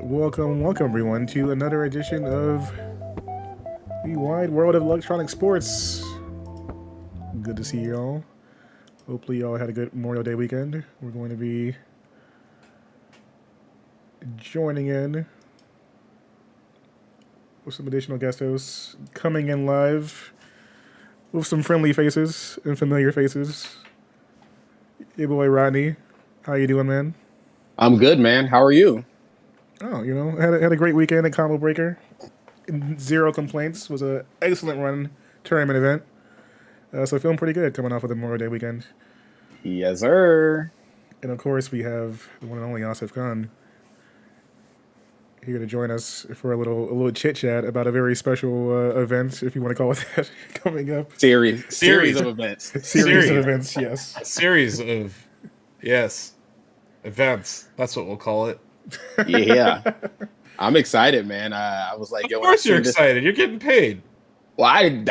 Welcome everyone to another edition of the wide world of electronic sports. Good to see you all. Hopefully y'all had a good Memorial Day weekend. We're going to be joining in with some additional guest hosts coming in live with some friendly faces and familiar faces. Your boy Rodney, how you doing, man? I'm good, man. How are you? Oh, had a great weekend at Combo Breaker. Zero complaints. Was an excellent run tournament event. So feeling pretty good coming off of the Memorial Day weekend. Yes, sir. And of course, we have the one and only Asif Khan here to join us for a little chit chat about a very special event, if you want to call it that, coming up. Series of events. Series of events, yes. A series of events. That's what we'll call it. Yeah, I'm excited, man. I was like, of course you're excited. You're getting paid. Well,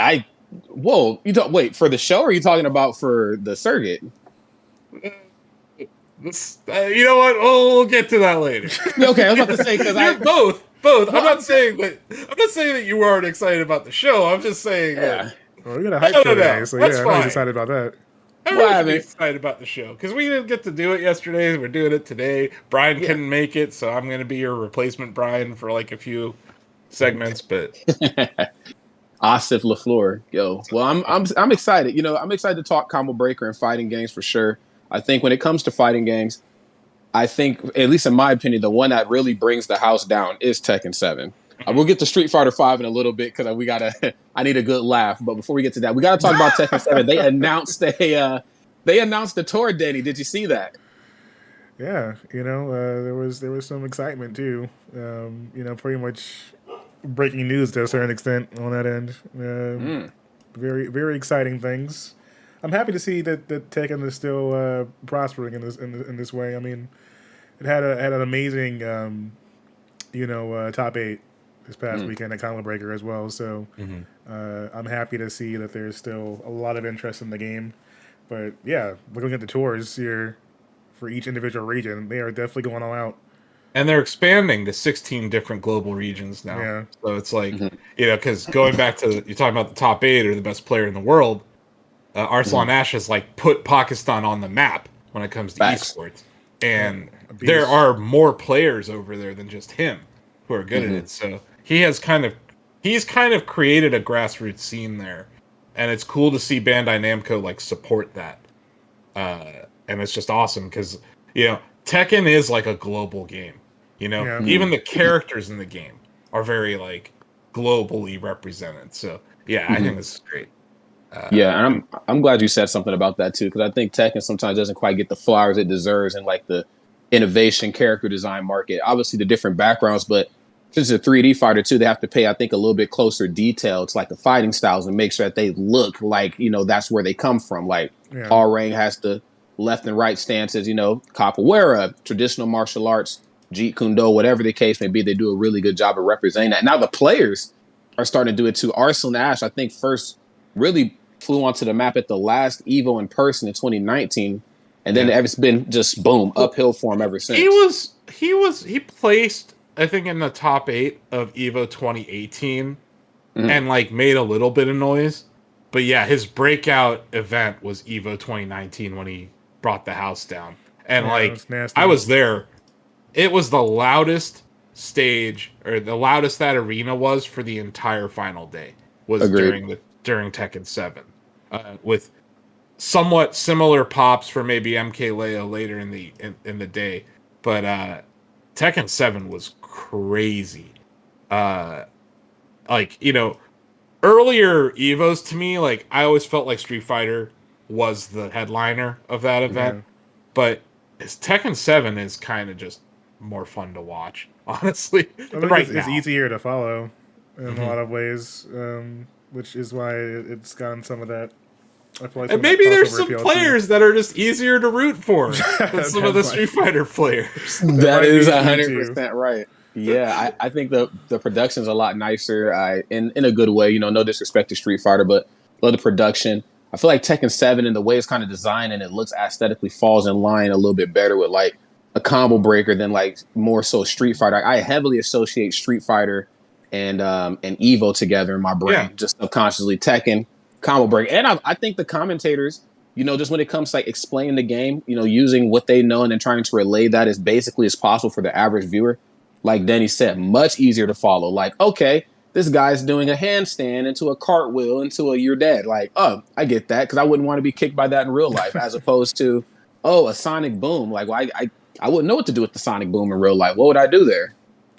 whoa. Wait for the show, or are you talking about for the circuit? You know what? We'll get to that later. Okay, I was about to say because both. I'm not saying that you weren't excited about the show. I'm just saying that. Well, we got a hype show today, so that's I'm excited about that. I'm excited about the show because we didn't get to do it yesterday. We're doing it today. Brian couldn't make it, so I'm going to be your replacement, Brian, for like a few segments. But Asif LaFleur, yo. Well, I'm excited. I'm excited to talk Combo Breaker and fighting games for sure. I think when it comes to fighting games, I think, at least in my opinion, the one that really brings the house down is Tekken 7. We'll get to Street Fighter 5 in a little bit because I need a good laugh. But before we get to that, we got to talk about Tekken 7. They announced the tour, Denny. Did you see that? Yeah, there was some excitement too. Pretty much breaking news to a certain extent on that end. Very, very exciting things. I'm happy to see that Tekken is still prospering in this way. I mean, it had an amazing top 8 this past weekend at Combo Breaker as well. So I'm happy to see that there's still a lot of interest in the game. But yeah, looking at the tours here for each individual region, they are definitely going all out. And they're expanding to 16 different global regions now. Yeah. So it's like, because going back to, you're talking about the top 8 or the best player in the world, Arslan Ash has like put Pakistan on the map when it comes to esports. And there are more players over there than just him who are good at it. So he's kind of created a grassroots scene there. And it's cool to see Bandai Namco like support that. And it's just awesome because, Tekken is like a global game. Even the characters in the game are very like globally represented. So yeah, I think this is great. And I'm glad you said something about that too, because I think Tekken sometimes doesn't quite get the flowers it deserves in like the innovation character design market. Obviously the different backgrounds, but since it's a 3D fighter too, they have to pay, I think, a little bit closer detail to like the fighting styles and make sure that they look like, that's where they come from. Like R-Rang has the left and right stances, capoeira, traditional martial arts, Jeet Kune Do, whatever the case may be, they do a really good job of representing that. Now the players are starting to do it too. Arslan Ash, I think, first really flew onto the map at the last Evo in person in 2019, and then it's been just boom uphill for him ever since. He placed, I think, in the top 8 of Evo 2018 and like made a little bit of noise. But yeah, his breakout event was Evo 2019 when he brought the house down. And I was there. It was the loudest stage, or the loudest that arena was for the entire final day was during Tekken 7. With somewhat similar pops for maybe MK Leo later in the day. But Tekken 7 was crazy. Earlier Evos to me, like I always felt like Street Fighter was the headliner of that event. But Tekken 7 is kind of just more fun to watch, honestly. It's easier to follow in a lot of ways, which is why it's gotten some of that. I feel like and maybe there's some players that are just easier to root for than some of the Street Fighter players. That is 100% right. Yeah, I think the production's a lot nicer in a good way. No disrespect to Street Fighter, but love the production. I feel like Tekken 7 and the way it's kind of designed and it looks aesthetically falls in line a little bit better with like a combo breaker than like more so Street Fighter. I heavily associate Street Fighter and Evo together in my brain, just subconsciously. Tekken, combo breaker, and I think the commentators, just when it comes to like explaining the game, using what they know and then trying to relay that as basically as possible for the average viewer. Like Denny said, much easier to follow. Like, okay, this guy's doing a handstand into a cartwheel into a you're dead. Like, oh, I get that because I wouldn't want to be kicked by that in real life, as opposed to, oh, a sonic boom. Like, well, I wouldn't know what to do with the sonic boom in real life. What would I do there?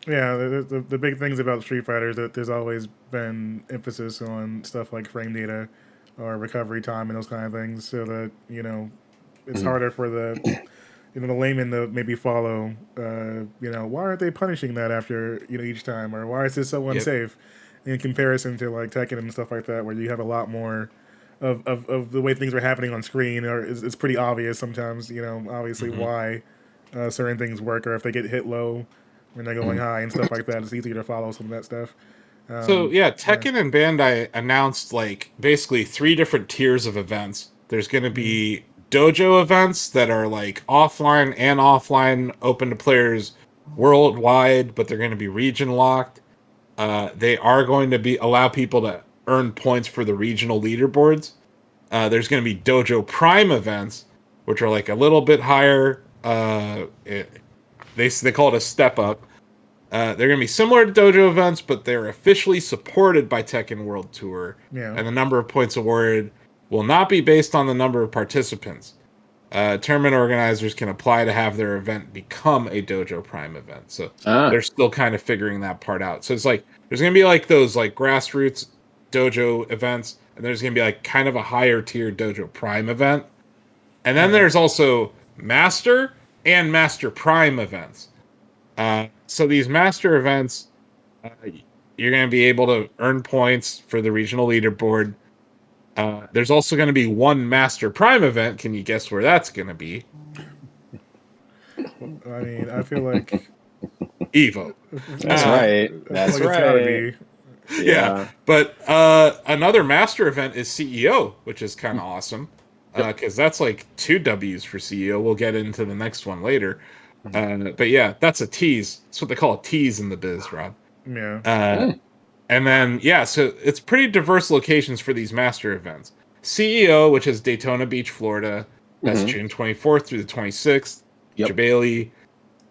Yeah, the big things about Street Fighter is that there's always been emphasis on stuff like frame data or recovery time and those kind of things, so that it's harder for the the layman to maybe follow. Why aren't they punishing that after each time, or why is this so unsafe? In comparison to like Tekken and stuff like that, where you have a lot more of the way things are happening on screen, or it's pretty obvious sometimes. Obviously why certain things work, or if they get hit low when they're going high and stuff like that, it's easier to follow some of that stuff. Tekken and Bandai announced like basically 3 different tiers of events. There's going to be dojo events that are like offline and offline, open to players worldwide, but they're going to be region locked. They are going to allow people to earn points for the regional leaderboards. There's going to be dojo prime events, which are like a little bit higher. They call it a step up. They're going to be similar to dojo events, but they're officially supported by Tekken World Tour. Yeah. And the number of points awarded will not be based on the number of participants. Tournament organizers can apply to have their event become a Dojo Prime event. So they're still kind of figuring that part out. So it's like there's going to be like those like grassroots dojo events, and there's going to be like kind of a higher tier Dojo Prime event. And then there's also Master and Master Prime events. So these Master events, you're going to be able to earn points for the regional leaderboard. There's also going to be one Master Prime event. Can you guess where that's going to be? I mean, I feel like Evo. That's right. That's like right. Yeah. But another Master event is CEO, which is kind of awesome because that's like 2 W's for CEO. We'll get into the next one later. But yeah, that's a tease. That's what they call a tease in the biz, Rob. Yeah. And then, so it's pretty diverse locations for these Master events. CEO, which is Daytona Beach, Florida. That's June 24th through the 26th. Yep. Jabali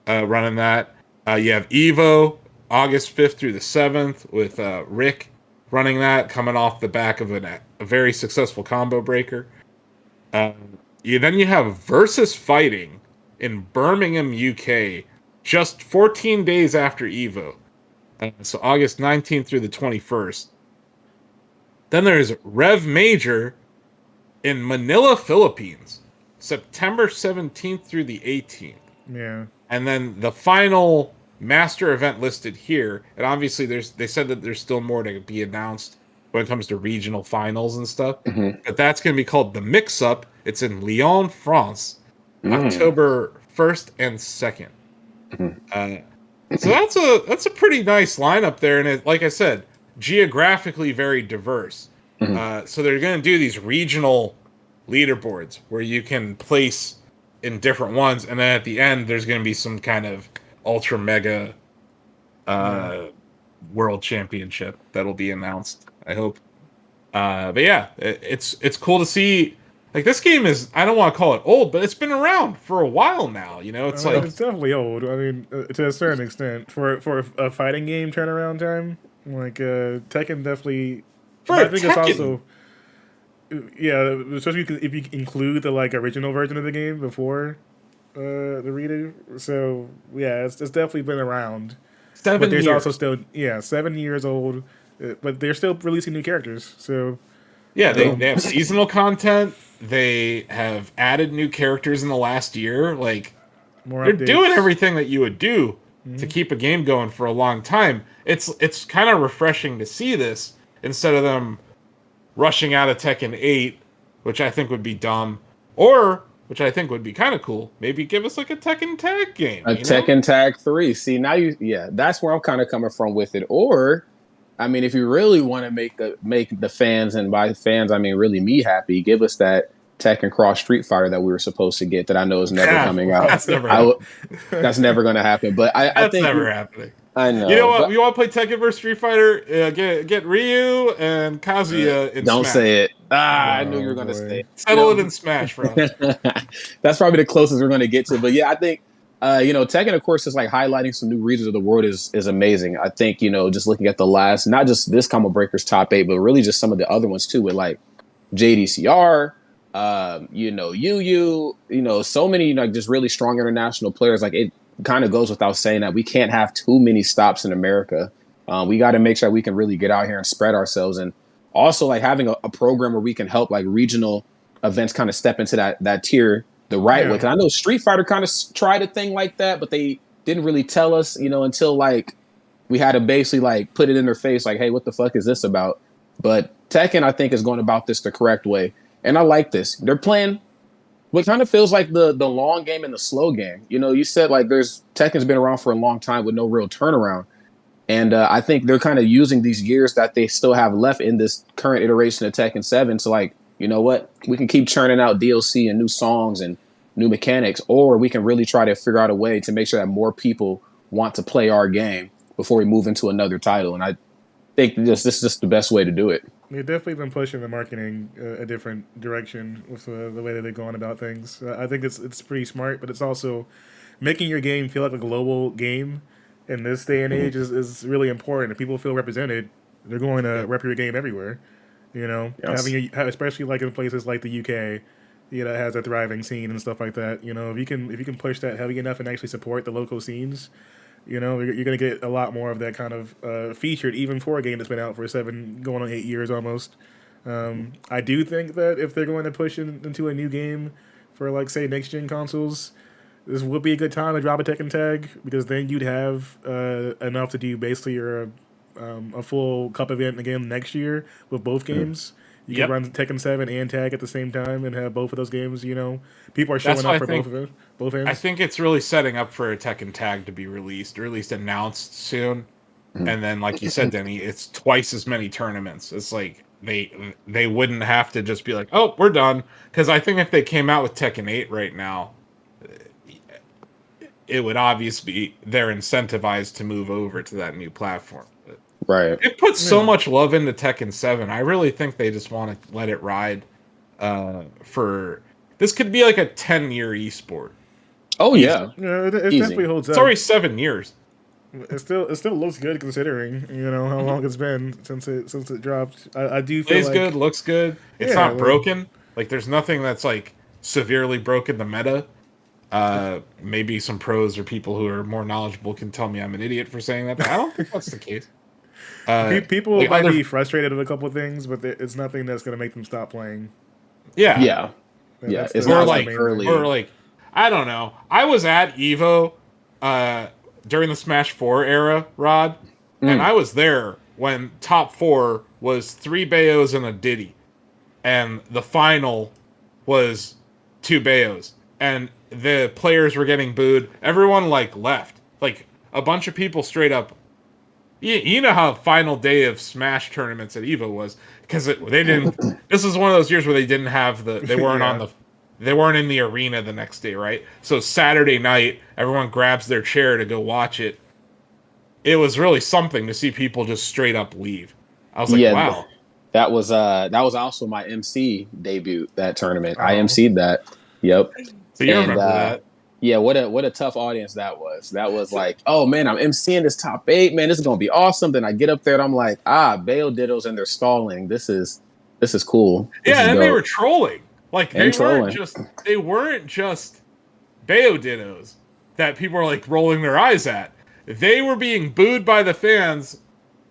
running that. You have Evo, August 5th through the 7th, with Rick running that, coming off the back of a very successful combo breaker. Then you have Versus Fighting in Birmingham, UK, just 14 days after Evo. So August 19th through the 21st. Then there's Rev Major in Manila, Philippines, September 17th through the 18th. Yeah. And then the final Master event listed here, and obviously they said that there's still more to be announced when it comes to regional finals and stuff. But that's going to be called the Mix Up. It's in Lyon, France, October 1st and 2nd. So that's a pretty nice lineup there, and like I said, geographically very diverse. So they're going to do these regional leaderboards where you can place in different ones, and then at the end there's going to be some kind of ultra mega world championship that'll be announced, I hope. But yeah, it's cool to see. Like, this game is, I don't want to call it old, but it's been around for a while now. It's like, it's definitely old. I mean, to a certain extent, for a fighting game turnaround time, like Tekken definitely. I think it's also, especially if you include the like original version of the game before the redo. So yeah, it's definitely been around. 7 but there's years. also still 7 years old, but they're still releasing new characters. So yeah, they have seasonal content. They have added new characters in the last year. Like, they're doing everything that you would do to keep a game going for a long time. It's kind of refreshing to see this instead of them rushing out of Tekken 8, which I think would be dumb, or which I think would be kind of cool. Maybe give us like a Tekken Tag game. Tekken Tag 3. See, now that's where I'm kind of coming from with it. Or, I mean, if you really want to make the fans, and by fans I mean really me happy, give us that Tekken Cross Street Fighter that we were supposed to get that I know is never coming out. That's never happening. That's never going to happen. But I think never happening. I know. You know what? We want to play Tekken vs Street Fighter. Get Ryu and Kazuya in Don't Smash. Say it. I knew you were going to say it. Settle it in Smash, bro. That's probably the closest we're going to get to. But yeah, I think Tekken, of course, is like highlighting some new regions of the world is amazing. I think just looking at the last, not just this Combo Breakers top 8, but really just some of the other ones too, with like JDCR. So many just really strong international players. Like it kind of goes without saying that we can't have too many stops in America. We got to make sure we can really get out here and spread ourselves, and also like having a program where we can help like regional events kind of step into that tier the right way. Because I know Street Fighter kind of tried a thing like that, but they didn't really tell us, until like we had to basically like put it in their face, like, hey, what the fuck is this about? But Tekken, I think, is going about this the correct way. And I like this. They're playing what kind of feels like the long game and the slow game. You said like Tekken's been around for a long time with no real turnaround. And I think they're kind of using these years that they still have left in this current iteration of Tekken 7 to like, you know what? We can keep churning out DLC and new songs and new mechanics, or we can really try to figure out a way to make sure that more people want to play our game before we move into another title. And I think this is just the best way to do it. They've definitely been pushing the marketing a different direction with the way that they're going about things. I think it's pretty smart, but it's also making your game feel like a global game in this day and age is really important. If people feel represented, they're going to rep your game everywhere. Yes. Especially like in places like the UK, that has a thriving scene and stuff like that. If you can push that heavy enough and actually support the local scenes, you're going to get a lot more of that kind of featured, even for a game that's been out for 7, going on 8 years almost. I do think that if they're going to push into a new game for, like, say, next-gen consoles, this would be a good time to drop a Tekken tag, because then you'd have enough to do basically a full cup event again next year with both games. You can run Tekken 7 and tag at the same time and have both of those games, People are showing up for both ends. I think it's really setting up for a Tekken tag to be released, or at least announced soon. And then, like you said, Denny, it's twice as many tournaments. It's like they wouldn't have to just be like, oh, we're done. Because I think if they came out with Tekken 8 right now, it would obviously be they're incentivized to move over to that new platform. Right. It puts so much love into Tekken 7. I really think they just want to let it ride for... This could be like a 10-year esport. Oh, yeah. Yeah, it definitely holds up. It's already 7 years. It still looks good considering, how long it's been since it dropped. I do feel Plays good, looks good. It's not broken. Like, there's nothing that's, like, severely broken the meta. Maybe some pros or people who are more knowledgeable can tell me I'm an idiot for saying that, but I don't think that's the case. People might be frustrated with a couple of things, but it's nothing that's going to make them stop playing. Yeah. It's not like early. Or like, I don't know. I was at EVO during the Smash 4 era, Rod, and I was there when top 4 was 3 Bayos and a Diddy, and the final was 2 Bayos, and the players were getting booed. Everyone left. Like a bunch of people straight up. You know how final day of Smash tournaments at EVO was, because they didn't. This is one of those years where they didn't have they weren't they weren't in the arena the next day, right? So Saturday night, everyone grabs their chair to go watch it. It was really something to see people just straight up leave. I was like, wow. That was also my MC debut, that tournament. I MC'd that. Yep. So you remember that? Yeah, what a tough audience that was. That was like, oh man, I'm MCing this top 8, man. This is gonna be awesome. Then I get up there and I'm like, Bayo Dittos and they're stalling. This is cool. And they were trolling. Like they weren't just Bayo Dittos that people were like rolling their eyes at. They were being booed by the fans,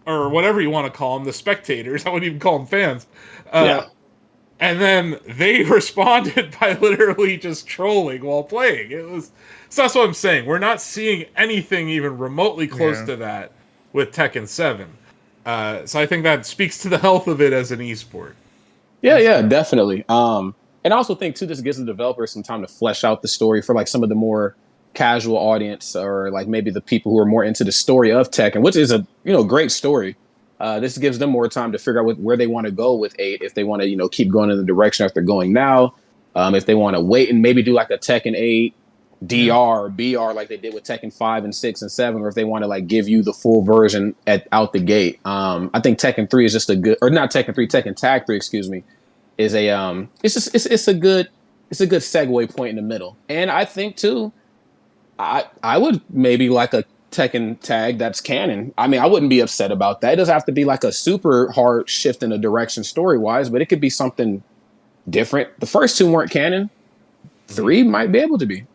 or whatever you want to call them, the spectators. I wouldn't even call them fans. And then they responded by literally just trolling while playing. So that's what I'm saying. We're not seeing anything even remotely close to that with Tekken 7. So I think that speaks to the health of it as an esport. Yeah, definitely. And I also think too, this gives the developers some time to flesh out the story for like some of the more casual audience, or like maybe the people who are more into the story of Tekken, which is a great story. This gives them more time to figure out where they want to go with 8, if they want to keep going in the direction that they're going now. If they want to wait and maybe do like a Tekken 8 DR or BR like they did with Tekken 5 and 6 and 7, or if they want to like give you the full version out the gate. I think Tekken 3 is just a good, or not Tekken 3, Tekken Tag 3, excuse me, is a it's a good segue point in the middle. And I think too, I would maybe like a Tekken Tag that's canon. I mean, I wouldn't be upset about that. It doesn't have to be like a super hard shift in a direction story wise, but it could be something different. The first two weren't canon. 3 might be able to be.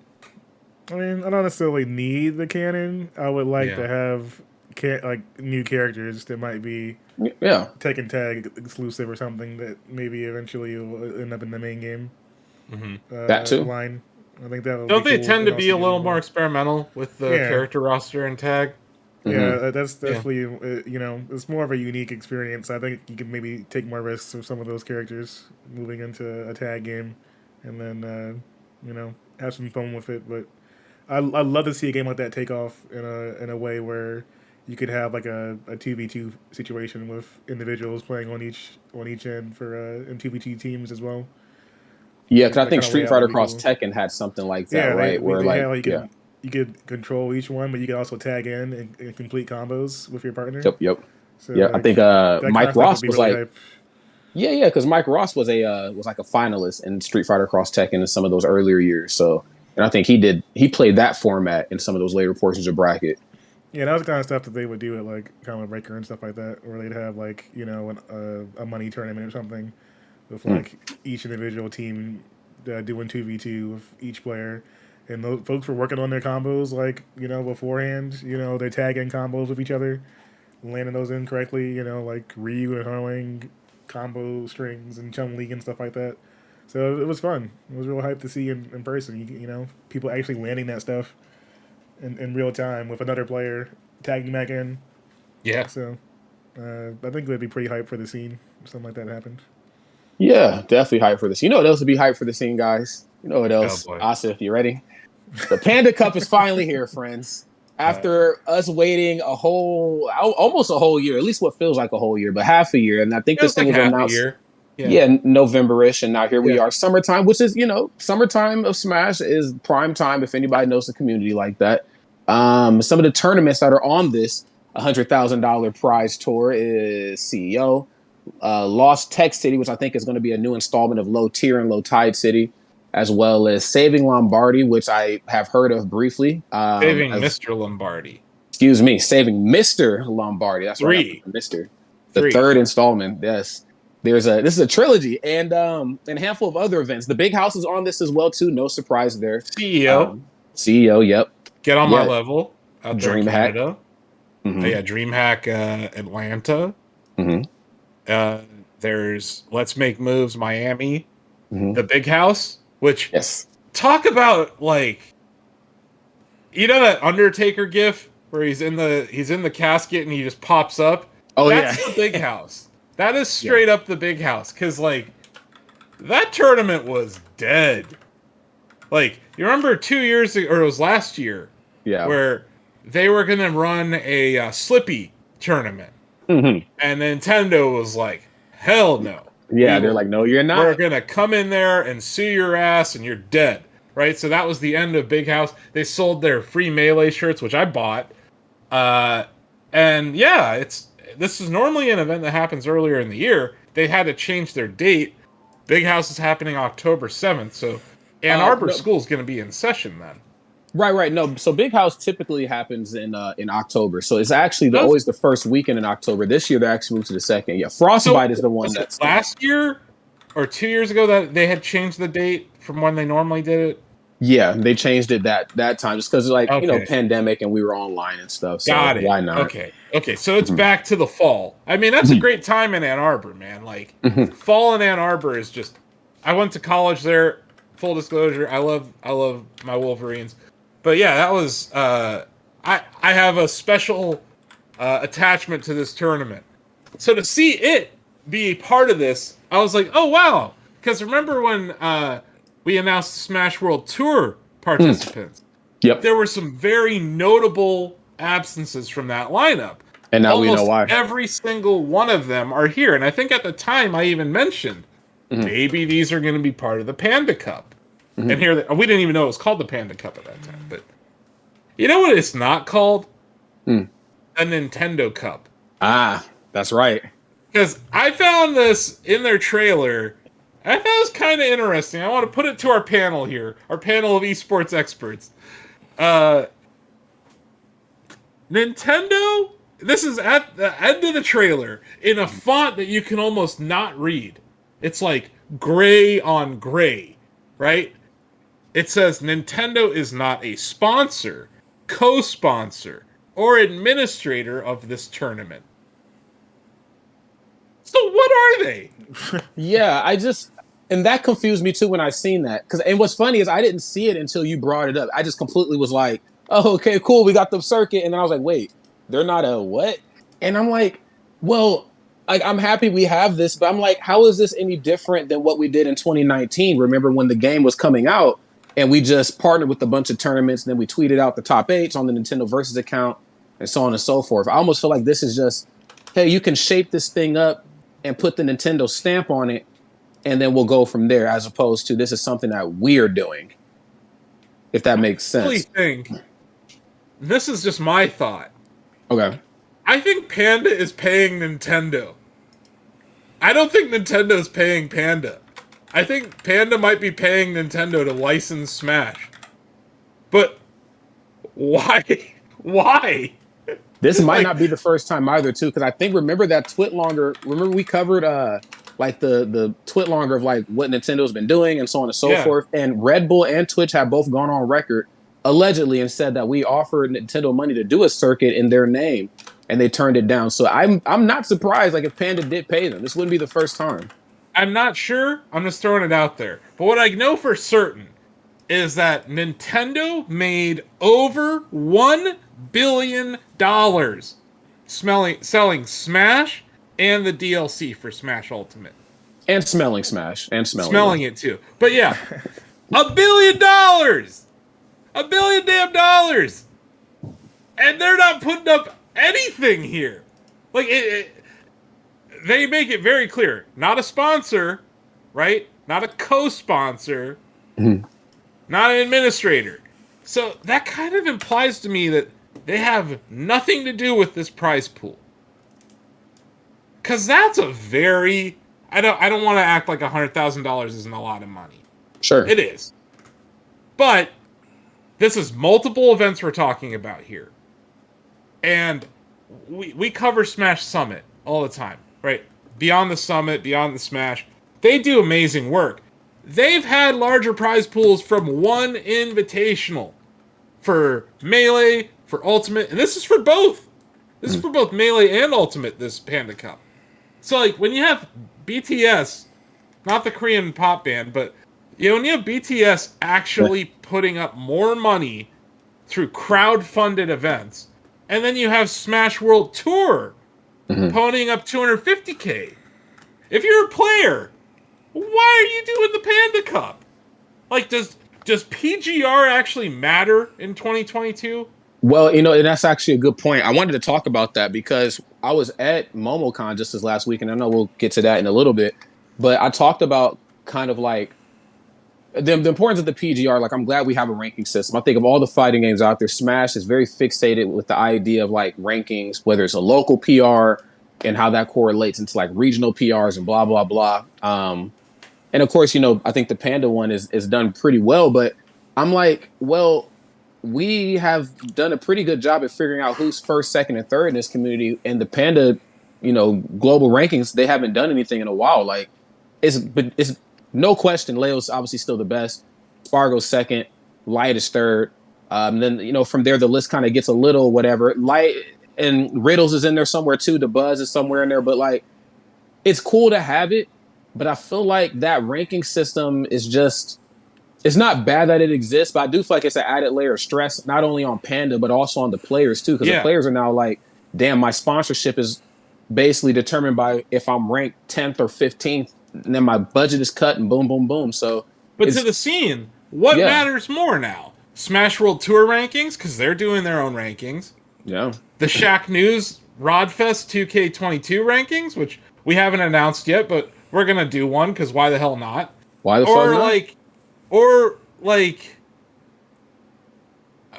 I mean, I don't necessarily need the canon. I would like to have like new characters that might be Tekken Tag exclusive or something that maybe eventually will end up in the main game. That too. Line. I think that don't they tend to be a little more experimental with the character roster and tag? Yeah, that's definitely it's more of a unique experience. I think you can maybe take more risks with some of those characters moving into a tag game, and then have some fun with it. But I'd love to see a game like that take off in a way where you could have like a 2v2 situation with individuals playing on each end for and 2v2 teams as well. Yeah, because I think Street Fighter Cross Tekken had something like that, right? You could control each one, but you could also tag in and complete combos with your partner. Yep. So, yeah, I think Mike Ross was really like, because Mike Ross was like a finalist in Street Fighter Cross Tekken in some of those earlier years. So, and I think he played that format in some of those later portions of bracket. Yeah, that was the kind of stuff that they would do at like Combo Breaker and stuff like that, where they'd have like a money tournament or something with like each individual team doing 2v2 with each player. And those folks were working on their combos like, beforehand. They tag in combos with each other, landing those in correctly, like Ryu and Hoing combo strings and Chun-Li and stuff like that. So it was fun. It was real hype to see in person, people actually landing that stuff in real time with another player tagging back in. Yeah. So I think they'd be pretty hyped for the scene if something like that happened. Yeah, definitely hyped for this. You know what else would be hyped for the scene, guys? You know what else? Asif, you ready? The Panda Cup is finally here, friends. After us waiting almost a whole year, at least what feels like a whole year, but half a year. And I think this thing was announced. November-ish. And now here we are. Summertime, which is, summertime of Smash is prime time if anybody knows the community like that. Some of the tournaments that are on this $100,000 prize tour is CEO, Lost Tech City, which I think is going to be a new installment of Low Tier and Low Tide City, as well as Saving Lombardi, which I have heard of briefly. Saving Mr. Lombardi. Excuse me, Saving Mr. Lombardi. That's right, Mr. The third installment. Yes, this is a trilogy, and a handful of other events. The Big House is on this as well too. No surprise there. CEO. Yep. Get on my level. DreamHack. DreamHack Atlanta. There's Let's Make Moves Miami. The Big House. Which talk about like, that Undertaker gif where he's in the casket and he just pops up. That's the Big House. That is straight up the Big House, because like that tournament was dead. Like, you remember 2 years ago, or it was last year, where they were gonna run a Slippy tournament, and Nintendo was like, hell no. Yeah, they're like, no, you're not. We're going to come in there and sue your ass and you're dead, right? So that was the end of Big House. They sold their free Melee shirts, which I bought. This is normally an event that happens earlier in the year. They had to change their date. Big House is happening October 7th, so Ann Arbor School is going to be in session then. Right. No, so Big House typically happens in October. So it's actually always the first weekend in October. This year, they actually moved to the second. Yeah, Frostbite is the one that's... Last year or 2 years ago that they had changed the date from when they normally did it? Yeah, they changed it that time just because, pandemic and we were online and stuff. So Got it. Why not? Okay, so it's back to the fall. I mean, that's a great time in Ann Arbor, man. Like, fall in Ann Arbor is just... I went to college there. Full disclosure, I love my Wolverines. But yeah, that was I have a special attachment to this tournament. So to see it be a part of this, I was like, oh wow! Because remember when we announced Smash World Tour participants? Yep. There were some very notable absences from that lineup. And now we know why. Every single one of them are here. And I think at the time I even mentioned maybe these are going to be part of the Panda Cup. And here, we didn't even know it was called the Panda Cup at that time. But you know what it's not called? A Nintendo Cup. Ah, that's right. Because I found this in their trailer. I thought it was kind of interesting. I want to put it to our panel here, our panel of esports experts. Nintendo, this is at the end of the trailer, in a font that you can almost not read. It's like gray on gray, right? It says Nintendo is not a sponsor, co-sponsor, or administrator of this tournament. So what are they? Yeah, and that confused me too when I seen that. And what's funny is I didn't see it until you brought it up. I just completely was like, oh, okay, cool, we got the circuit. And then I was like, wait, they're not a what? And I'm like, well, I'm happy we have this, but I'm like, how is this any different than what we did in 2019? Remember when the game was coming out and we just partnered with a bunch of tournaments and then we tweeted out the top 8s on the Nintendo Versus account and so on and so forth. I almost feel like this is just, hey, you can shape this thing up and put the Nintendo stamp on it, and then we'll go from there, as opposed to this is something that we're doing, if that makes sense. I really think, this is just my thought. Okay. I think Panda is paying Nintendo. I don't think Nintendo is paying Panda. I think Panda might be paying Nintendo to license Smash. But why? Why? This might not be the first time either, too, because I think, remember that Twitlonger, remember we covered like the Twitlonger of like what Nintendo's been doing and so on and so forth, and Red Bull and Twitch have both gone on record, allegedly, and said that we offered Nintendo money to do a circuit in their name, and they turned it down. So I'm not surprised, like, if Panda did pay them. This wouldn't be the first time. I'm not sure. I'm just throwing it out there. But what I know for certain is that Nintendo made over $1 billion selling Smash and the DLC for Smash Ultimate. And smelling Smash. And smelling it too. But yeah, $1 billion! $1 billion damn dollars! And they're not putting up anything here. Like, they make it very clear. Not a sponsor, right? Not a co-sponsor. Not an administrator. So that kind of implies to me that they have nothing to do with this prize pool. Because that's a very... I don't want to act like $100,000 isn't a lot of money. Sure. It is. But this is multiple events we're talking about here. And we cover Smash Summit all the time, right? Beyond the Summit, Beyond the Smash. They do amazing work. They've had larger prize pools from one invitational for Melee, for Ultimate, and this is for both. This is for both Melee and Ultimate, this Panda Cup. So, like, when you have BTS, not the Korean pop band, but, you know, when you have BTS actually putting up more money through crowd-funded events, and then you have Smash World Tour ponying up $250K. If you're a player, why are you doing the Panda Cup? Like, does PGR actually matter in 2022? Well, you know, and that's actually a good point. I wanted to talk about that because I was at MomoCon just this last week, and I know we'll get to that in a little bit, but I talked about kind of like the importance of the PGR. Like, I'm glad we have a ranking system. I think of all the fighting games out there, Smash is very fixated with the idea of like rankings, whether it's a local PR and how that correlates into like regional PRs and blah, blah, blah. And of course, you know, I think the Panda one is done pretty well, but I'm like, well, we have done a pretty good job at figuring out who's first, second, and third in this community. And the Panda, you know, global rankings, they haven't done anything in a while. Like, it's no question, Leo's obviously still the best. Spargo's second, Light is third. Then, you know, from there, the list kind of gets a little whatever. Light and Riddles is in there somewhere too. The Buzz is somewhere in there. But, like, it's cool to have it. But I feel like that ranking system is just, it's not bad that it exists, but I do feel like it's an added layer of stress, not only on Panda, but also on the players too. Because the players are now like, damn, my sponsorship is basically determined by if I'm ranked 10th or 15th, and then my budget is cut and boom, boom, boom. So, but to the scene, what matters more now? Smash World Tour rankings, because they're doing their own rankings. Yeah. The Shacknews Rodfest 2K22 rankings, which we haven't announced yet, but we're gonna do one because why the hell not? Why the fuck not? Or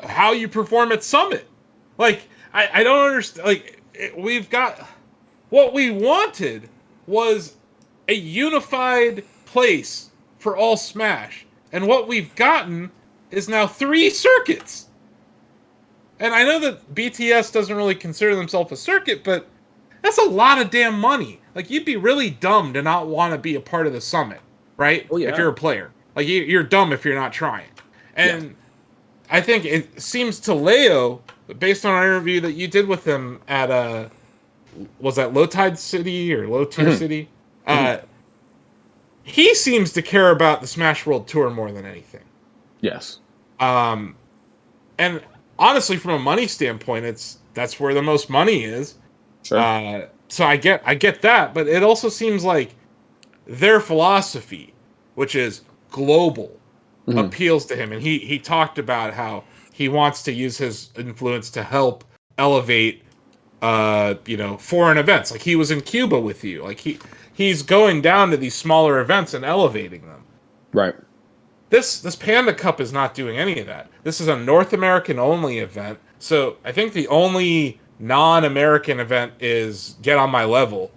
how you perform at Summit. Like, I don't understand. Like, we've got what we wanted was a unified place for all Smash, and what we've gotten is now 3 circuits. And I know that BTS doesn't really consider themselves a circuit, but that's a lot of damn money. Like, you'd be really dumb to not want to be a part of the Summit, right? Oh, yeah. If you're a player. Like, you're dumb if you're not trying. And yeah. I think it seems to Leo, based on our interview that you did with him at, was that Low Tide City or Low Tier City? He seems to care about the Smash World Tour more than anything. Yes. And honestly, from a money standpoint, that's where the most money is. Sure. So I get that, but it also seems like their philosophy, which is global, appeals to him. And he talked about how he wants to use his influence to help elevate, foreign events. Like, he was in Cuba with you. Like, he's going down to these smaller events and elevating them. Right. This Panda Cup is not doing any of that. This is a North American only event. So I think the only non-American event is Get On My Level,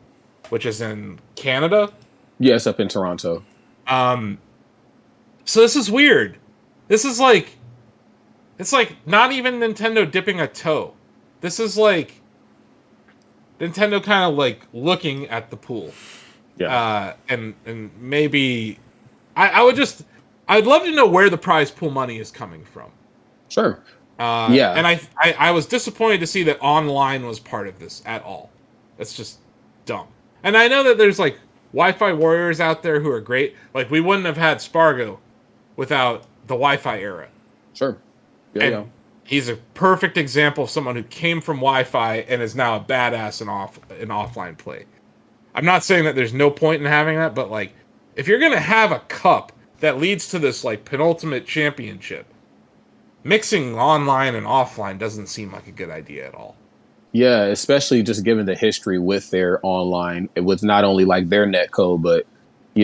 which is in Canada. Yes, up in Toronto. So this is weird. This is like, it's like not even Nintendo dipping a toe. This is like Nintendo kind of like looking at the pool. Yeah. And maybe I'd love to know where the prize pool money is coming from. Sure. Yeah. And I was disappointed to see that online was part of this at all. That's just dumb. And I know that there's like Wi-Fi warriors out there who are great. Like, we wouldn't have had Spargo without the Wi-Fi era. Sure. Yeah. He's a perfect example of someone who came from Wi-Fi and is now a badass in offline play. I'm not saying that there's no point in having that, but like, if you're gonna have a cup that leads to this like penultimate championship, mixing online and offline doesn't seem like a good idea at all. Yeah, especially just given the history with their online, with not only like their netcode, but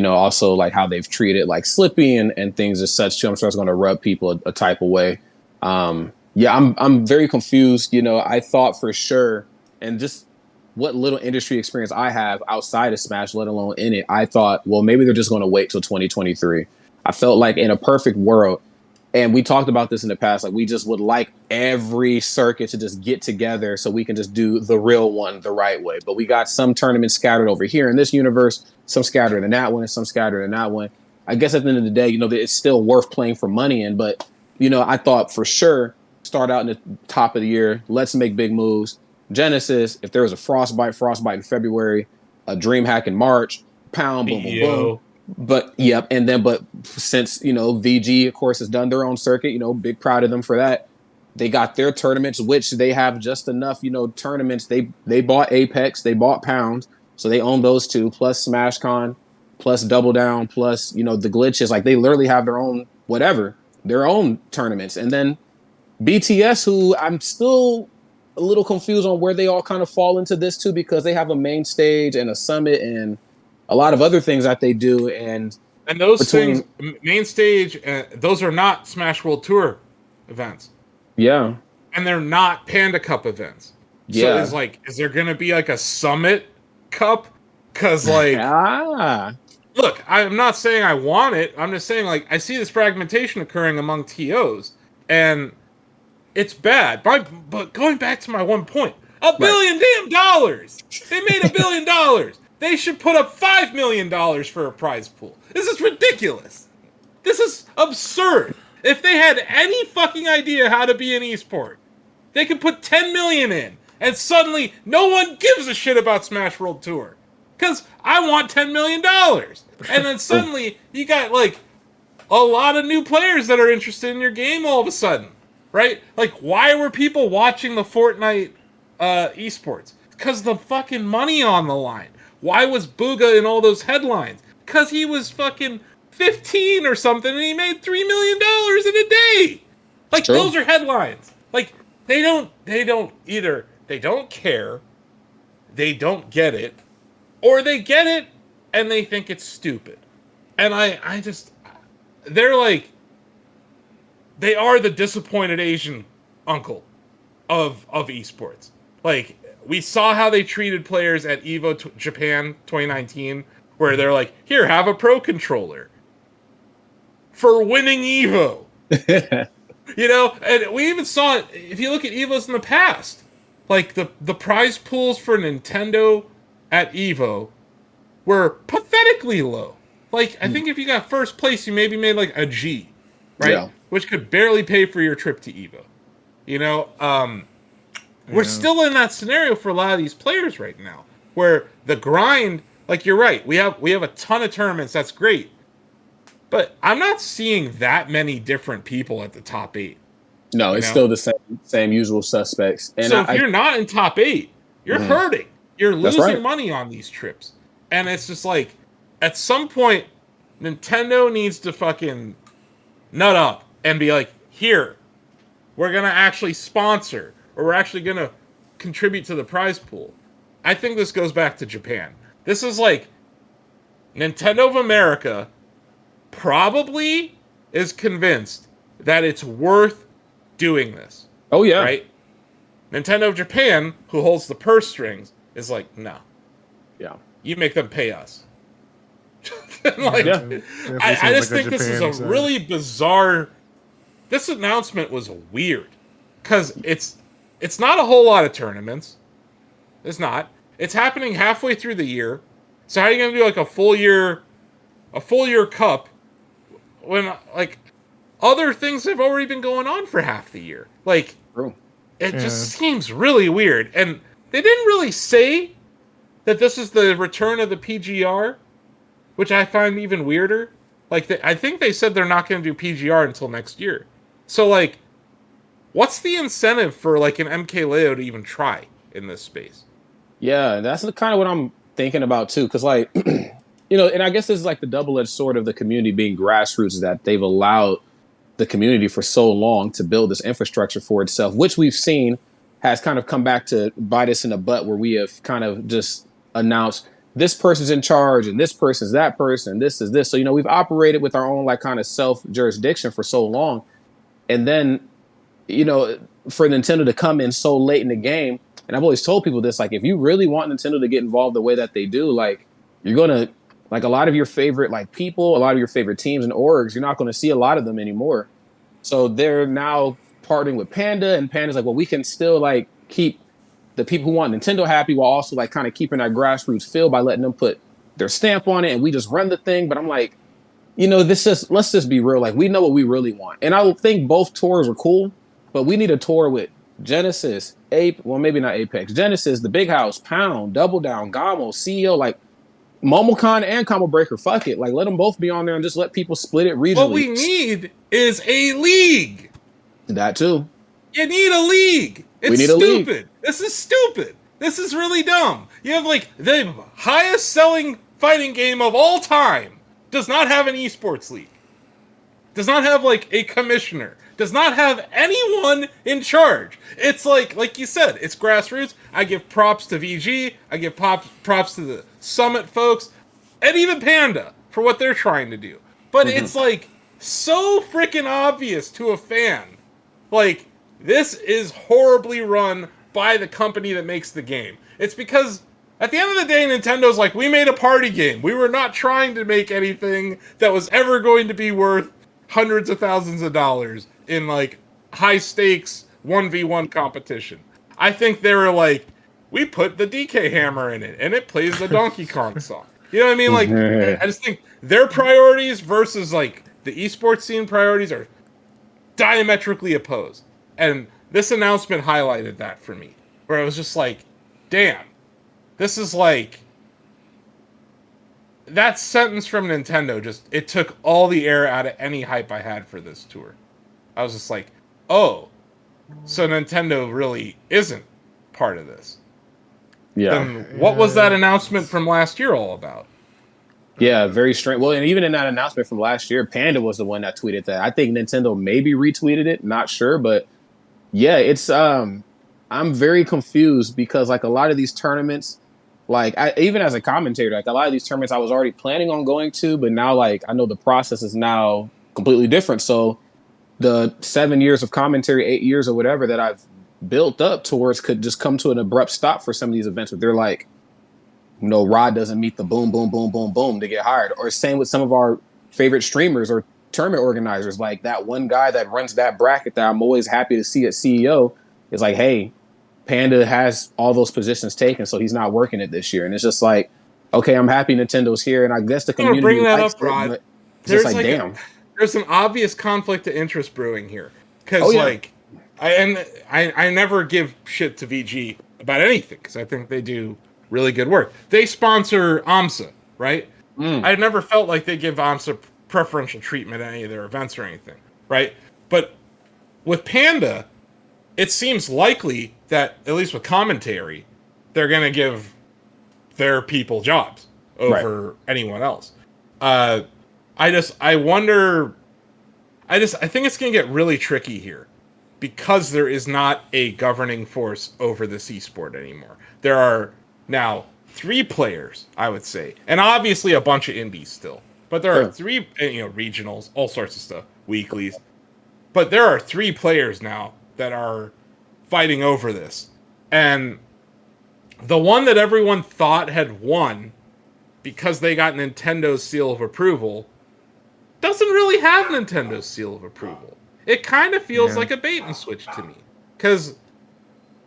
also like how they've treated like Slippy and things as such too. I'm sure it's going to rub people a type of way. Yeah, I'm very confused. I thought for sure, and just what little industry experience I have outside of Smash, let alone in it, I thought, well, maybe they're just going to wait till 2023. I felt like in a perfect world, and we talked about this in the past, like we just would like every circuit to just get together so we can just do the real one the right way. But we got some tournaments scattered over here in this universe, some scattered in that one, and some scattered in that one. I guess at the end of the day, it's still worth playing for money in. But, I thought for sure, start out in the top of the year, let's make big moves. Genesis, if there was a Frostbite in February, a DreamHack in March, pound, boom, boom, boom. But but since VG of course has done their own circuit, big proud of them for that. They got their tournaments, which they have just enough tournaments. They bought Apex, they bought Pound, so they own those two, plus SmashCon, plus Double Down, plus the glitches. Like, they literally have their own their own tournaments. And then BTS, who I'm still a little confused on where they all kind of fall into this too, because they have a main stage and a summit and a lot of other things that they do, and those things, main stage, those are not Smash World Tour events. Yeah, and they're not Panda Cup events. Yeah, so is there going to be like a Summit Cup? Because like, look, I'm not saying I want it. I'm just saying like I see this fragmentation occurring among TOs, and it's bad. But going back to my one point, $1 billion damn dollars. They made $1 billion. They should put up $5 million for a prize pool. This is ridiculous. This is absurd. If they had any fucking idea how to be an esport, they could put $10 million in, and suddenly no one gives a shit about Smash World Tour. Because I want $10 million. And then suddenly you got like a lot of new players that are interested in your game all of a sudden. Right? Like, why were people watching the Fortnite esports? Because the fucking money on the line. Why was Booga in all those headlines? Because he was fucking 15 or something and he made $3 million in a day. Like, those are headlines. Like, they don't care, they don't get it, or they get it, and they think it's stupid. And I just, they're like, they are the disappointed Asian uncle of esports. Like, we saw how they treated players at EVO Japan 2019, where they're like, here, have a pro controller for winning EVO. You know, and we even saw it, if you look at EVOs in the past, like the prize pools for Nintendo at EVO were pathetically low. Like, I think if you got first place, you maybe made like a G, right? Yeah. Which could barely pay for your trip to EVO. You know, we're still in that scenario for a lot of these players right now, where the grind, like, you're right, we have a ton of tournaments, that's great. But I'm not seeing that many different people at the top 8. No, it's still the same usual suspects. And so if you're not in top 8, you're hurting. You're losing money on these trips. And it's just like, at some point, Nintendo needs to fucking nut up and be like, here, we're going to actually sponsor, or we're actually going to contribute to the prize pool. I think this goes back to Japan. This is like, Nintendo of America probably is convinced that it's worth doing this. Oh, yeah. Right? Nintendo of Japan, who holds the purse strings, is like, no. Yeah. You make them pay us. Like, I just think this is a really bizarre... This announcement was weird. Because it's not a whole lot of tournaments. It's not. It's happening halfway through the year. So how are you going to do like a full year cup when, like, other things have already been going on for half the year? Like, it just seems really weird. And they didn't really say that this is the return of the PGR, which I find even weirder. Like, I think they said they're not going to do PGR until next year. So, like, what's the incentive for, like, an MKLeo to even try in this space? Yeah, that's kind of what I'm thinking about, too. Because, like, you know, and I guess this is, like, the double-edged sword of the community being grassroots, is that they've allowed the community for so long to build this infrastructure for itself, which we've seen has kind of come back to bite us in the butt, where we have kind of just announced this person's in charge and this person's that person, this is this. So, you know, we've operated with our own, like, kind of self-jurisdiction for so long. And then, you know, for Nintendo to come in so late in the game, and I've always told people this, like, if you really want Nintendo to get involved the way that they do, like, you're going to, like, a lot of your favorite, like, people, a lot of your favorite teams and orgs, you're not going to see a lot of them anymore. So they're now partnering with Panda, and Panda's like, well, we can still, like, keep the people who want Nintendo happy while also, like, kind of keeping that grassroots feel by letting them put their stamp on it, and we just run the thing. But I'm like, you know, let's just be real. Like, we know what we really want. And I think both tours are cool, but we need a tour with Genesis, well, maybe not Apex, Genesis, The Big House, Pound, Double Down, Gamo, CEO, like, Momocon and Combo Breaker, fuck it. Like, let them both be on there and just let people split it regionally. What we need is a league. That too. You need a league. It's stupid. League. This is stupid. This is really dumb. You have, like, the highest selling fighting game of all time does not have an esports league. Does not have, like, a commissioner. Does not have anyone in charge. It's like you said, it's grassroots. I give props to VG. I give props to the Summit folks. And even Panda for what they're trying to do. But it's, like, so freaking obvious to a fan. Like, this is horribly run by the company that makes the game. It's because, at the end of the day, Nintendo's like, we made a party game. We were not trying to make anything that was ever going to be worth hundreds of thousands of dollars in, like, high-stakes 1v1 competition. I think they were like, we put the DK hammer in it, and it plays the Donkey Kong song. You know what I mean? Like, I just think their priorities versus, like, the esports scene priorities are diametrically opposed. And this announcement highlighted that for me, where I was just like, damn, this is like, that sentence from Nintendo just, it took all the air out of any hype I had for this tour. I was just like, oh, so Nintendo really isn't part of this. Yeah. Then what was that announcement from last year all about? Yeah, very strange. Well, and even in that announcement from last year, Panda was the one that tweeted that. I think Nintendo maybe retweeted it, not sure, but yeah, it's I'm very confused because, like, a lot of these tournaments, Like, even as a commentator, like a lot of these tournaments I was already planning on going to, but now like I know the process is now completely different. So the 7 years of commentary, 8 years or whatever that I've built up towards could just come to an abrupt stop for some of these events where they're like, no, Rod doesn't meet the boom, boom, boom, boom, boom to get hired. Or same with some of our favorite streamers or tournament organizers. Like that one guy that runs that bracket that I'm always happy to see at CEO is like, hey, Panda has all those positions taken, so he's not working it this year. And it's just like, okay, I'm happy Nintendo's here, and I guess the community bring that likes up, Rod. but it's just like damn. There's an obvious conflict of interest brewing here. Because, I never give shit to VG about anything, because I think they do really good work. They sponsor AMSA, right? I never felt like they give AMSA preferential treatment at any of their events or anything, right? But with Panda, it seems likely that, at least with commentary, they're going to give their people jobs over anyone else. I think it's going to get really tricky here because there is not a governing force over this esport anymore. There are now 3 players, I would say, and obviously a bunch of indies still, but there are 3, regionals, all sorts of stuff, weeklies, but there are 3 players now that are fighting over this. And the one that everyone thought had won because they got Nintendo's seal of approval doesn't really have Nintendo's seal of approval. It kind of feels like a bait and switch to me. Because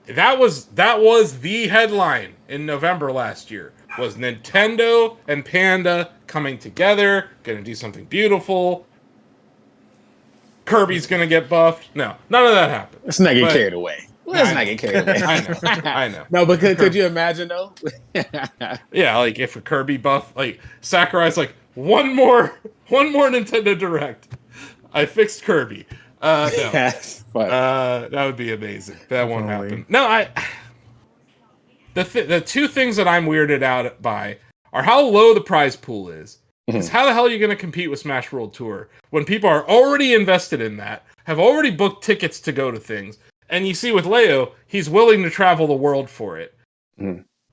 that was the headline in November last year. Was Nintendo and Panda coming together, gonna do something beautiful. Kirby's gonna get buffed. No, none of that happened. Let's not get carried away. Let's not get carried away. I know. No, but could you imagine though? Yeah, like if a Kirby buff, like Sakurai's like, one more Nintendo Direct. I fixed Kirby. No. That would be amazing. That won't happen. No, the 2 things that I'm weirded out by are how low the prize pool is. Because how the hell are you going to compete with Smash World Tour when people are already invested in that, have already booked tickets to go to things, and you see with Leo, he's willing to travel the world for it.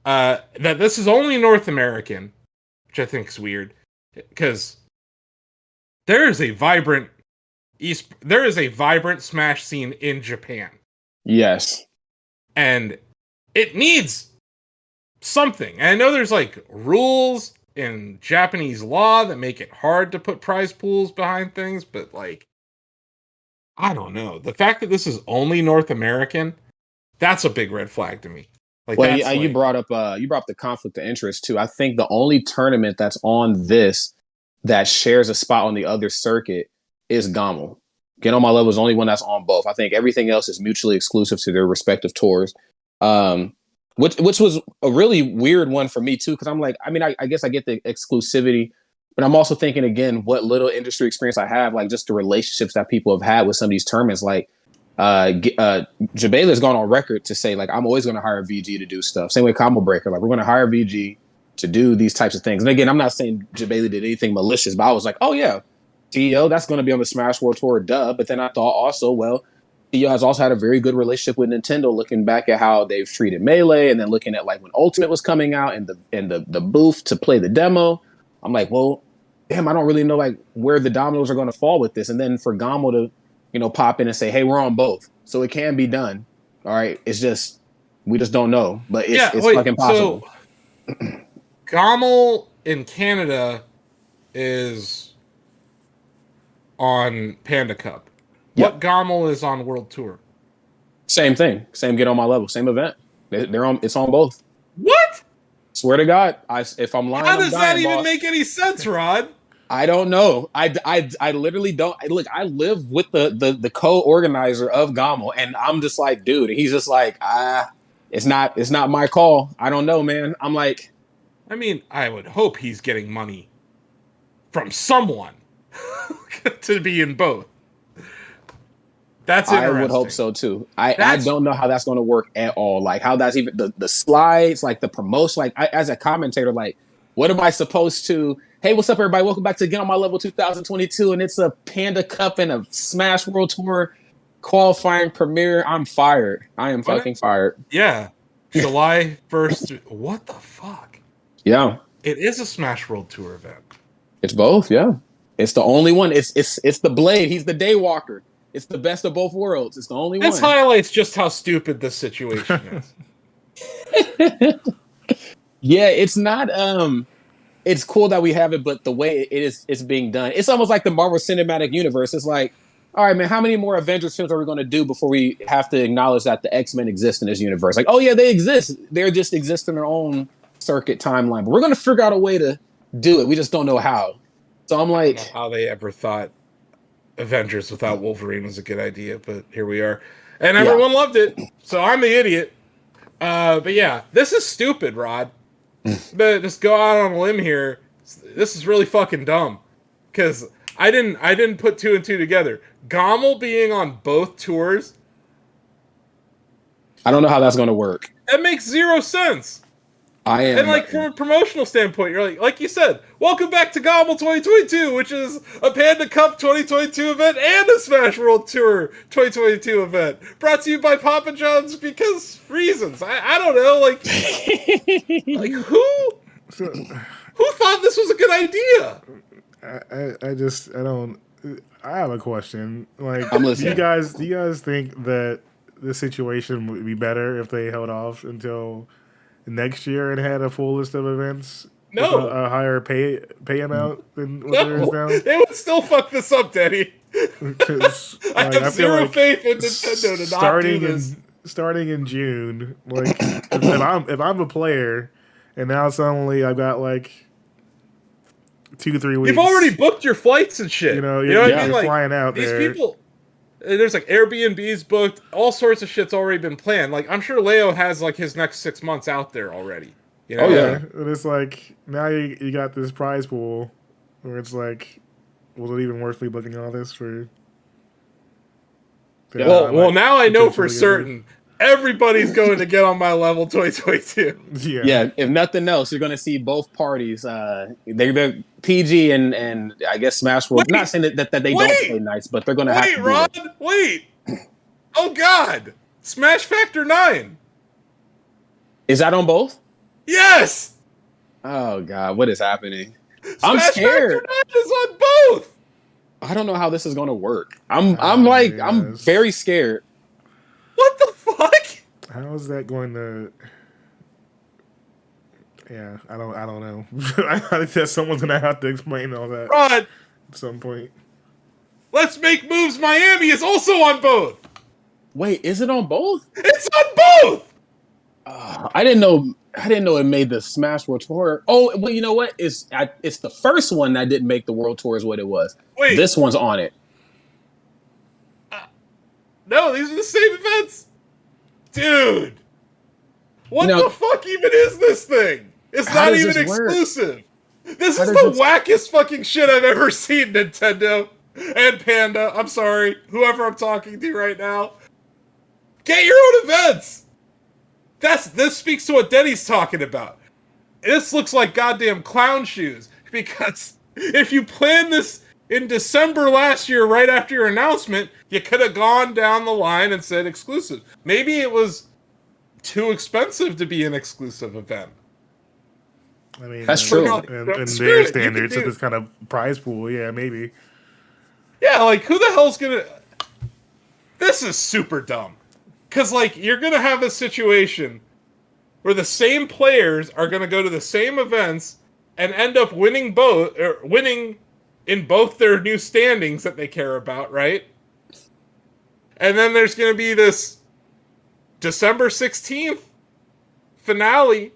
That this is only North American, which I think is weird, because there is a vibrant Smash scene in Japan. Yes. And it needs something. And I know there's like rules in Japanese law that make it hard to put prize pools behind things, but like, I don't know. The fact that this is only North American, that's a big red flag to me. Like, well, you brought up the conflict of interest too. I think the only tournament that's on this that shares a spot on the other circuit is GOML. Get On My Level is the only one that's on both. I think everything else is mutually exclusive to their respective tours. Which was a really weird one for me too, because I'm like, I mean, I guess I get the exclusivity, but I'm also thinking again, what little industry experience I have, like just the relationships that people have had with some of these tournaments. Like, Jabela's gone on record to say, like, I'm always going to hire VG to do stuff. Same way Combo Breaker, like, we're going to hire VG to do these types of things. And again, I'm not saying Jabela did anything malicious, but I was like, oh yeah, CEO, that's going to be on the Smash World Tour, duh. But then I thought also, well, CEO has also had a very good relationship with Nintendo, looking back at how they've treated Melee, and then looking at like when Ultimate was coming out and the booth to play the demo. I'm like, well, damn, I don't really know like where the dominoes are going to fall with this. And then for GOML to, pop in and say, hey, we're on both, so it can be done. All right, it's just we just don't know, but it's fucking possible. So GOML in Canada is on Panda Cup. Yep. What GOML is on World Tour? Same thing. Same Get On My Level. Same event. They're on. It's on both. What? Swear to God. If I'm lying, how does that even boss. make any sense, Rod? I don't know. I literally don't. Look, I live with the co-organizer of GOML, and I'm just like, dude. And he's just like, it's not my call. I don't know, man. I'm like, I mean, I would hope he's getting money from someone to be in both. That's interesting. I would hope so too. I don't know how that's going to work at all. Like how that's even the slides, like the promotion. Like as a commentator, like what am I supposed to? Hey, what's up, everybody? Welcome back to Get On My Level 2022, and it's a Panda Cup and a Smash World Tour qualifying premiere. I'm fired. I am fucking fired. Yeah. July 1st. What the fuck? Yeah. It is a Smash World Tour event. It's both, yeah. It's the only one. It's the Blade. He's the Daywalker. It's the best of both worlds. It's the only one. This highlights just how stupid this situation is. Yeah, it's not it's cool that we have it, but the way it's being done, it's almost like the Marvel Cinematic Universe. It's like, all right, man, how many more Avengers films are we going to do before we have to acknowledge that the X-Men exist in this universe? Like, oh yeah, they exist. They just exist in their own circuit timeline, but we're going to figure out a way to do it. We just don't know how. So I'm like, I don't know how they ever thought Avengers without Wolverine was a good idea, but here we are, and everyone loved it. So I'm the idiot. But yeah, this is stupid, Rod. But just go out on a limb here. This is really fucking dumb, because I didn't put two and two together. Gommel being on both tours. I don't know how that's going to work. That makes zero sense. And like from a promotional standpoint, you're like you said, welcome back to Gommel 2022, which is a Panda Cup 2022 event and a Smash World Tour 2022 event, brought to you by Papa John's because reasons. I don't know, like who thought this was a good idea? I have a question. Like, I'm do listening. you guys think that the situation would be better if they held off until next year and had a full list of events? No. With a higher pay amount than what there is now? They would still fuck this up, Daddy. I have zero faith in Nintendo to not do this. Starting in June, like if I'm a player and now suddenly I've got like 2-3 weeks. You've already booked your flights and shit. You know what I mean? you're Like, flying out these there. people, there's like Airbnbs booked, all sorts of shit's already been planned. Like, I'm sure Leo has like his next 6 months out there already. You know? Oh yeah. And it's like now you got this prize pool where it's like, was it even worth me booking all this for? Well, now I know for certain everybody's going to get on my level 2022. Yeah. If nothing else, you're going to see both parties. They're PG and I guess Smash World. Not saying that they don't play nice, but they're going to have to. Wait, Rod. Oh God, Smash Factor 9. Is that on both? Yes. Oh God, what is happening? I'm scared. Factor 9 is on both. I don't know how this is going to work. I'm very scared. What the fuck? How is that going to? Yeah, I don't know. I think that someone's gonna have to explain all that. Rod, at some point. Let's Make Moves Miami is also on both. Wait, is it on both? It's on both. I didn't know it made the Smash World Tour. Oh, well, you know what? It's the first one that didn't make the World Tour is what it was. Wait. This one's on it. No, these are the same events. Dude. What the fuck even is this thing? It's not even exclusive. This is the wackest fucking shit I've ever seen, Nintendo and Panda. I'm sorry, whoever I'm talking to right now. Get your own events. This speaks to what Denny's talking about. This looks like goddamn clown shoes, because if you planned this in December last year, right after your announcement, you could have gone down the line and said exclusive. Maybe it was too expensive to be an exclusive event. I mean, that's true. And their standards of this kind of prize pool, yeah, maybe. Yeah, like, who the hell's gonna... This is super dumb. Because, like, you're gonna have a situation where the same players are gonna go to the same events and end up winning in both their new standings that they care about, right? And then there's gonna be this December 16th finale,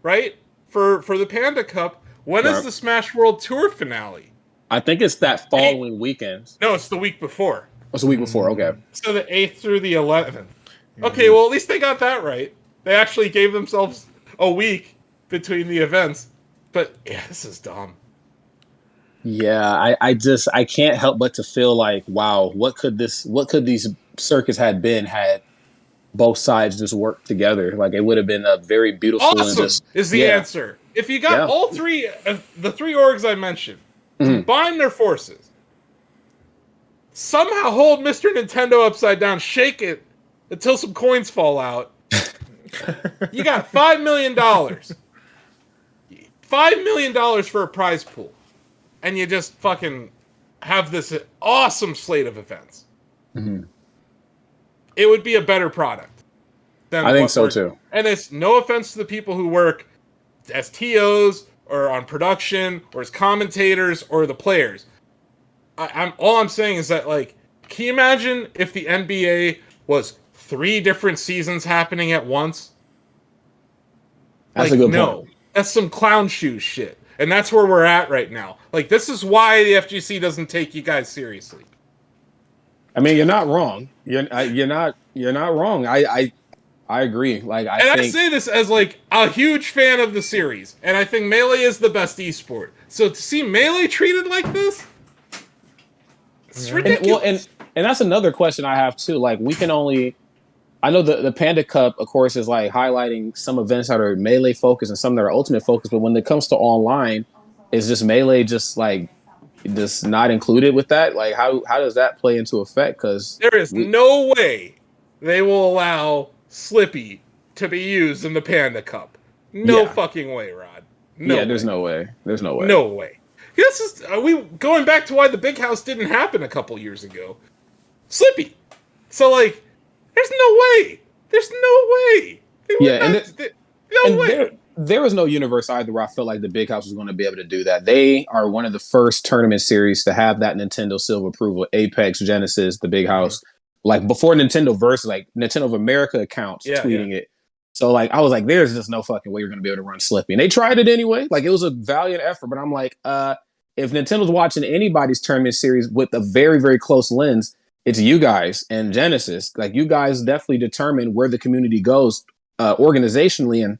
right? For the Panda Cup. When is the Smash World Tour finale? I think it's that following weekend. No, it's the week before. It's the week before, okay. So the 8th through the 11th. Okay, well, at least they got that right. They actually gave themselves a week between the events. But, yeah, this is dumb. Yeah, I can't help but to feel like, wow, what could these circuits had been had both sides just worked together? Like, it would have been a very beautiful. Awesome is the answer. If you got all three, the three orgs I mentioned, combine their forces, somehow hold Mr. Nintendo upside down, shake it until some coins fall out, You got $5 million. $5 million for a prize pool. And you just fucking have this awesome slate of events. Mm-hmm. It would be a better product. I think so too. And it's no offense to the people who work as TOs or on production or as commentators or the players. All I'm saying is that, like, can you imagine if the NBA was 3 different seasons happening at once? That's a good point. That's some clown shoe shit. And that's where we're at right now. Like, this is why the FGC doesn't take you guys seriously. I mean, you're not wrong. You're not wrong. I agree. Like, I say this as like a huge fan of the series, and I think Melee is the best esport. So to see Melee treated like this, it's ridiculous. And that's another question I have too. Like, we can only, I know the Panda Cup, of course, is like highlighting some events that are Melee focused and some that are Ultimate focused. But when it comes to online, is just Melee just like just not included with that? Like, how does that play into effect? Because there is no way they will allow Slippy to be used in the Panda Cup. No fucking way, Rod. There's no way. There's no way. No way. This is going back to why the Big House didn't happen a couple years ago. Slippy. So, like, there's no way. There's no way. No way. There was no universe either where I felt like the Big House was going to be able to do that. They are one of the first tournament series to have that Nintendo Silver approval. Apex, Genesis, the Big House. Mm-hmm. Like, before Nintendo Versus, like, Nintendo of America accounts tweeting it. So, like, I was like, there's just no fucking way you're going to be able to run Slippy. And they tried it anyway. Like, it was a valiant effort. But I'm like, if Nintendo's watching anybody's tournament series with a very, very close lens, it's you guys and Genesis. Like, you guys definitely determine where the community goes organizationally. And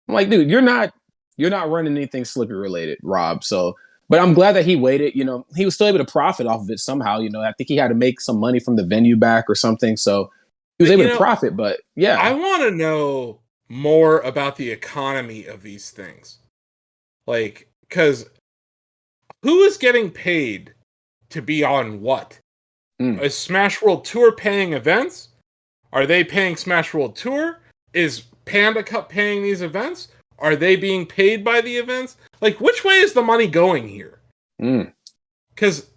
I'm like, dude, you're not running anything Slippy related, Rob. So, but I'm glad that he waited. You know, he was still able to profit off of it somehow. You know, I think he had to make some money from the venue back or something. So he was able to profit. But yeah, I want to know more about the economy of these things. Like, because who is getting paid to be on what? Is Smash World Tour paying events? Are they paying Smash World Tour? Is Panda Cup paying these events? Are they being paid by the events? Like, which way is the money going here? Because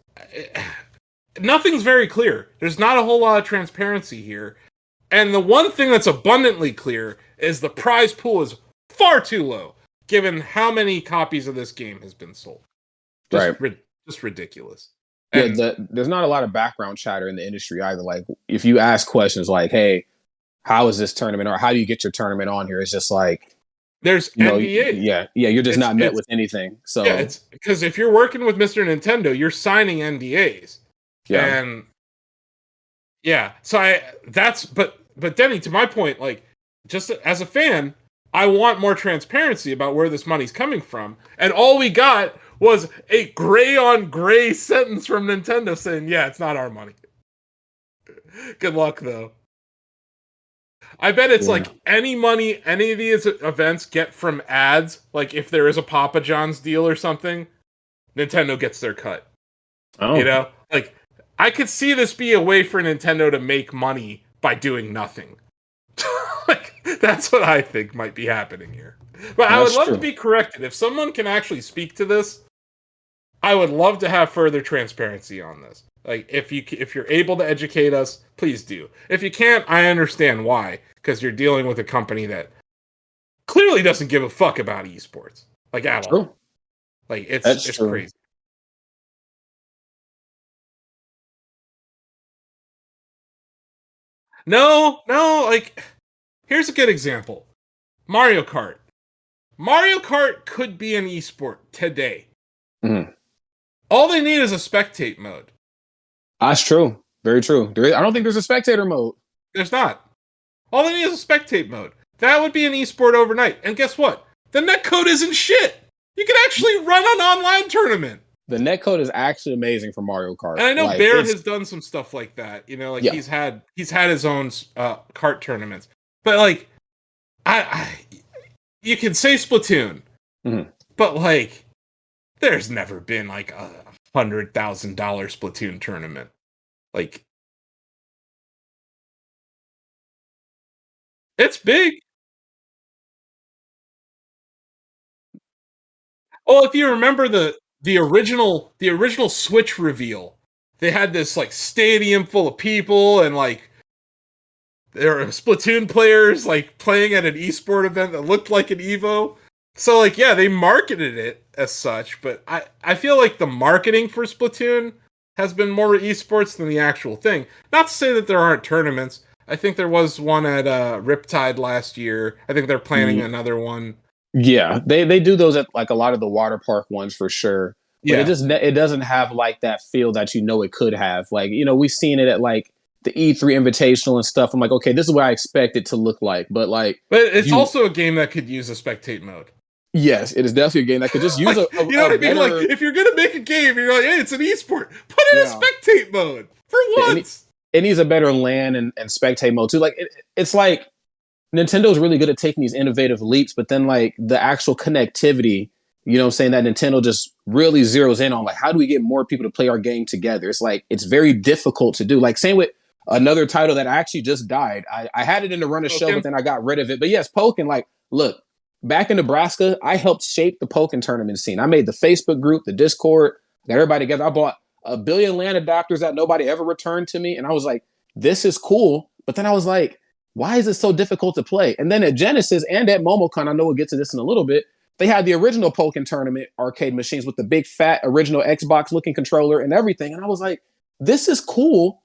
nothing's very clear. There's not a whole lot of transparency here. And the one thing that's abundantly clear is the prize pool is far too low, given how many copies of this game has been sold. Just ridiculous. There's not a lot of background chatter in the industry either. Like, if you ask questions like, hey, how is this tournament, or how do you get your tournament on here? It's just like, there's NDA. You're just not met with anything. So yeah, it's because if you're working with Mr. Nintendo, you're signing NDAs. Yeah. And yeah, so but Denny, to my point, like, just as a fan, I want more transparency about where this money's coming from. And all we got was a gray on gray sentence from Nintendo saying, yeah, it's not our money. Good luck, though. I bet it's like any money any of these events get from ads, like if there is a Papa John's deal or something, Nintendo gets their cut. Oh. You know? Like, I could see this be a way for Nintendo to make money by doing nothing. Like, that's what I think might be happening here. But I would love to be corrected. If someone can actually speak to this, I would love to have further transparency on this. Like, if you're able to educate us, please do. If you can't, I understand why. Because you're dealing with a company that clearly doesn't give a fuck about esports. Like, at all. Like, it's crazy. No, like, here's a good example. Mario Kart. Mario Kart could be an esport today. Mm-hmm. All they need is a spectate mode. That's true. Very true. I don't think there's a spectator mode. There's not. All they need is a spectate mode. That would be an esport overnight. And guess what? The netcode isn't shit. You can actually run an online tournament. The netcode is actually amazing for Mario Kart. And I know Bear has done some stuff like that. You know, like he's had his own kart tournaments. But like, you can say Splatoon, but like, there's never been like a $100,000 Splatoon tournament. Like, it's big. Oh, if you remember the original Switch reveal, they had this like stadium full of people and like there were Splatoon players like playing at an esport event that looked like an Evo. So like yeah, they marketed it as such, but I feel like the marketing for Splatoon has been more esports than the actual thing. Not to say that there aren't tournaments. I think there was one at Riptide last year. I think they're planning another one. Yeah, they do those at like a lot of the water park ones for sure. But it doesn't have like that feel that it could have. Like, we've seen it at like the E3 Invitational and stuff. I'm like, okay, this is what I expect it to look like. But it's also a game that could use a spectate mode. Yes, it is definitely a game that could just use like, you know what I mean? Like, if you're gonna make a game, you're like, hey, it's an esport. Put in a spectate mode for once. It needs a better LAN and spectate mode too. Like, it's like Nintendo's really good at taking these innovative leaps, but then like the actual connectivity, I'm saying, that Nintendo just really zeroes in on like, how do we get more people to play our game together? It's like, it's very difficult to do. Like, same with another title that actually just died. I had it in the run of show, but then I got rid of it. But yes, Pokken, like, look, back in Nebraska, I helped shape the Pokken tournament scene. I made the Facebook group, the Discord, got everybody together. I bought 1 billion LAN adapters that nobody ever returned to me. And I was like, this is cool. But then I was like, why is it so difficult to play? And then at Genesis and at MomoCon, I know we'll get to this in a little bit, they had the original Pokken tournament arcade machines with the big fat original Xbox looking controller and everything. And I was like, this is cool,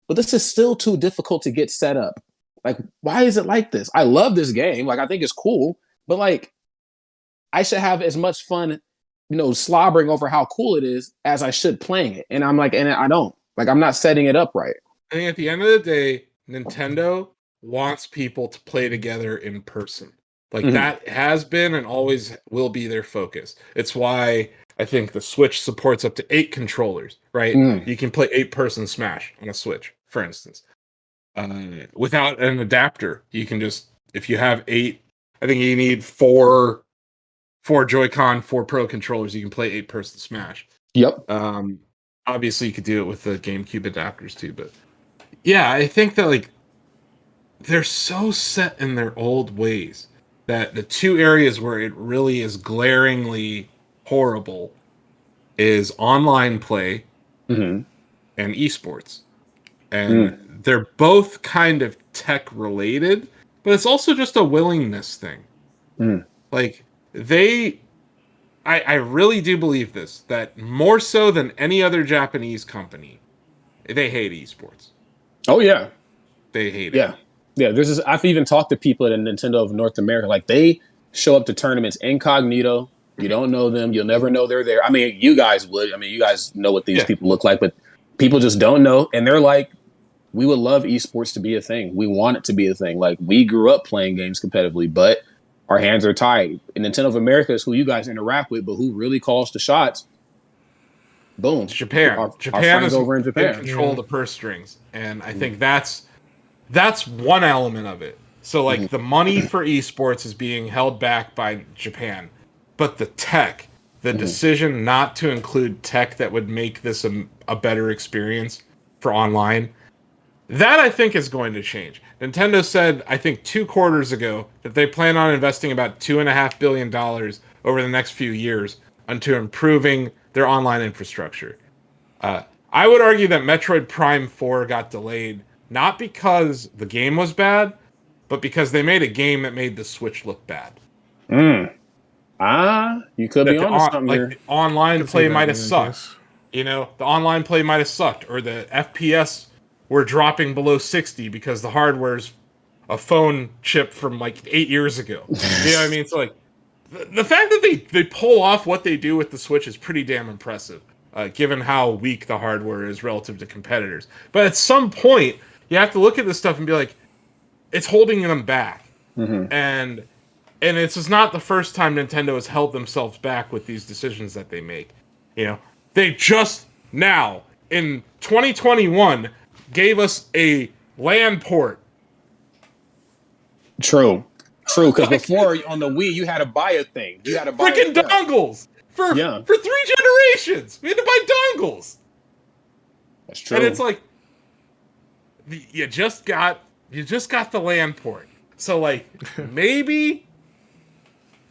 but this is still too difficult to get set up. Like, why is it like this? I love this game. Like, I think it's cool, but like, I should have as much fun, slobbering over how cool it is as I should playing it. And I'm like, and I don't. Like, I'm not setting it up right. I think at the end of the day, Nintendo wants people to play together in person. Like, that has been and always will be their focus. It's why I think the Switch supports up to 8 controllers, right? You can play 8-person Smash on a Switch, for instance. Without an adapter, you can just, if you have 8, I think you need 4 Joy-Con, 4 Pro controllers, you can play 8-person Smash. Yep. Obviously, you could do it with the GameCube adapters too, but yeah, I think that like they're so set in their old ways that the two areas where it really is glaringly horrible is online play and esports. And they're both kind of tech related, but it's also just a willingness thing. Like, I really do believe this, that more so than any other Japanese company, they hate esports. Oh, yeah. They hate it. Yeah, I've even talked to people at Nintendo of North America. Like, they show up to tournaments incognito. You don't know them. You'll never know they're there. I mean, you guys would. I mean, you guys know what these people look like, but people just don't know. And they're like, we would love esports to be a thing. We want it to be a thing. Like, we grew up playing games competitively, but our hands are tied. And Nintendo of America is who you guys interact with, but who really calls the shots? Boom. It's Japan. Japan is over in Japan. They control the purse strings. And I think that's one element of it. So, like, the money for esports is being held back by Japan. But the tech, the decision not to include tech that would make this a better experience for online, that I think is going to change. Nintendo said, I think 2 quarters ago, that they plan on investing about $2.5 billion over the next few years into improving their online infrastructure. I would argue that Metroid Prime 4 got delayed, not because the game was bad, but because they made a game that made the Switch look bad. You could be on something like, here. the online play might have sucked. The online play might have sucked, or the FPS were dropping below 60 because the hardware's a phone chip from like 8 years ago. You know what I mean? So like, the fact that they pull off what they do with the Switch is pretty damn impressive, given how weak the hardware is relative to competitors. But at some point, you have to look at this stuff and be like, it's holding them back. And it's just not the first time Nintendo has held themselves back with these decisions that they make. They just now, in 2021, gave us a LAN port. True, because before on the Wii, you had to buy a thing. You had to buy freaking dongles for 3 generations. We had to buy dongles. That's true. And it's like, you just got the LAN port. So like, maybe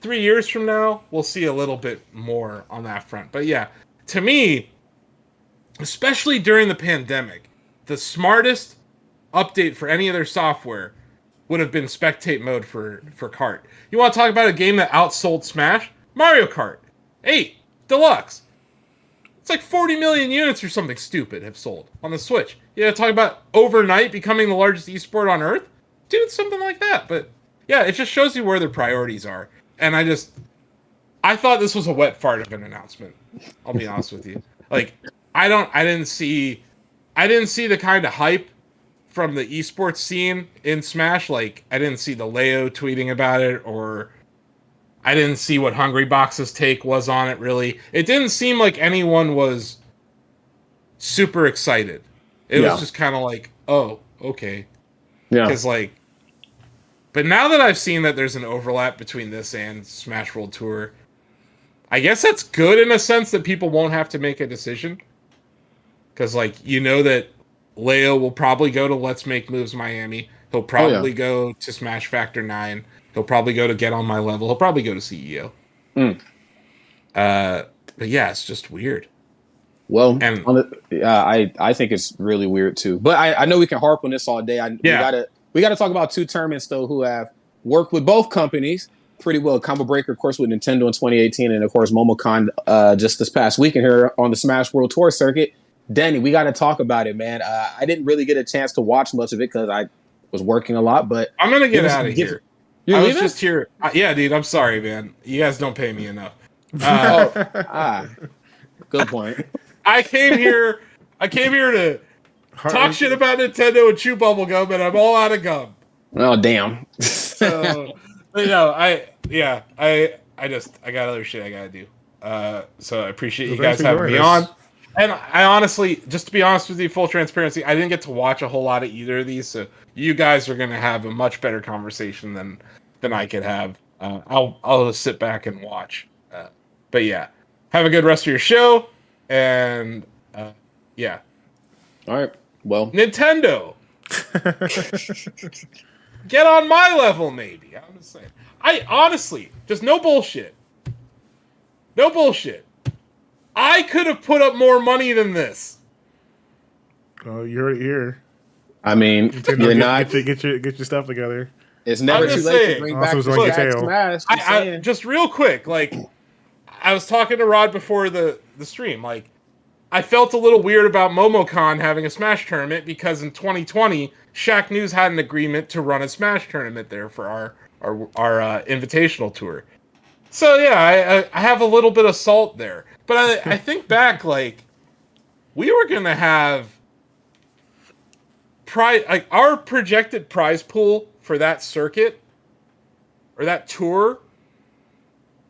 3 years from now, we'll see a little bit more on that front. But yeah, to me, especially during the pandemic, the smartest update for any other software would have been spectate mode for Kart. You want to talk about a game that outsold Smash? Mario Kart 8 Deluxe. It's like 40 million units or something stupid have sold on the Switch. You know, talk about overnight becoming the largest esport on Earth? Dude, something like that. But yeah, it just shows you where their priorities are. And I thought this was a wet fart of an announcement. I'll be honest with you. Like, I didn't see the kind of hype from the esports scene in Smash. Like, I didn't see the Leo tweeting about it, or I didn't see what Hungrybox's take was on it, really. It didn't seem like anyone was super excited. It was just kind of like, oh, okay. Yeah. Because, like, but now that I've seen that there's an overlap between this and Smash World Tour, I guess that's good in a sense that people won't have to make a decision. Because, like, you know that Leo will probably go to Let's Make Moves Miami. He'll probably go to Smash Factor 9. He'll probably go to Get On My Level. He'll probably go to CEO. But yeah, it's just weird. Well, and I think it's really weird too. But I know we can harp on this all day. We gotta talk about two tournaments though who have worked with both companies pretty well. Combo Breaker, of course, with Nintendo in 2018, and of course MomoCon just this past weekend here on the Smash World Tour circuit. Denny, we got to talk about it, man. I didn't really get a chance to watch much of it because I was working a lot. But I'm gonna get out of here. I was just here. Yeah, dude. I'm sorry, man. You guys don't pay me enough. Good point. I came here to talk shit about Nintendo and chew bubble gum, and I'm all out of gum. Oh, damn. So, but no, I got other shit I gotta do. So I appreciate you guys having me on. And I honestly, just to be honest with you, full transparency, I didn't get to watch a whole lot of either of these. So you guys are gonna have a much better conversation than I could have. I'll just sit back and watch. But yeah, have a good rest of your show. And yeah. All right. Well, Nintendo. Get on my level, maybe. I'm just saying. I honestly, just no bullshit. No bullshit. I could have put up more money than this. Oh, you're here. I mean, you're not. Get your stuff together. It's never too late to bring back the Smash. Just real quick, like, I was talking to Rod before the stream. Like, I felt a little weird about MomoCon having a Smash tournament because in 2020, Shacknews had an agreement to run a Smash tournament there for our invitational tour. So yeah, I have a little bit of salt there. But I think back, like, we were gonna have our projected prize pool for that circuit or that tour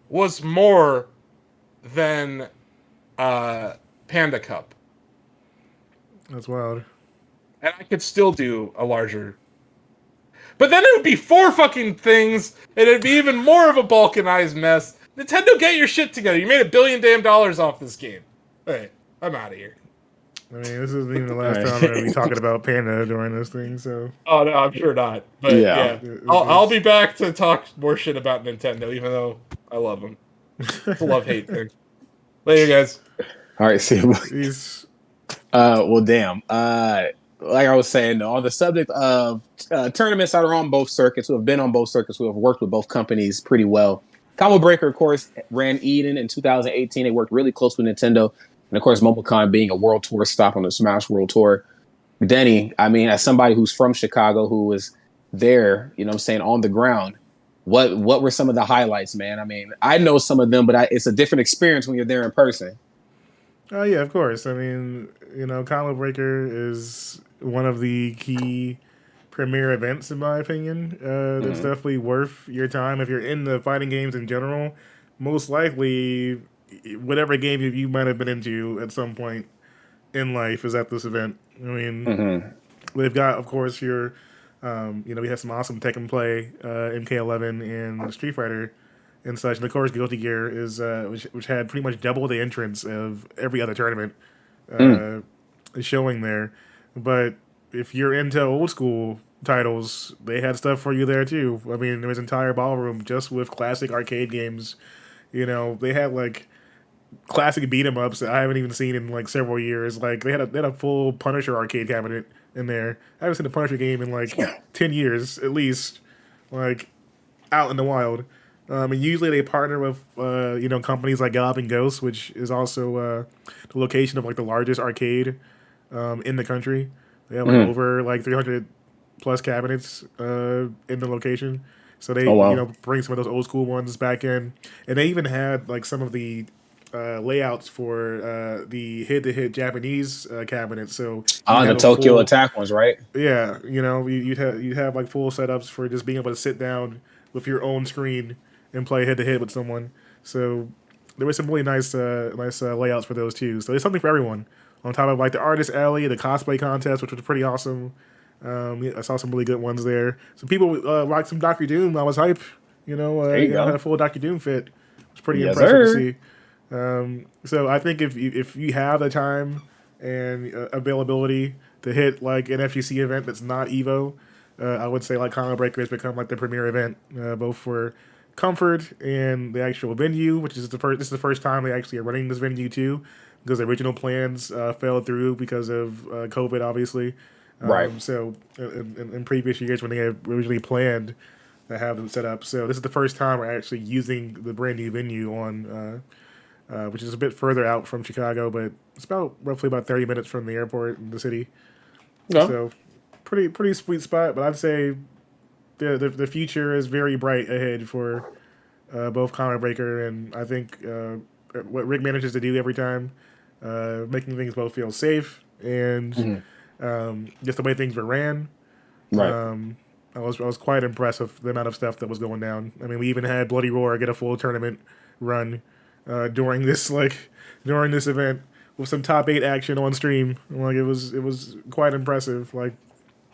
was more than Panda Cup. That's wild. And I could still do a larger. But then it would be 4 fucking things, and it'd be even more of a balkanized mess. Nintendo, get your shit together. You made $1 billion off this game. Hey, I'm out of here. I mean, this isn't even the last time I'm going to be talking about Panda during this thing, so. Oh, no, I'm sure not. But yeah. I'll be back to talk more shit about Nintendo, even though I love them. It's a love-hate thing. Later, guys. All right, see you. Well, damn. Like I was saying, on the subject of tournaments that are on both circuits, who have been on both circuits, who have worked with both companies pretty well. Combo Breaker, of course, ran Eden in 2018. They worked really close with Nintendo. And, of course, MomoCon being a World Tour stop on the Smash World Tour. Denny, I mean, as somebody who's from Chicago, who was there, you know what I'm saying, on the ground, what were some of the highlights, man? I mean, I know some of them, but it's a different experience when you're there in person. Oh, yeah, of course. I mean, you know, Combo Breaker is one of the key premier events, in my opinion. That's definitely worth your time. If you're in the fighting games in general, most likely whatever game you might have been into at some point in life is at this event. I mean, they've got, of course, your, we had some awesome Tekken play, MK11 and Street Fighter and such. And of course, Guilty Gear is which had pretty much double the entrance of every other tournament showing there. But if you're into old school titles, they had stuff for you there too. I mean, there was an entire ballroom just with classic arcade games. You know, they had like classic beat 'em ups that I haven't even seen in like several years. Like they had a full Punisher arcade cabinet in there. I haven't seen a Punisher game in like 10 years at least. Like out in the wild. And usually they partner with companies like Galloping Ghost, which is also the location of like the largest arcade in the country. They have like over like 300 plus cabinets in the location. So they bring some of those old school ones back in, and they even had like some of the layouts for the hit Japanese cabinets. So the Tokyo Attack ones, right? Yeah, you'd have like full setups for just being able to sit down with your own screen and play head to head with someone. So there was some really nice layouts for those too. So there's something for everyone. On top of like the artist alley, the cosplay contest, which was pretty awesome. I saw some really good ones there. Some people rocked some Doctor Doom. I was hype. Had a full Doctor Doom fit. It was pretty impressive to see. So I think if you have the time and availability to hit like an FGC event that's not Evo, I would say like Combo Breaker has become like the premier event, both for comfort and the actual venue, which is this is the first time they actually are running this venue too, because the original plans fell through because of COVID, obviously. Right. So in previous years when they had originally planned to have them set up, so this is the first time we're actually using the brand new venue on, which is a bit further out from Chicago, but it's roughly about 30 minutes from the airport in the city. Yeah. So pretty sweet spot, but I'd say the future is very bright ahead for both Comic Breaker and I think what Rick manages to do every time, making things both feel safe and just the way things were ran. Right. I was quite impressed with the amount of stuff that was going down. I mean, we even had Bloody Roar get a full tournament run during this event with some top 8 action on stream. Like it was quite impressive. Like,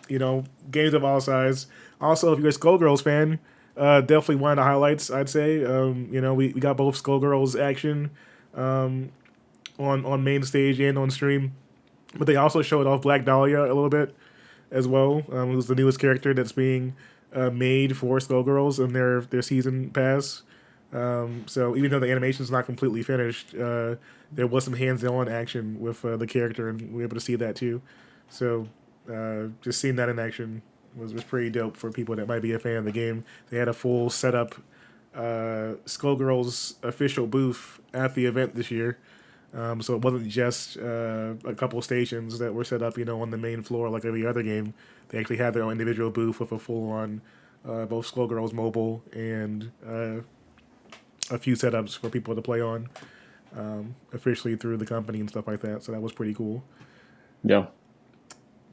games of all size. Also, if you're a Skullgirls fan, definitely one of the highlights, I'd say. We got both Skullgirls action on main stage and on stream. But they also showed off Black Dahlia a little bit as well, who's the newest character that's being made for Skullgirls in their season pass. So even though the animation's not completely finished, there was some hands-on action with the character, and we were able to see that too. So just seeing that in action was pretty dope for people that might be a fan of the game. They had a full setup Skullgirls official booth at the event this year. So it wasn't just a couple stations that were set up, on the main floor like every other game. They actually had their own individual booth with a full-on both Skullgirls mobile and a few setups for people to play on officially through the company and stuff like that. So that was pretty cool. Yeah.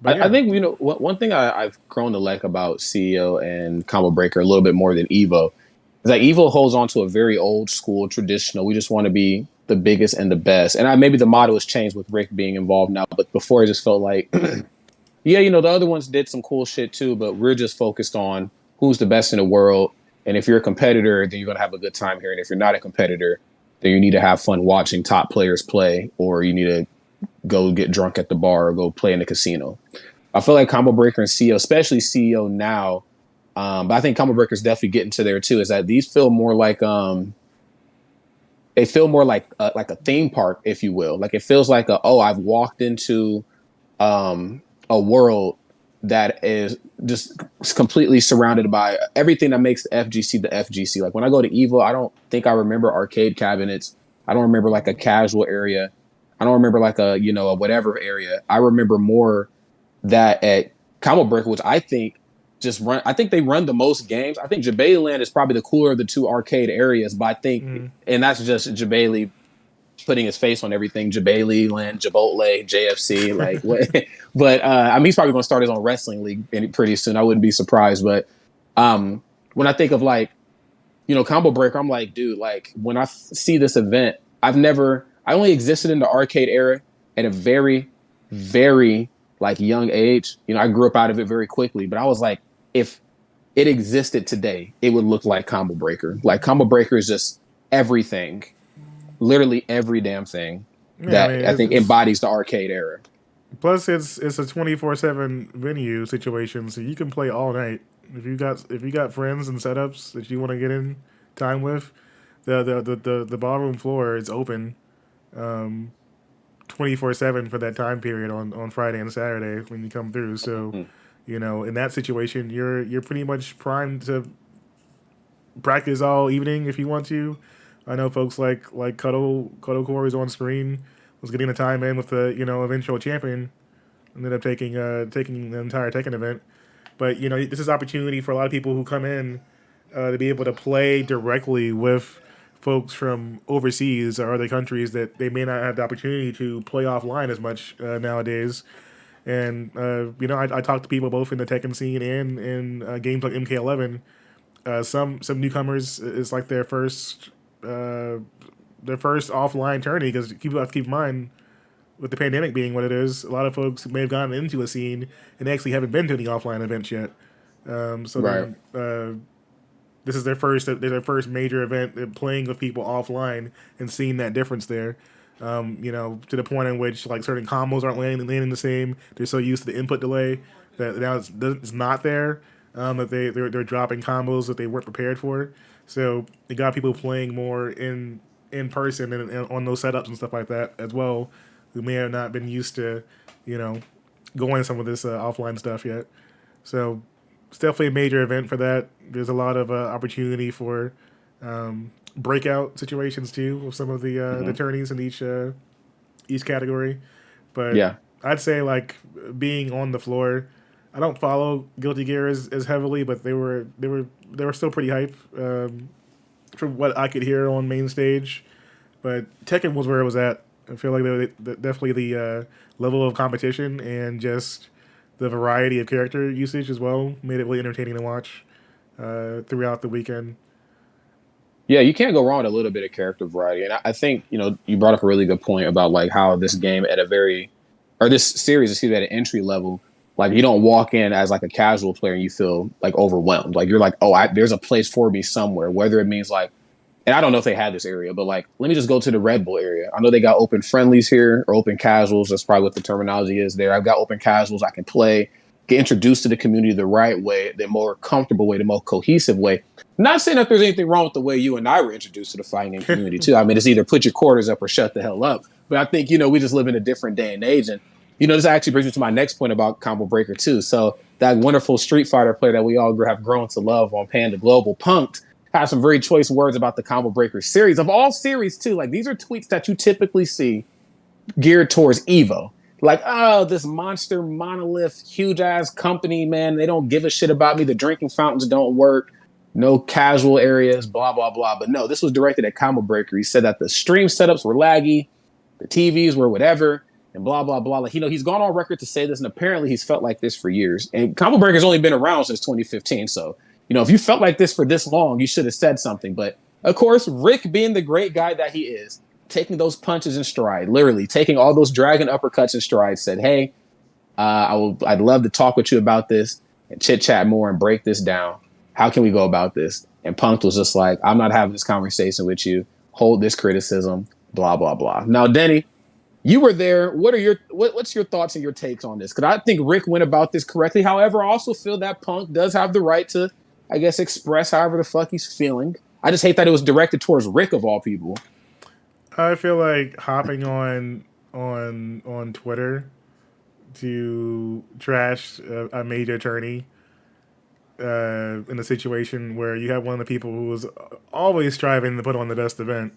I think, one thing I've grown to like about CEO and Combo Breaker a little bit more than Evo is that Evo holds on to a very old school, traditional. We just want to be the biggest and the best. And maybe the motto has changed with Rick being involved now, but before it just felt like, the other ones did some cool shit too, but we're just focused on who's the best in the world. And if you're a competitor, then you're going to have a good time here. And if you're not a competitor, then you need to have fun watching top players play, or you need to go get drunk at the bar or go play in the casino. I feel like Combo Breaker and CEO, especially CEO now, but I think Combo Breaker is definitely getting to there too, is that these feel more like they feel more like a theme park, if you will. Like it feels like I've walked into a world that is just completely surrounded by everything that makes the FGC. Like when I go to Evo, I don't think I remember arcade cabinets. I don't remember like a casual area. I don't remember like a whatever area. I remember more that at Combo Breaker, which I think I think they run the most games. I think Jabali Land is probably the cooler of the two arcade areas, but I think, and that's just Jabali putting his face on everything. Jabali Land, Chipotle, JFC, like what? But he's probably going to start his own wrestling league pretty soon. I wouldn't be surprised. But when I think of like, Combo Breaker, I'm like, dude, like when I see this event, I only existed in the arcade era at a very, very like young age. I grew up out of it very quickly, but I was like, if it existed today, it would look like Combo Breaker. Like Combo Breaker is just everything, literally every damn thing that I think embodies the arcade era. Plus, it's a 24/7 venue situation, so you can play all night. If you got friends and setups that you want to get in time with, the ballroom floor is open 24/7 for that time period on Friday and Saturday when you come through. So, in that situation, you're pretty much primed to practice all evening if you want to. I know folks like Cuddle Core is on screen was getting the time in with the eventual champion. Ended up taking the entire Tekken event. But this is opportunity for a lot of people who come in to be able to play directly with folks from overseas or other countries that they may not have the opportunity to play offline as much nowadays. And I talk to people both in the Tekken scene and in games like MK11. Some newcomers it's like their first offline tourney because people have to keep in mind with the pandemic being what it is, a lot of folks may have gotten into a scene and they actually haven't been to any offline events yet. So Right. then this is their first major event playing with people offline and seeing that difference there. To the point in which like certain combos aren't landing the same. They're so used to the input delay that now it's not there. That they're dropping combos that they weren't prepared for. So it got people playing more in person and on those setups and stuff like that as well, who may have not been used to, going some of this offline stuff yet. So it's definitely a major event for that. There's a lot of opportunity for breakout situations too with some of the tourneys in each category. But Yeah. I'd say like being on the floor. I don't follow Guilty Gear as heavily, but they were still pretty hype from what I could hear on main stage. But Tekken was where it was at. I feel like definitely the level of competition and just the variety of character usage as well made it really entertaining to watch throughout the weekend. Yeah, you can't go wrong with a little bit of character variety. And I think, you brought up a really good point about like how this game or this series, excuse me, at an entry level, like you don't walk in as like a casual player and you feel like overwhelmed. Like you're like, oh, there's a place for me somewhere, whether it means like, and I don't know if they had this area, but like, let me just go to the Red Bull area. I know they got open friendlies here or open casuals. That's probably what the terminology is there. I've got open casuals. I can play, get introduced to the community the right way, the more comfortable way, the more cohesive way. Not saying that there's anything wrong with the way you and I were introduced to the fighting game community too. I mean, it's either put your quarters up or shut the hell up. But I think, we just live in a different day and age. And, this actually brings me to my next point about Combo Breaker too. So that wonderful Street Fighter player that we all have grown to love on Panda Global, Punked, has some very choice words about the Combo Breaker series, of all series too. Like these are tweets that you typically see geared towards Evo. Like, oh, this monster monolith, huge ass company, man, they don't give a shit about me. The drinking fountains don't work. No casual areas, blah, blah, blah. But no, this was directed at Combo Breaker. He said that the stream setups were laggy, the TVs were whatever, and blah, blah, blah. Like, he's gone on record to say this, and apparently he's felt like this for years. And Combo Breaker's only been around since 2015. So, if you felt like this for this long, you should have said something. But of course, Rick, being the great guy that he is, taking those punches in stride, literally taking all those dragon uppercuts in stride, said, "Hey, I'd love to talk with you about this and chit chat more and break this down. How can we go about this?" And Punked was just like, "I'm not having this conversation with you. Hold this criticism, blah, blah, blah." Now, Denny, you were there. What's your thoughts and your takes on this? Because I think Rick went about this correctly. However, I also feel that Punk does have the right to, I guess, express however the fuck he's feeling. I just hate that it was directed towards Rick of all people. I feel like hopping on Twitter to trash a major tourney in a situation where you have one of the people who was always striving to put on the best event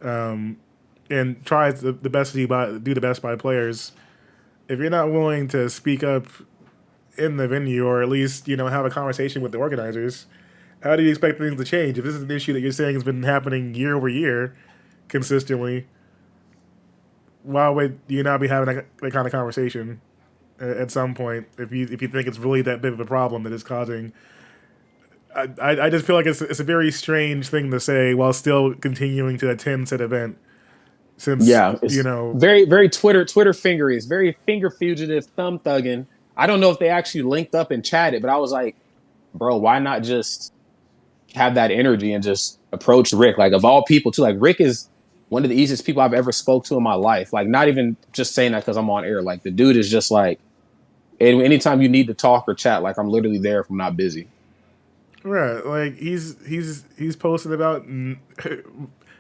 and tries the best to do the best by players. If you're not willing to speak up in the venue or at least have a conversation with the organizers, how do you expect things to change? If this is an issue that you're saying has been happening year over year consistently, why would you not be having that kind of conversation at some point if you think it's really that big of a problem that it's causing? I just feel like it's a very strange thing to say while still continuing to attend said event. Since Yeah, it's very, very Twitter fingery. It's very finger fugitive, thumb thugging. I don't know if they actually linked up and chatted, but I was like, bro, why not just have that energy and just approach Rick? Like, of all people, too. Like, Rick is one of the easiest people I've ever spoke to in my life. Like, not even just saying that because I'm on air. Like, the dude is just like, anytime you need to talk or chat, like, I'm literally there if I'm not busy. Right, like he's posted about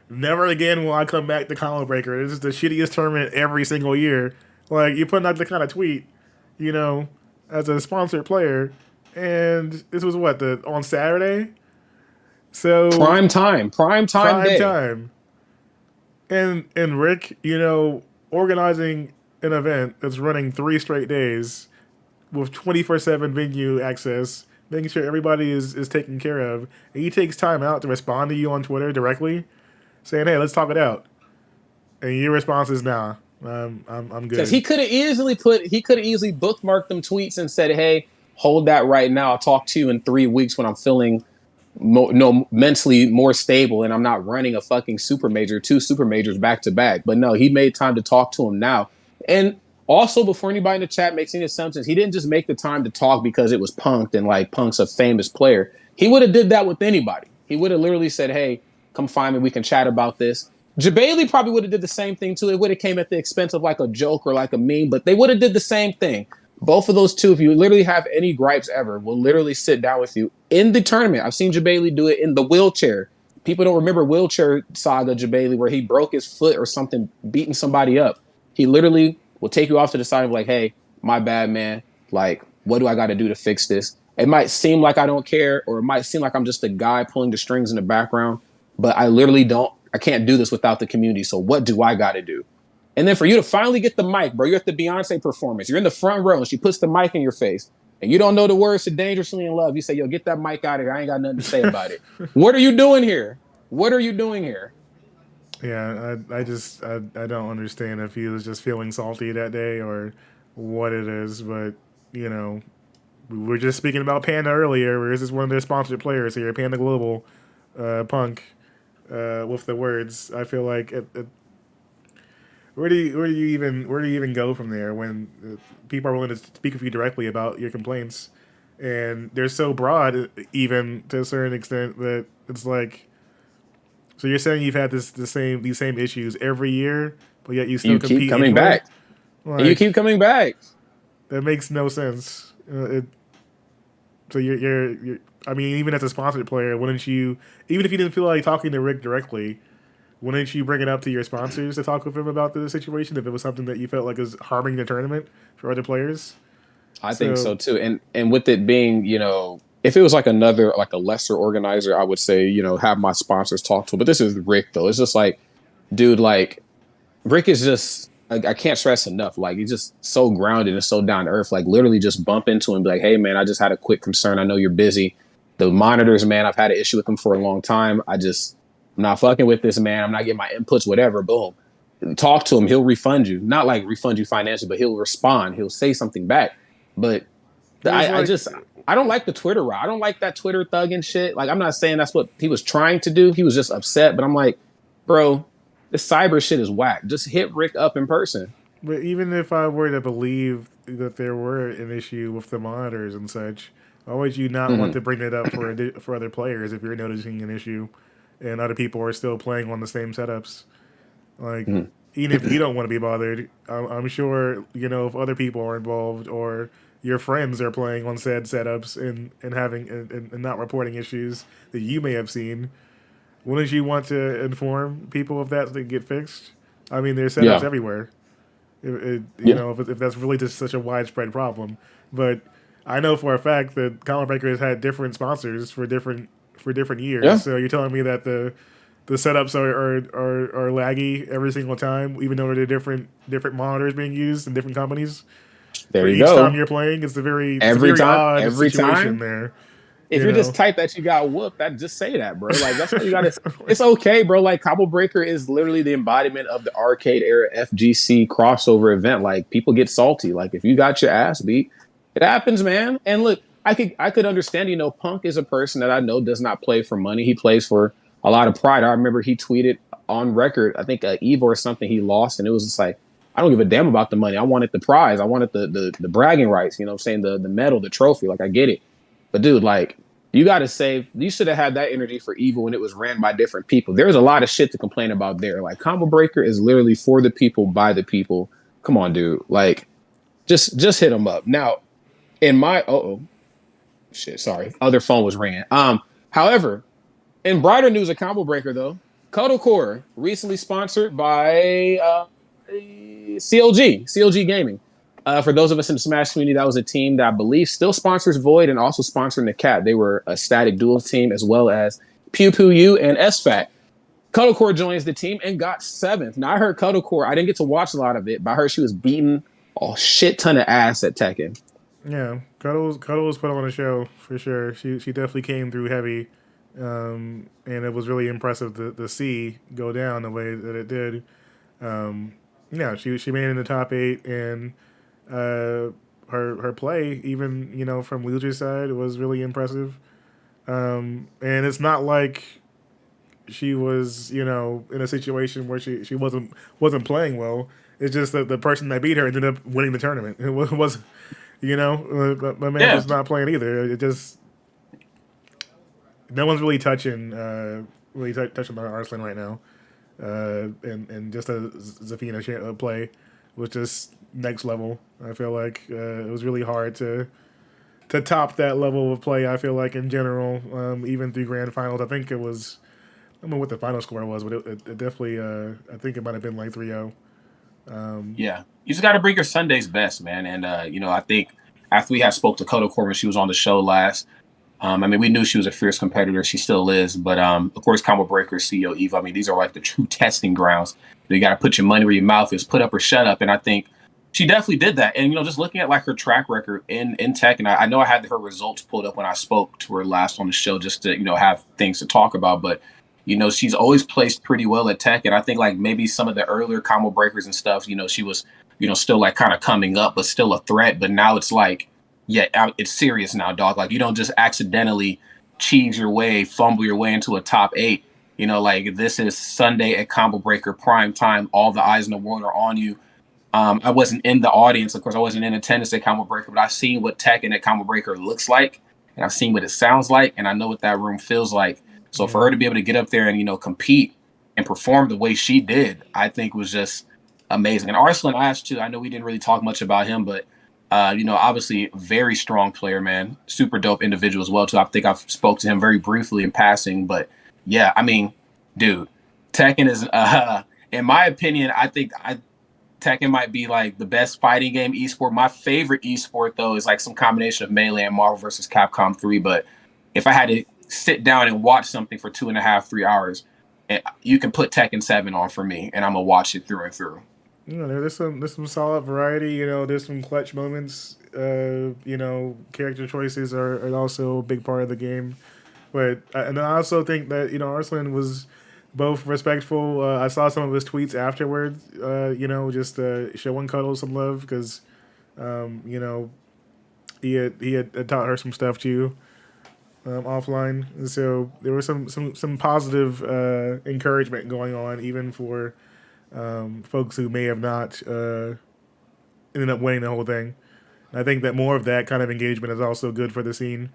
never again will I come back to Comic Breaker. This is the shittiest tournament every single year. Like you putting out the kind of tweet, you know, as a sponsored player, and this was what on Saturday. So prime time day. Time. And Rick, you know, organizing an event that's running 3 straight days with 24/7 venue access, making sure everybody is taken care of, and he takes time out to respond to you on Twitter directly, saying, "Hey, let's talk it out." And your response is, "Nah, I'm good." Because he could have easily bookmarked them tweets and said, "Hey, hold that right now. I'll talk to you in 3 weeks when I'm feeling mentally more stable and I'm not running a fucking 2 super majors back to back." But no, he made time to talk to him now. And also, before anybody in the chat makes any assumptions, he didn't just make the time to talk because it was Punk and like Punk's a famous player. He would have did that with anybody. He would have literally said, "Hey, come find me. We can chat about this." Bailey probably would have did the same thing too. It would have came at the expense of like a joke or like a meme, but they would have did the same thing. Both of those two, if you literally have any gripes ever, will literally sit down with you in the tournament. I've seen Bailey do it in the wheelchair. People don't remember wheelchair saga Bailey where he broke his foot or something, beating somebody up. He literally will take you off to the side of like, "Hey, my bad, man. Like, what do I got to do to fix this?" It might seem like I don't care, or it might seem like I'm just a guy pulling the strings in the background, but I literally I can't do this without the community. So what do I got to do? And then for you to finally get the mic, bro, you're at the Beyonce performance. You're in the front row and she puts the mic in your face and you don't know the words to Dangerously in Love. You say, "Yo, get that mic out of here. I ain't got nothing to say about it." What are you doing here? What are you doing here? Yeah, I don't understand if he was just feeling salty that day or what it is, but you know, we were just speaking about Panda earlier. Where this is one of their sponsored players here, Panda Global, Punk, with the words. I feel like where do you even go from there when people are willing to speak with you directly about your complaints, and they're so broad, even to a certain extent that it's like. So you're saying you've had these same issues every year, but yet you still compete keep coming anyway? back. Like, and you keep coming back. That makes no sense. So you're. I mean, even as a sponsored player, wouldn't you? Even if you didn't feel like talking to Rick directly, wouldn't you bring it up to your sponsors to talk with him about the situation if it was something that you felt like was harming the tournament for other players? I think so too. And with it being, you know, if it was like a lesser organizer, I would say, you know, have my sponsors talk to him. But this is Rick though. It's just like, dude, like Rick is just, I can't stress enough. Like he's just so grounded and so down to earth. Like literally just bump into him and be like, "Hey man, I just had a quick concern. I know you're busy. The monitors, man, I've had an issue with them for a long time. I'm not fucking with this, man. I'm not getting my inputs, whatever." Boom. Talk to him. He'll refund you. Not like refund you financially, but he'll respond. He'll say something back. But I don't like the Twitter route. I don't like that Twitter thug and shit. Like, I'm not saying that's what he was trying to do. He was just upset. But I'm like, bro, this cyber shit is whack. Just hit Rick up in person. But even if I were to believe that there were an issue with the monitors and such, why would you not want to bring it up for other players if you're noticing an issue and other people are still playing on the same setups? Like, even if you don't want to be bothered, I'm sure, you know, if other people are involved or your friends are playing on said setups and having and not reporting issues that you may have seen, wouldn't you want to inform people of that so they can get fixed? I mean, there's setups everywhere. You know, if that's really just such a widespread problem. But I know for a fact that Comic Breaker has had different sponsors for different years. Yeah. So you're telling me that the setups are laggy every single time, even though there are different monitors being used in different companies. There you each go. time you're playing, it's a very odd situation there. If you're just type that you got whooped, just say that, bro. Like that's what you gotta. It's okay, bro. Like Cobble Breaker is literally the embodiment of the arcade era FGC crossover event. Like people get salty. Like if you got your ass beat, it happens, man. And look, I could understand. You know, Punk is a person that I know does not play for money. He plays for a lot of pride. I remember he tweeted on record, I think Evo or something he lost, and it was just like, I don't give a damn about the money. I wanted the prize. I wanted the bragging rights. You know what I'm saying? The medal, the trophy. Like I get it. But dude, like You got to save. You should have had that energy for Evil when it was ran by different people. There's a lot of shit to complain about there. Like Combo Breaker is literally for the people, by the people. Come on, dude. Like, just hit them up. Now, in my shit, sorry, other phone was ringing. However, in brighter news of Combo Breaker though, Cuddle Core recently sponsored by CLG Gaming. For those of us in the Smash community, that was a team that I believe still sponsors Void and also sponsoring the Cat. They were a static duels team as well as Pew Pew U and SFAT. Cuddlecore joins the team and got 7th. Now I heard Cuddlecore, I didn't get to watch a lot of it, but I heard she was beating a shit ton of ass at Tekken. Yeah, Cuddle was put on a show for sure. She definitely came through heavy, and it was really impressive to see go down the way that it did. Yeah, she made it in the top 8 and. Her play, even from Luja's side, was really impressive. And it's not like she was in a situation where she wasn't playing well. It's just that the person that beat her ended up winning the tournament. It was my man was not playing either. It just no one's really touching Arslan right now. And just a Zafina play was just next level. I feel like it was really hard to top that level of play. I feel like in general, even through grand finals, I think it was. I don't know what the final score was, but it definitely. I think it might have been like 3-0. Yeah, you just got to bring your Sunday's best, man. And I think after we had spoke to Kodo Core when she was on the show last, I mean, we knew she was a fierce competitor. She still is. But, of course, Combo Breaker, CEO Eva, I mean, these are like the true testing grounds. You got to put your money where your mouth is, put up or shut up. And I think she definitely did that. And, just looking at like her track record in tech, and I know I had her results pulled up when I spoke to her last on the show just to, have things to talk about. But, she's always placed pretty well at tech. And I think like maybe some of the earlier Combo Breakers and stuff, she was, still like kind of coming up, but still a threat. But now it's like, yeah, it's serious now, dog. Like, you don't just accidentally fumble your way into a top 8. Like this is Sunday at Combo Breaker prime time. All the eyes in the world are on you. I wasn't in the audience. Of course, I wasn't in attendance at Combo Breaker, but I've seen what Tekken at Combo Breaker looks like, and I've seen what it sounds like, and I know what that room feels like. So for her to be able to get up there and, compete and perform the way she did, I think was just amazing. And Arslan Ash, too, I know we didn't really talk much about him, but obviously very strong player, man. Super dope individual as well, too. I think I've spoke to him very briefly in passing. But, yeah, I mean, dude, Tekken is, in my opinion, I think Tekken might be, like, the best fighting game esport. My favorite esport, though, is, like, some combination of Melee and Marvel vs. Capcom 3. But if I had to sit down and watch something for 2.5, 3 hours, you can put Tekken 7 on for me, and I'm going to watch it through and through. There's some solid variety. There's some clutch moments. Character choices are also a big part of the game. But I also think that Arslan was both respectful. I saw some of his tweets afterwards. Just showing Cuddle some love because, he had taught her some stuff too, offline. And so there was some positive encouragement going on, even for. Folks who may have not ended up winning the whole thing. And I think that more of that kind of engagement is also good for the scene,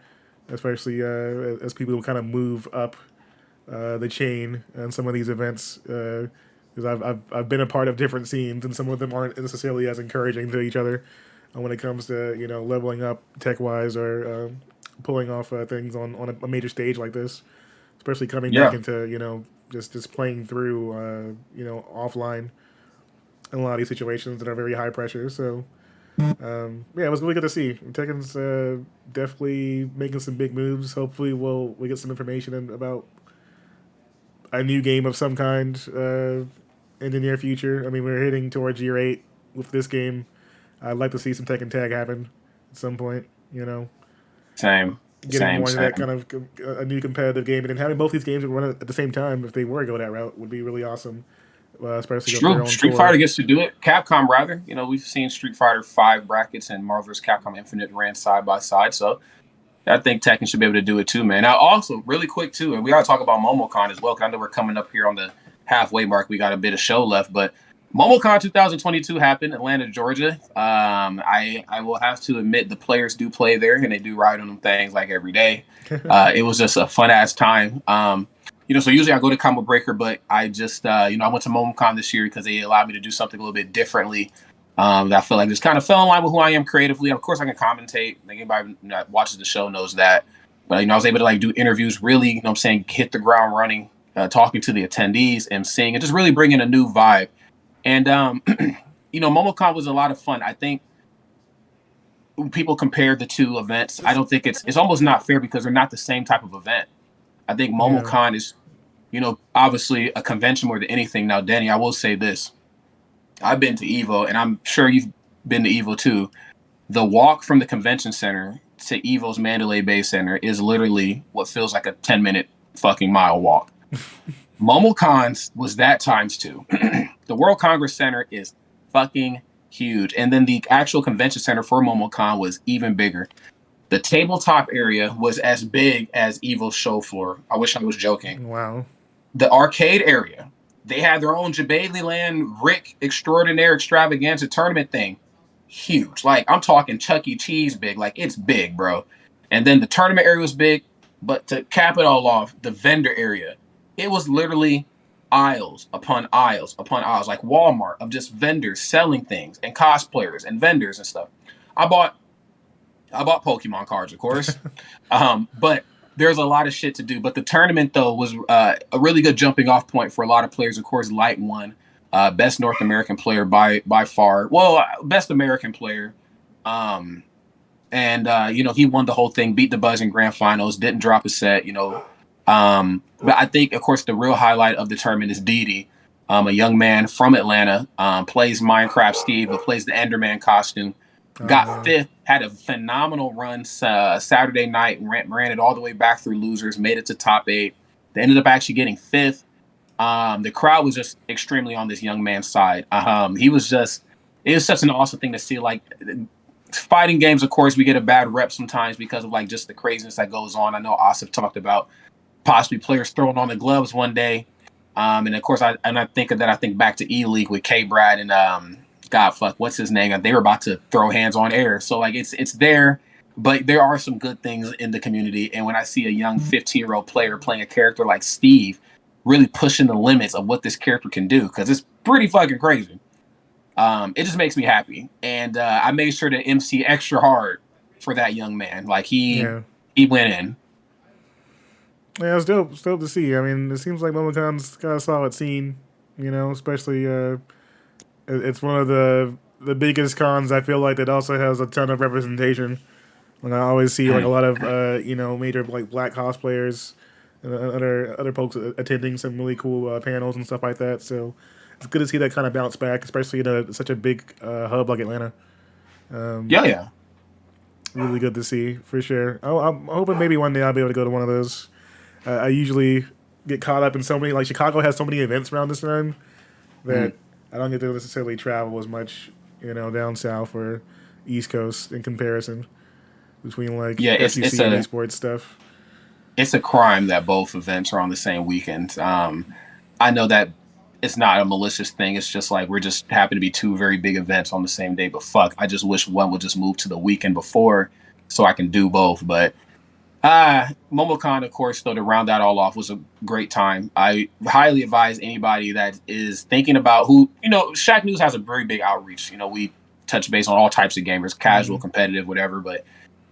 especially as people kind of move up the chain on some of these events. Because I've been a part of different scenes, and some of them aren't necessarily as encouraging to each other when it comes to leveling up tech wise or pulling off things on a major stage like this, especially coming back into just playing through, offline in a lot of these situations that are very high pressure. So, it was really good to see. Tekken's definitely making some big moves. Hopefully, we get some information about a new game of some kind in the near future. I mean, we're heading towards year 8 with this game. I'd like to see some Tekken Tag happen at some point. Same. Getting more into that kind of a new competitive game, and then having both these games run at the same time, if they were to go that route, would be really awesome. Especially if they're on Street Fighter gets to do it. Capcom, rather. We've seen Street Fighter 5 brackets and Marvel vs. Capcom Infinite ran side by side, so I think Tekken should be able to do it too, man. Now, also, really quick too, and we got to talk about MomoCon as well, because I know we're coming up here on the halfway mark. We got a bit of show left, but MomoCon 2022 happened, Atlanta, Georgia. I will have to admit the players do play there, and they do ride on them things like every day. It was just a fun ass time. So usually I go to Combo Breaker, but I just I went to MomoCon this year because they allowed me to do something a little bit differently. That I feel like just kind of fell in line with who I am creatively. Of course, I can commentate. Like anybody that watches the show knows that. But I was able to like do interviews, really, hit the ground running, talking to the attendees, emceeing, and just really bringing a new vibe. And, MomoCon was a lot of fun. I think people compare the two events. I don't think it's almost not fair because they're not the same type of event. I think MomoCon is, obviously a convention more than anything. Now, Denny, I will say this. I've been to Evo, and I'm sure you've been to Evo too. The walk from the convention center to Evo's Mandalay Bay Center is literally what feels like a 10-minute fucking mile walk. MomoCon's was that times two. The World Congress Center is fucking huge. And then the actual convention center for MomoCon was even bigger. The tabletop area was as big as Evo's show floor. I wish I was joking. Wow. The arcade area, they had their own Jabali Land Rick Extraordinaire Extravaganza tournament thing. Huge. Like, I'm talking Chuck E. Cheese big. Like, it's big, bro. And then the tournament area was big. But to cap it all off, the vendor area, it was literally aisles upon aisles upon aisles, like Walmart, of just vendors selling things and cosplayers and vendors and stuff. I bought Pokemon cards, of course, but there's a lot of shit to do. But the tournament, though, was a really good jumping off point for a lot of players. Of course, Light won, best North American player by far. Well, best American player. He won the whole thing, beat the Buzz in grand finals, didn't drop a set, But I think, of course, the real highlight of the tournament is Didi, a young man from Atlanta, plays Minecraft Steve, but plays the Enderman costume. Got fifth, had a phenomenal run Saturday night, ran it all the way back through losers, made it to top 8. They ended up actually getting fifth. The crowd was just extremely on this young man's side. It was such an awesome thing to see. Like, fighting games, of course, we get a bad rep sometimes because of like just the craziness that goes on. I know Asif talked about possibly players throwing on the gloves one day. And of course, I think back to E-League with K-Brad and what's his name? They were about to throw hands on air. So like it's there, but there are some good things in the community. And when I see a young 15-year-old player playing a character like Steve, really pushing the limits of what this character can do, because it's pretty fucking crazy. It just makes me happy. And I made sure to MC extra hard for that young man. Like he went in. Yeah, it's dope. It's dope to see. I mean, it seems like MomoCon's got a solid scene, especially it's one of the biggest cons, I feel like, that also has a ton of representation. Like, I always see like a lot of major like black cosplayers and other folks attending some really cool panels and stuff like that. So it's good to see that kind of bounce back, especially in such a big hub like Atlanta. Really good to see, for sure. I'm hoping maybe one day I'll be able to go to one of those. I usually get caught up in so many, like Chicago has so many events around this time that I don't get to necessarily travel as much, down south or East Coast in comparison between like SEC and esports stuff. It's a crime that both events are on the same weekend. I know that it's not a malicious thing. It's just like we're just happen to be two very big events on the same day. But fuck, I just wish one would just move to the weekend before so I can do both. But MomoCon, of course, though, to round that all off, was a great time. I highly advise anybody that is thinking about Shacknews has a very big outreach. We touch base on all types of gamers, casual, competitive, whatever. But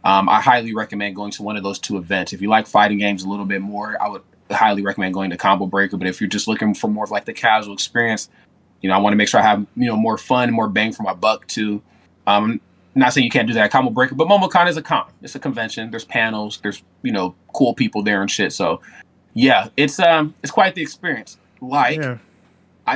I highly recommend going to one of those two events. If you like fighting games a little bit more, I would highly recommend going to Combo Breaker. But if you're just looking for more of like the casual experience, I want to make sure I have more fun, more bang for my buck too. Not saying you can't do that at Combo Breaker, but MomoCon is a con. It's a convention. There's panels. There's cool people there and shit. So yeah, it's quite the experience. I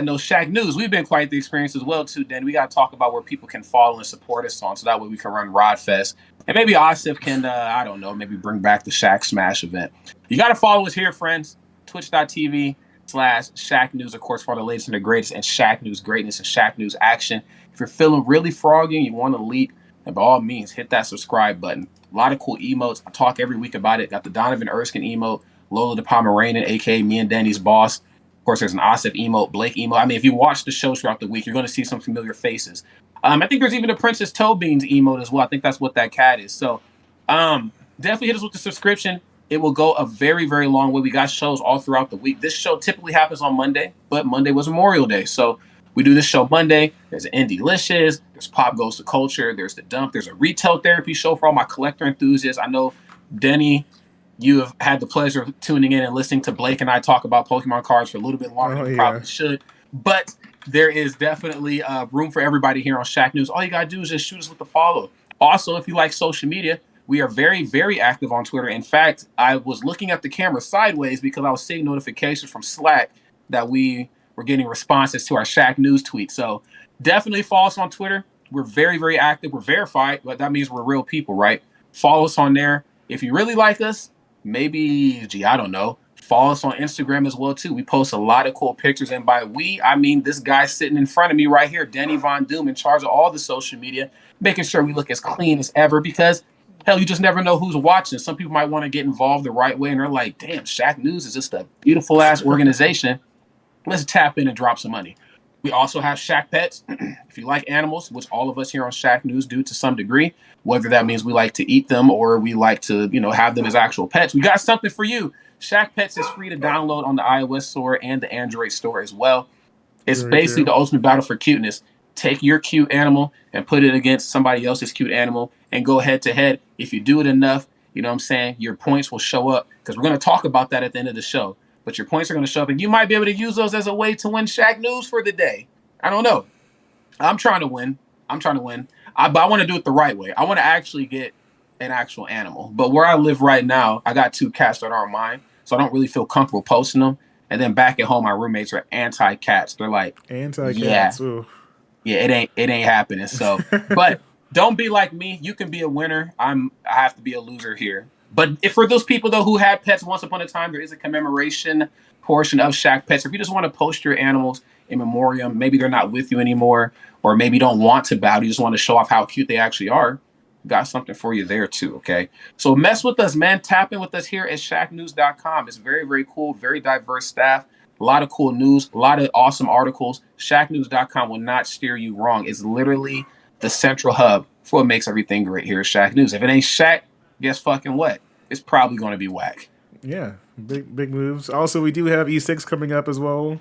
know Shacknews, we've been quite the experience as well too. Then we got to talk about where people can follow and support us on, so that way we can run Rod Fest, and maybe Asif can I don't know, maybe bring back the Shack Smash event. You got to follow us here, friends. Twitch.tv/Shacknews, of course, for the latest and the greatest, and Shacknews greatness and Shacknews action. If you're feeling really froggy and you want to leap, and by all means, hit that subscribe button. A lot of cool emotes. I talk every week about it. Got the Donovan Erskine emote, Lola the Pomeranian, a.k.a. me and Danny's boss. Of course, there's an Asif emote, Blake emote. I mean, if you watch the shows throughout the week, you're going to see some familiar faces. I think there's even a Princess Toe Beans emote as well. I think that's what that cat is. So definitely hit us with the subscription. It will go a very, very long way. We got shows all throughout the week. This show typically happens on Monday, but Monday was Memorial Day. So we do this show Monday. There's an Indie-licious. There's Pop Goes to Culture. There's The Dump. There's a retail therapy show for all my collector enthusiasts. I know, Denny, you have had the pleasure of tuning in and listening to Blake and I talk about Pokemon cards for a little bit longer than we probably should. But there is definitely room for everybody here on Shacknews. All you got to do is just shoot us with a follow. Also, if you like social media, we are very, very active on Twitter. In fact, I was looking at the camera sideways because I was seeing notifications from Slack that we were getting responses to our Shacknews tweet. So definitely follow us on Twitter. We're very, very active. We're verified, but that means we're real people, right? Follow us on there. If you really like us, maybe, I don't know, follow us on Instagram as well, too. We post a lot of cool pictures. And by we, I mean this guy sitting in front of me right here, Denny Von Doom, in charge of all the social media, making sure we look as clean as ever because, hell, you just never know who's watching. Some people might want to get involved the right way, and they're like, damn, Shacknews is just a beautiful-ass organization. Let's tap in and drop some money. We also have Shack Pets. If you like animals, which all of us here on Shacknews do to some degree, whether that means we like to eat them or we like to, have them as actual pets, we got something for you. Shack Pets is free to download on the iOS store and the Android store as well. It's basically the ultimate battle for cuteness. Take your cute animal and put it against somebody else's cute animal and go head to head. If you do it enough, your points will show up because we're going to talk about that at the end of the show. But your points are going to show up and you might be able to use those as a way to win Shacknews for the day. I don't know. I'm trying to win. But I want to do it the right way. I want to actually get an actual animal. But where I live right now, I got 2 cats that aren't mine. So I don't really feel comfortable posting them. And then back at home, my roommates are anti-cats. They're like, anti-cats. Yeah, it ain't happening. So, but don't be like me. You can be a winner. I have to be a loser here. But if for those people though who had pets once upon a time, there is a commemoration portion of Shack Pets. If you just want to post your animals in memoriam, maybe they're not with you anymore, or maybe you don't want to bow, you just want to show off how cute they actually are. Got something for you there too, okay? So mess with us, man. Tap in with us here at shacknews.com. It's very, very cool, very diverse staff. A lot of cool news, a lot of awesome articles. Shacknews.com will not steer you wrong. It's literally the central hub for what makes everything great here at Shack News. If it ain't Shack, guess fucking what? It's probably going to be whack. Yeah, big moves. Also, we do have E6 coming up as well,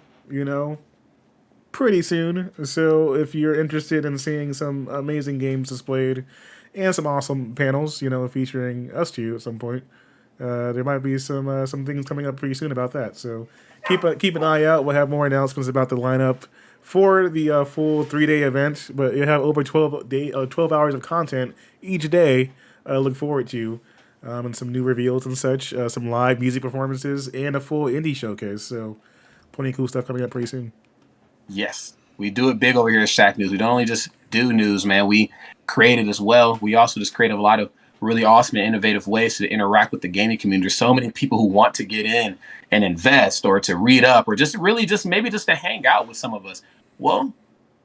pretty soon. So if you're interested in seeing some amazing games displayed and some awesome panels, featuring us two at some point, there might be some things coming up pretty soon about that. So keep an eye out. We'll have more announcements about the lineup for the full 3-day event, but you have over 12 hours of content each day. Look forward to, and some new reveals and such, some live music performances, and a full indie showcase. So plenty of cool stuff coming up pretty soon. Yes, we do it big over here at Shack News. We don't only just do news, man. We create it as well. We also just create a lot of really awesome and innovative ways to interact with the gaming community. There's so many people who want to get in and invest or to read up or just maybe to hang out with some of us. Well,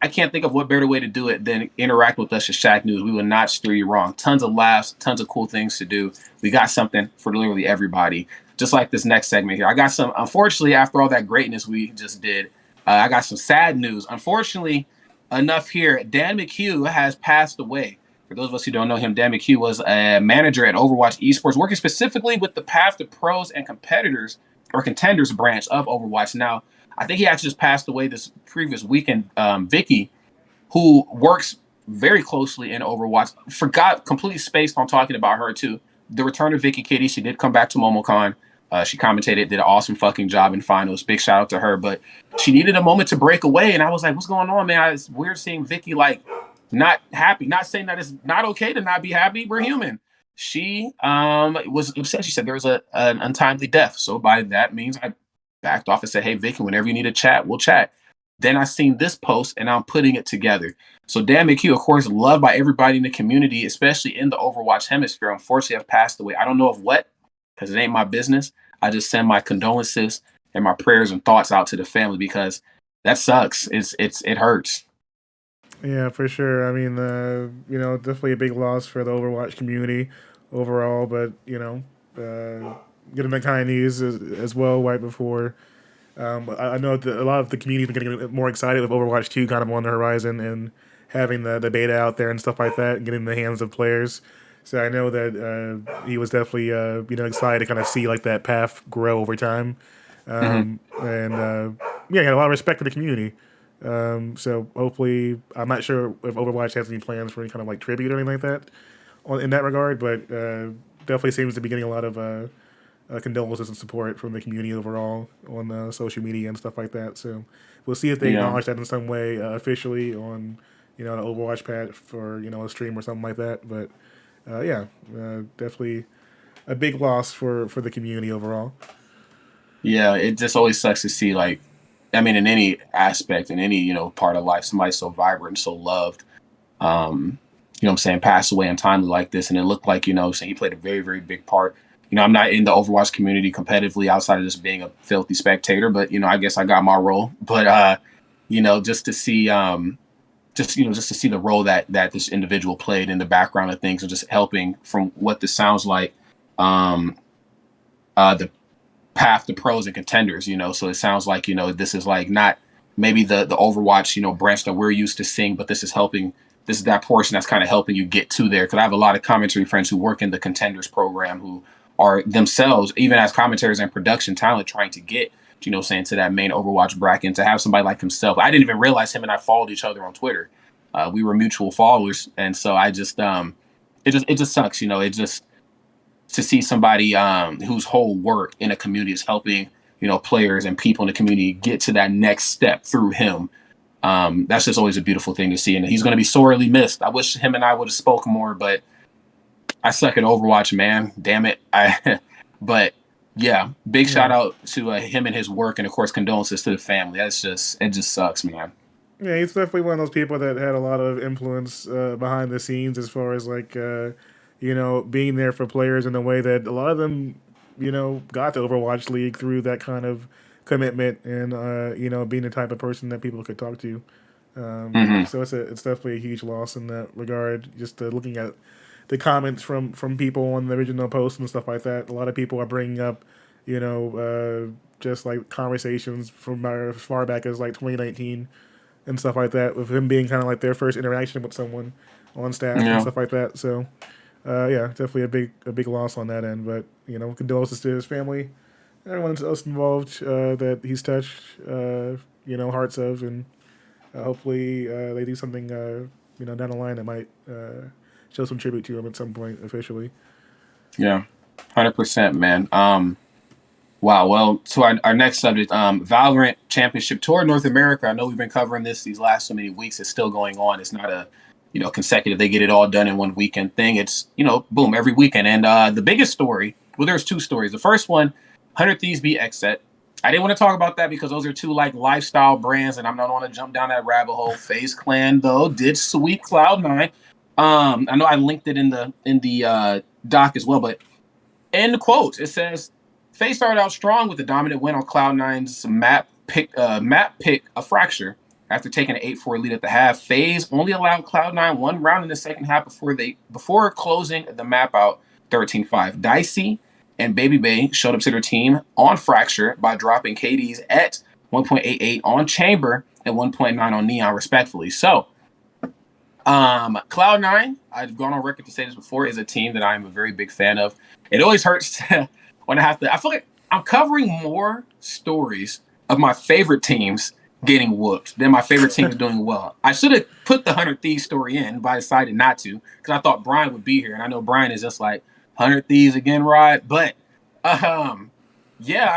I can't think of what better way to do it than interact with us at Shack News. We will not steer you wrong. Tons of laughs, tons of cool things to do. We got something for literally everybody. Just like this next segment here. I got some, unfortunately, after all that greatness we just did, I got some sad news. Unfortunately enough here, Dan McHugh has passed away. For those of us who don't know him, Dan McHugh was a manager at Overwatch Esports, working specifically with the Path to Pros and Competitors or Contenders branch of Overwatch. Now, I think he actually just passed away this previous weekend. Vicky, who works very closely in Overwatch, completely spaced on talking about her too. The return of Vicky Kitty, she did come back to MomoCon. She commentated, did an awesome fucking job in finals. Big shout out to her. But she needed a moment to break away, and I was like, "What's going on, man?" It's weird seeing Vicky not happy. Not saying that it's not okay to not be happy. We're human. She was upset. She said there was an untimely death. So by that means, I backed off and said, "Hey, Vicky, whenever you need to chat, we'll chat." Then I seen this post, and I'm putting it together. So Dan McHugh, of course, loved by everybody in the community, especially in the Overwatch hemisphere, unfortunately have passed away. I don't know of what, because it ain't my business. I just send my condolences and my prayers and thoughts out to the family because that sucks. It hurts. Yeah, for sure. I mean, definitely a big loss for the Overwatch community overall, but, getting that kind of news as well right before I know that a lot of the community's been getting more excited with Overwatch 2 kind of on the horizon and having the beta out there and stuff like that and getting in the hands of players. So I know that he was definitely excited to kind of see like that path grow over time. And he had a lot of respect for the community. So hopefully, I'm not sure if Overwatch has any plans for any kind of like tribute or anything like that in that regard, but definitely seems to be getting a lot of condolences and support from the community overall on social media and stuff like that. So we'll see if they acknowledge that in some way officially on the Overwatch patch for a stream or something like that. But definitely a big loss for the community overall. Yeah, it just always sucks to see, like, I mean, in any aspect, in any part of life, somebody so vibrant and so loved, what I'm saying, pass away untimely like this. And it looked like, so he played a very, very big part. I'm not in the Overwatch community competitively outside of just being a filthy spectator, but, I guess I got my role. But, just to see, just to see the role that this individual played in the background of things and just helping from what this sounds like, the path to pros and contenders, so it sounds like, this is like not maybe the Overwatch, branch that we're used to seeing, but this is that portion that's kind of helping you get to there. Because I have a lot of commentary friends who work in the contenders program who are themselves, even as commentators and production talent, trying to get, saying to that main Overwatch bracket. And to have somebody like himself, I didn't even realize him and I followed each other on Twitter. We were mutual followers. And so I just, it just sucks, it just, to see somebody whose whole work in a community is helping, players and people in the community get to that next step through him. That's just always a beautiful thing to see. And he's going to be sorely missed. I wish him and I would have spoken more, but I suck at Overwatch, man. Damn it. But yeah, big shout out to him and his work. And of course, condolences to the family. It just sucks, man. Yeah, he's definitely one of those people that had a lot of influence behind the scenes as far as like, being there for players in a way that a lot of them, got to Overwatch League through that kind of commitment and, being the type of person that people could talk to. So it's definitely a huge loss in that regard. Just looking at the comments from people on the original post and stuff like that, a lot of people are bringing up, just like conversations from as far back as like 2019 and stuff like that, with him being kind of like their first interaction with someone on staff and stuff like that. So, definitely a big loss on that end. But condolences to his family, everyone else involved that he's touched, hearts of, and hopefully they do something, down the line that might show some tribute to him at some point officially. Yeah, 100%, man. Wow. Well, to our next subject, Valorant Championship Tour North America. I know we've been covering these last so many weeks. It's still going on. It's not a consecutive. They get it all done in one weekend thing. It's boom, every weekend. And the biggest story. Well, there's two stories. The first one, 100 Thieves beat Xset. I didn't want to talk about that because those are two like lifestyle brands, and I'm not want to jump down that rabbit hole. FaZe Clan though did sweep Cloud9. I know I linked it in the doc as well, but in the quotes it says FaZe started out strong with a dominant win on Cloud9's map pick a fracture. After taking an 8-4 lead at the half, FaZe only allowed Cloud9 one round in the second half before closing the map out 13-5. Dicey and Baby Bay showed up to their team on Fracture by dropping KDs at 1.88 on Chamber and 1.9 on Neon, respectfully. So, Cloud9, I've gone on record to say this before, is a team that I'm a very big fan of. It always hurts when I feel like I'm covering more stories of my favorite teams getting whooped than my favorite teams doing well. I should have put the 100 Thieves story in, but I decided not to because I thought Brian would be here. And I know Brian is just like, 100 Thieves again, right? But, I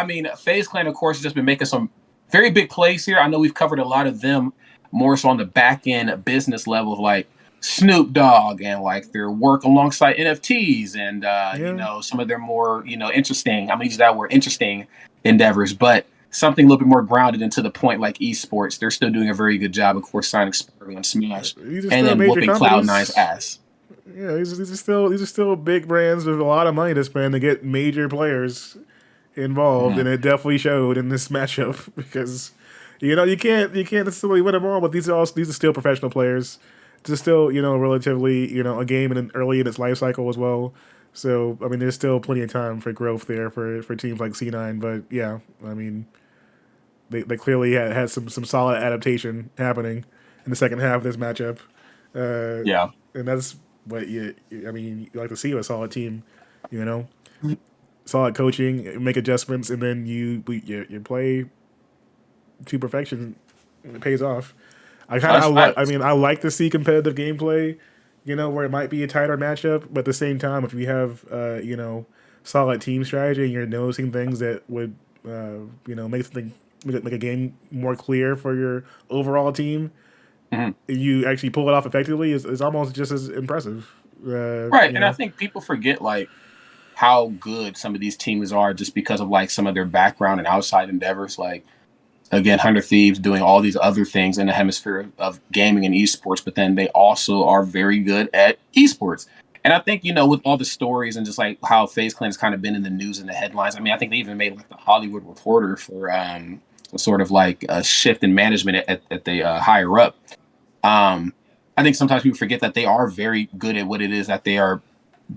mean, FaZe Clan, of course, has just been making some very big plays here. I know we've covered a lot of them more so on the back end business level of like Snoop Dogg and like their work alongside NFTs and, some of their more, interesting, I'm going to use that word, interesting endeavors. But something a little bit more grounded and to the point like esports, they're still doing a very good job, of course, signing Sparrow and Smash and then whooping Cloud9's ass. Yeah, these are still big brands with a lot of money to spend to get major players involved, and it definitely showed in this matchup because you can't necessarily win them all, but these are still professional players. It's still relatively a game early in its life cycle as well. So I mean, there's still plenty of time for growth there for teams like C9. But yeah, I mean, they clearly had some solid adaptation happening in the second half of this matchup. And that's what you like to see with a solid team, you know, solid coaching, make adjustments, and then you play to perfection. It pays off. I like to see competitive gameplay, you know, where it might be a tighter matchup, but at the same time, if you have solid team strategy and you're noticing things that would make a game more clear for your overall team, you actually pull it off effectively is almost just as impressive. Right, and I think people forget like how good some of these teams are just because of like some of their background and outside endeavors. Like again, 100 Thieves doing all these other things in the hemisphere of gaming and esports, but then they also are very good at esports. And I think, you know, with all the stories and just like how FaZe Clan has kind of been in the news and the headlines, I mean, I think they even made like the Hollywood Reporter for sort of like a shift in management at the higher up. I think sometimes people forget that they are very good at what it is that they are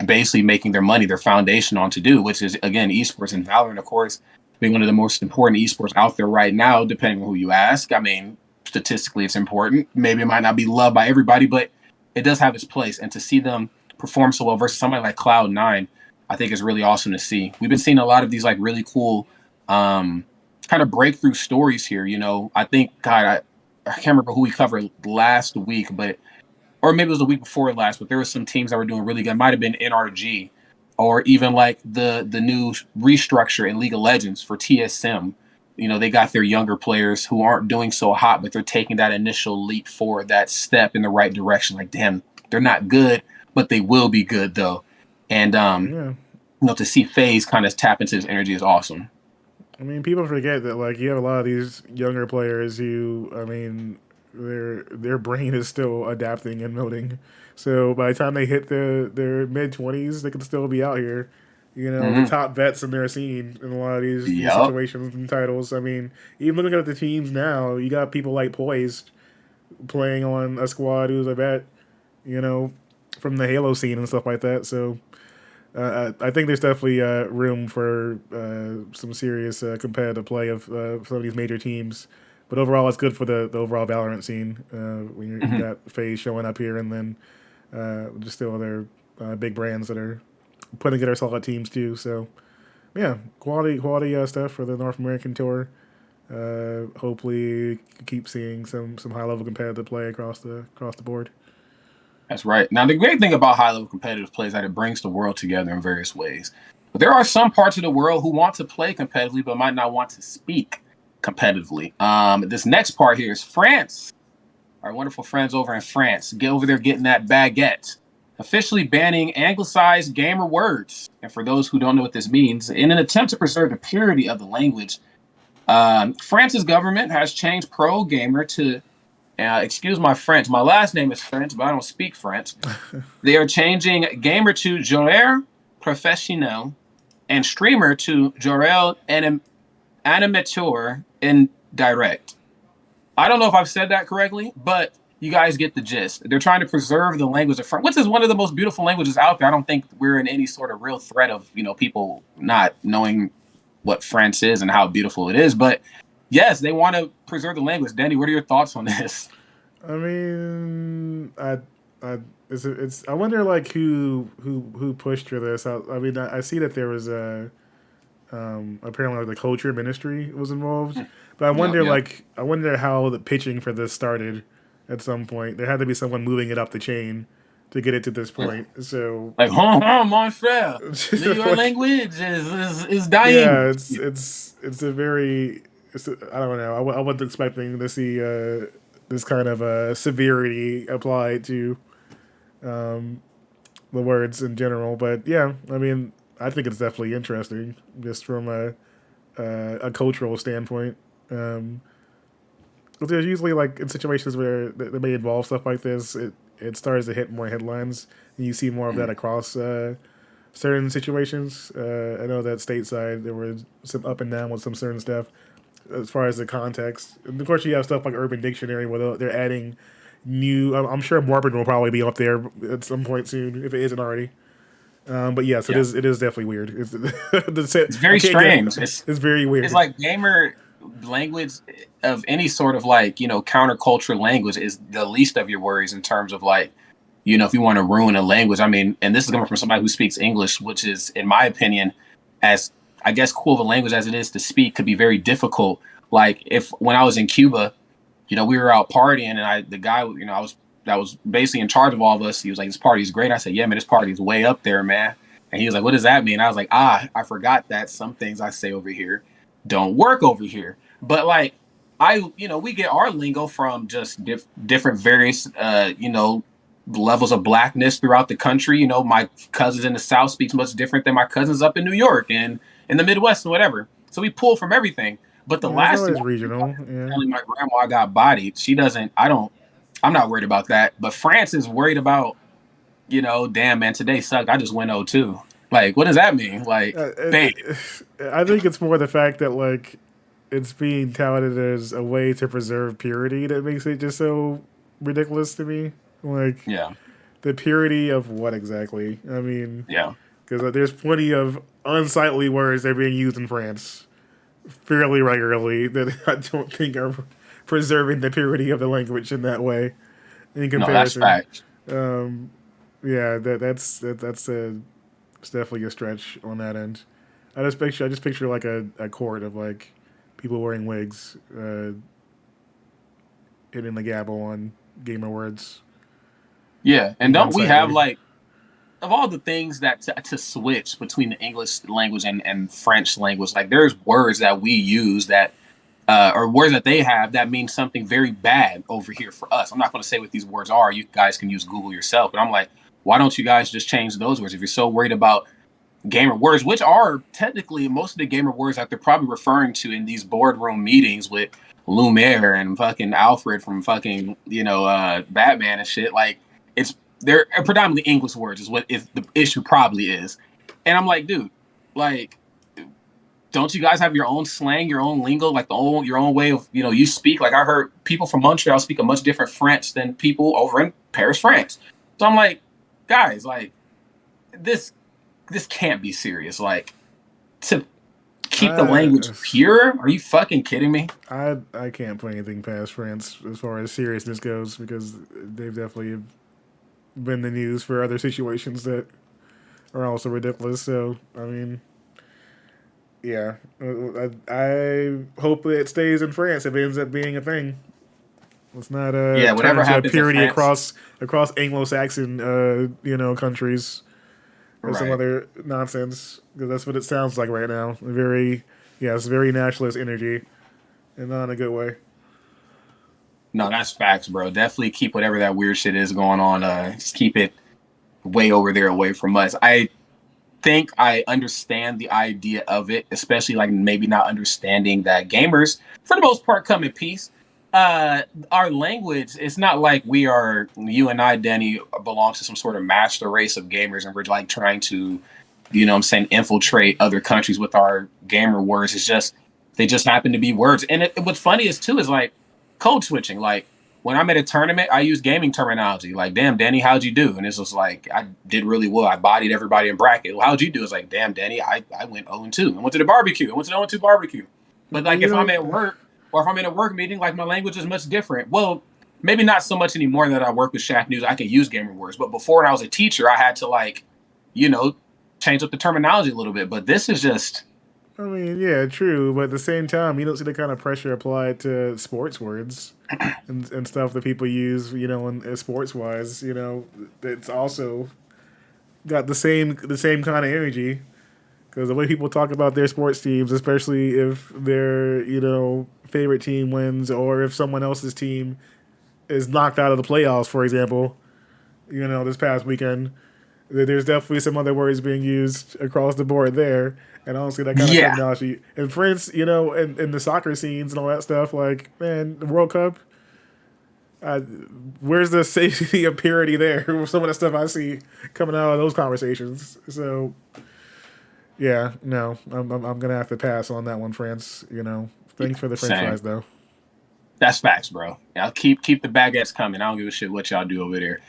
basically making their money, their foundation on to do, which is, again, esports and Valorant, of course, being one of the most important esports out there right now, depending on who you ask. I mean, statistically, it's important. Maybe it might not be loved by everybody, but it does have its place. And to see them perform so well versus somebody like Cloud9, I think is really awesome to see. We've been seeing a lot of these like really cool kind of breakthrough stories here. You know, I think, God, I can't remember who we covered last week, or maybe it was the week before last, but there were some teams that were doing really good. It might have been NRG, or even like the new restructure in League of Legends for TSM. You know, they got their younger players who aren't doing so hot, but they're taking that initial leap forward, that step in the right direction. Like, damn, they're not good, but they will be good though. And you know, to see FaZe kind of tap into his energy is awesome. I mean, people forget that like you have a lot of these younger players who, I mean, their brain is still adapting and molding. So by the time they hit their mid-20s, they can still be out here. You know, the top vets in their scene in a lot of these situations and titles. I mean, even looking at the teams now, you got people like Poised playing on a squad who's a vet, you know, from the Halo scene and stuff like that. So I think there's definitely room for some serious competitive play of some of these major teams. But overall, it's good for the overall Valorant scene when you got FaZe showing up here, and then just still other big brands that are putting together solid teams too. So yeah, quality stuff for the North American tour. Hopefully, keep seeing some high level competitive play across the board. That's right. Now, the great thing about high level competitive play is that it brings the world together in various ways. But there are some parts of the world who want to play competitively but might not want to speak competitively. This next part here is France. Our wonderful friends over in France. Get over there getting that baguette. Officially banning anglicized gamer words. And for those who don't know what this means, in an attempt to preserve the purity of the language, France's government has changed pro gamer to, excuse my French, my last name is French, but I don't speak French. They are changing gamer to joueur professionnel and streamer to joueur animateur in direct. I don't know if I've said that correctly, but you guys get the gist. They're trying to preserve the language of French, which is one of the most beautiful languages out there. I don't think we're in any sort of real threat of, you know, people not knowing what French is and how beautiful it is. But yes, they want to preserve the language. Denny, what are your thoughts on this? I mean, I wonder like who pushed for this. I mean, I see that there was apparently like the culture ministry was involved, but I wonder how the pitching for this started. At some point, there had to be someone moving it up the chain to get it to this point. So, like, mon frère, your language is dying. Yeah, it's a very, I don't know. I wasn't expecting to see this kind of severity applied to the words in general. But yeah, I mean, I think it's definitely interesting just from a cultural standpoint. But there's usually like in situations where they may involve stuff like this, it starts to hit more headlines, and you see more of that across certain situations. I know that stateside there was some up and down with some certain stuff as far as the context. And of course, you have stuff like Urban Dictionary where they're adding new. I'm sure Morbid will probably be up there at some point soon if it isn't already. But yes, it is definitely weird. It's very strange. It's very weird. It's like gamer language of any sort of like, counterculture language is the least of your worries in terms of like, if you want to ruin a language. I mean, and this is coming from somebody who speaks English, which is, in my opinion, as I guess cool of a language as it is to speak, could be very difficult. Like when I was in Cuba, we were out partying, and the guy, that was basically in charge of all of us. He was like, "This party's great." I said, "Yeah, man, this party's way up there, man." And he was like, "What does that mean?" I was like, I forgot that some things I say over here don't work over here. But like, we get our lingo from just different various, levels of blackness throughout the country. My cousins in the South speaks much different than my cousins up in New York and in the Midwest and whatever. So we pull from everything. But the last thing, regional. telling my grandma got bodied. She doesn't. I'm not worried about that. But France is worried about, damn man, today sucked. I just went 0-2. Like, what does that mean? Like, I think it's more the fact that like it's being touted as a way to preserve purity that makes it just so ridiculous to me. Like, the purity of what exactly? I mean, because there's plenty of unsightly words that are being used in France fairly regularly that I don't think are preserving the purity of the language in that way. In comparison, no, that's that's it's definitely a stretch on that end. I just picture like a court of like people wearing wigs, hitting the gavel on gamer words. Yeah, and don't we have like, of all the things that to switch between the English language and French language, like there's words that we use that or words that they have that mean something very bad over here for us. I'm not going to say what these words are. You guys can use Google yourself. But I'm like, why don't you guys just change those words if you're so worried about gamer words, which are technically most of the gamer words that they're probably referring to in these boardroom meetings with Lumiere and fucking Alfred from fucking, Batman and shit. Like, they're predominantly English words is what the issue probably is. And I'm like, dude, like, don't you guys have your own slang, your own lingo, like your own way of, you speak? Like, I heard people from Montreal speak a much different French than people over in Paris, France. So I'm like, guys, like, this can't be serious. Like, to keep the language pure? Are you fucking kidding me? I can't put anything past France as far as seriousness goes because they've definitely been the news for other situations that are also ridiculous. So, I mean, yeah, I hope it stays in France if it ends up being a thing. It's not whatever happens purity across Anglo-Saxon countries or some other nonsense because that's what it sounds like right now. It's very nationalist energy, and not in a good way. No, that's facts, bro. Definitely keep whatever that weird shit is going on. Just keep it way over there away from us. I think I understand the idea of it, especially like maybe not understanding that gamers, for the most part, come in peace. Our language, it's not like you and I, Denny, belong to some sort of master race of gamers and we're like trying to, infiltrate other countries with our gamer words. It's just, they just happen to be words. And what's funny is too, is like code switching. Like when I'm at a tournament, I use gaming terminology. Like, damn, Denny, how'd you do? And it's just like, I did really well. I bodied everybody in bracket. Well, how'd you do? It's like, damn, Denny, I went 0-2. I went to the barbecue. I went to the 0-2 barbecue. But like, if I'm at work, or if I'm in a work meeting, like my language is much different. Well, maybe not so much anymore that I work with Shacknews. I can use gamer words. But before when I was a teacher, I had to change up the terminology a little bit. But this is just... I mean, yeah, true. But at the same time, you don't see the kind of pressure applied to sports words and stuff that people use, in sports-wise. It's also got the same kind of energy. Because the way people talk about their sports teams, especially if their, favorite team wins or if someone else's team is knocked out of the playoffs, for example, this past weekend, there's definitely some other words being used across the board there. And I don't see that kind of terminology. In France, in the soccer scenes and all that stuff, like, man, the World Cup, where's the safety of purity there with some of the stuff I see coming out of those conversations? So... yeah, no, I'm gonna have to pass on that one, France. Thanks for the French fries, though. That's facts, bro. I'll keep the baguettes coming. I don't give a shit what y'all do over there.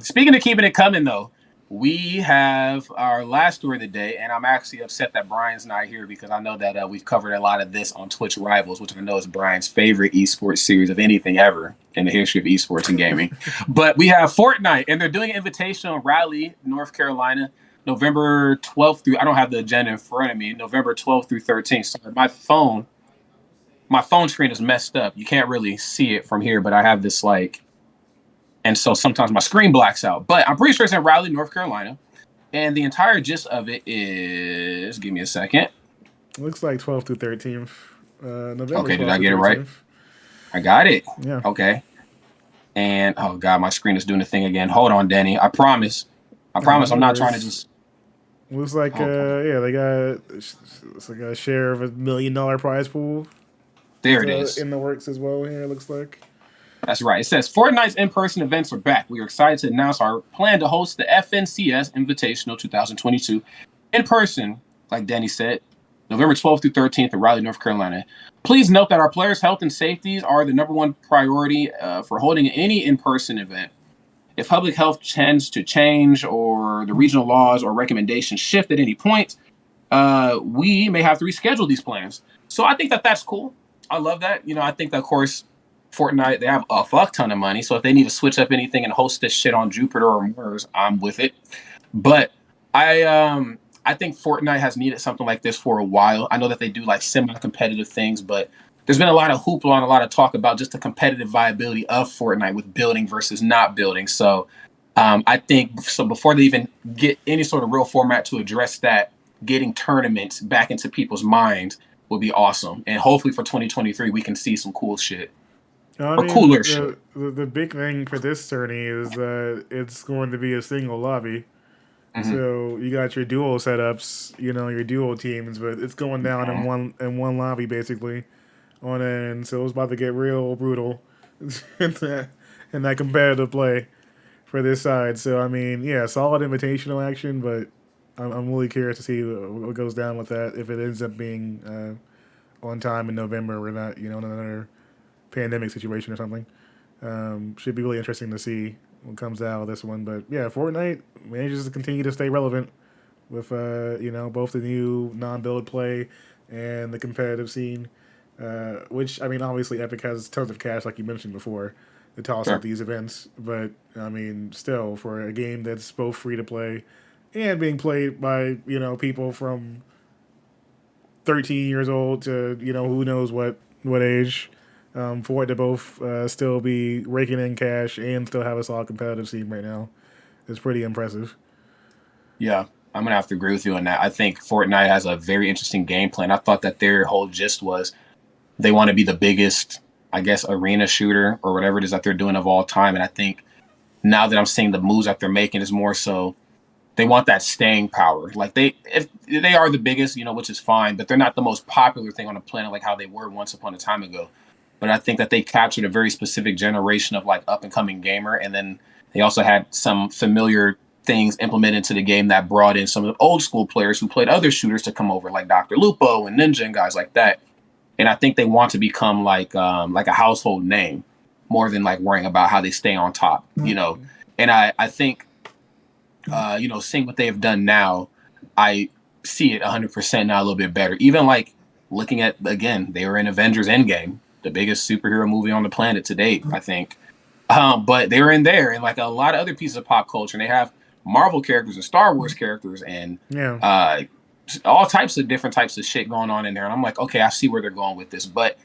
Speaking of keeping it coming, though, we have our last story of the day, and I'm actually upset that Brian's not here because I know that we've covered a lot of this on Twitch Rivals, which I know is Brian's favorite esports series of anything ever in the history of esports and gaming. But we have Fortnite, and they're doing an invitational Raleigh, North Carolina, November 12th through, I don't have the agenda in front of me, November 12th through 13th. Sorry, my phone screen is messed up. You can't really see it from here, but I have this and so sometimes my screen blacks out. But I'm pretty sure it's in Raleigh, North Carolina. And the entire gist of it is, give me a second. Looks like 12th through 13th. November. Okay, did I get it right? I got it. Yeah. Okay. And, oh, God, my screen is doing the thing again. Hold on, Denny. I promise I'm not trying to just... Looks like, they got it's like a share of $1 million prize pool. There it is. In the works as well here, it looks like. That's right. It says, Fortnite's in-person events are back. We are excited to announce our plan to host the FNCS Invitational 2022 in person, like Danny said, November 12th through 13th in Raleigh, North Carolina. Please note that our players' health and safety are the number one priority for holding any in-person event. If public health tends to change or the regional laws or recommendations shift at any point, we may have to reschedule these plans. So I think that that's cool. I love that. I think that, of course, Fortnite, they have a fuck ton of money, so if they need to switch up anything and host this shit on Jupiter or Mars, I'm with it. But I think Fortnite has needed something like this for a while. I know that they do like semi-competitive things, but there's been a lot of hoopla and a lot of talk about just the competitive viability of Fortnite with building versus not building. So I think before they even get any sort of real format to address that, getting tournaments back into people's minds would be awesome. And hopefully for 2023, we can see some cool shit. Cooler shit. The big thing for this tourney is that it's going to be a single lobby. Mm-hmm. So you got your dual setups, your dual teams, but it's going down in one lobby basically on end. So it's about to get real brutal in that competitive play for this side. So solid invitational action, but I'm really curious to see what goes down with that if it ends up being on time in November or not. Another pandemic situation or something. Should be really interesting to see what comes out of this one. But yeah, Fortnite manages to continue to stay relevant with both the new non-build play and the competitive scene. Which obviously Epic has tons of cash, like you mentioned before, to toss at these events. But still, for a game that's both free to play and being played by people from 13 years old to who knows what age. For it to both still be raking in cash and still have a solid competitive scene right now is pretty impressive. Yeah, I'm going to have to agree with you on that. I think Fortnite has a very interesting game plan. I thought that their whole gist was they want to be the biggest, I guess, arena shooter or whatever it is that they're doing of all time. And I think now that I'm seeing the moves that they're making is more so they want that staying power. Like if they are the biggest, which is fine, but they're not the most popular thing on the planet like how they were once upon a time ago. But I think that they captured a very specific generation of like up and coming gamer. And then they also had some familiar things implemented into the game that brought in some of the old school players who played other shooters to come over, like Dr. Lupo and Ninja and guys like that. And I think they want to become like a household name more than like worrying about how they stay on top, And I think, seeing what they have done now, I see it 100% now a little bit better. Even like looking at, again, they were in Avengers Endgame, the biggest superhero movie on the planet to date, I think. But they were in there and like a lot of other pieces of pop culture. And they have Marvel characters and Star Wars characters and all types of different types of shit going on in there. And I'm like, okay, I see where they're going with this. But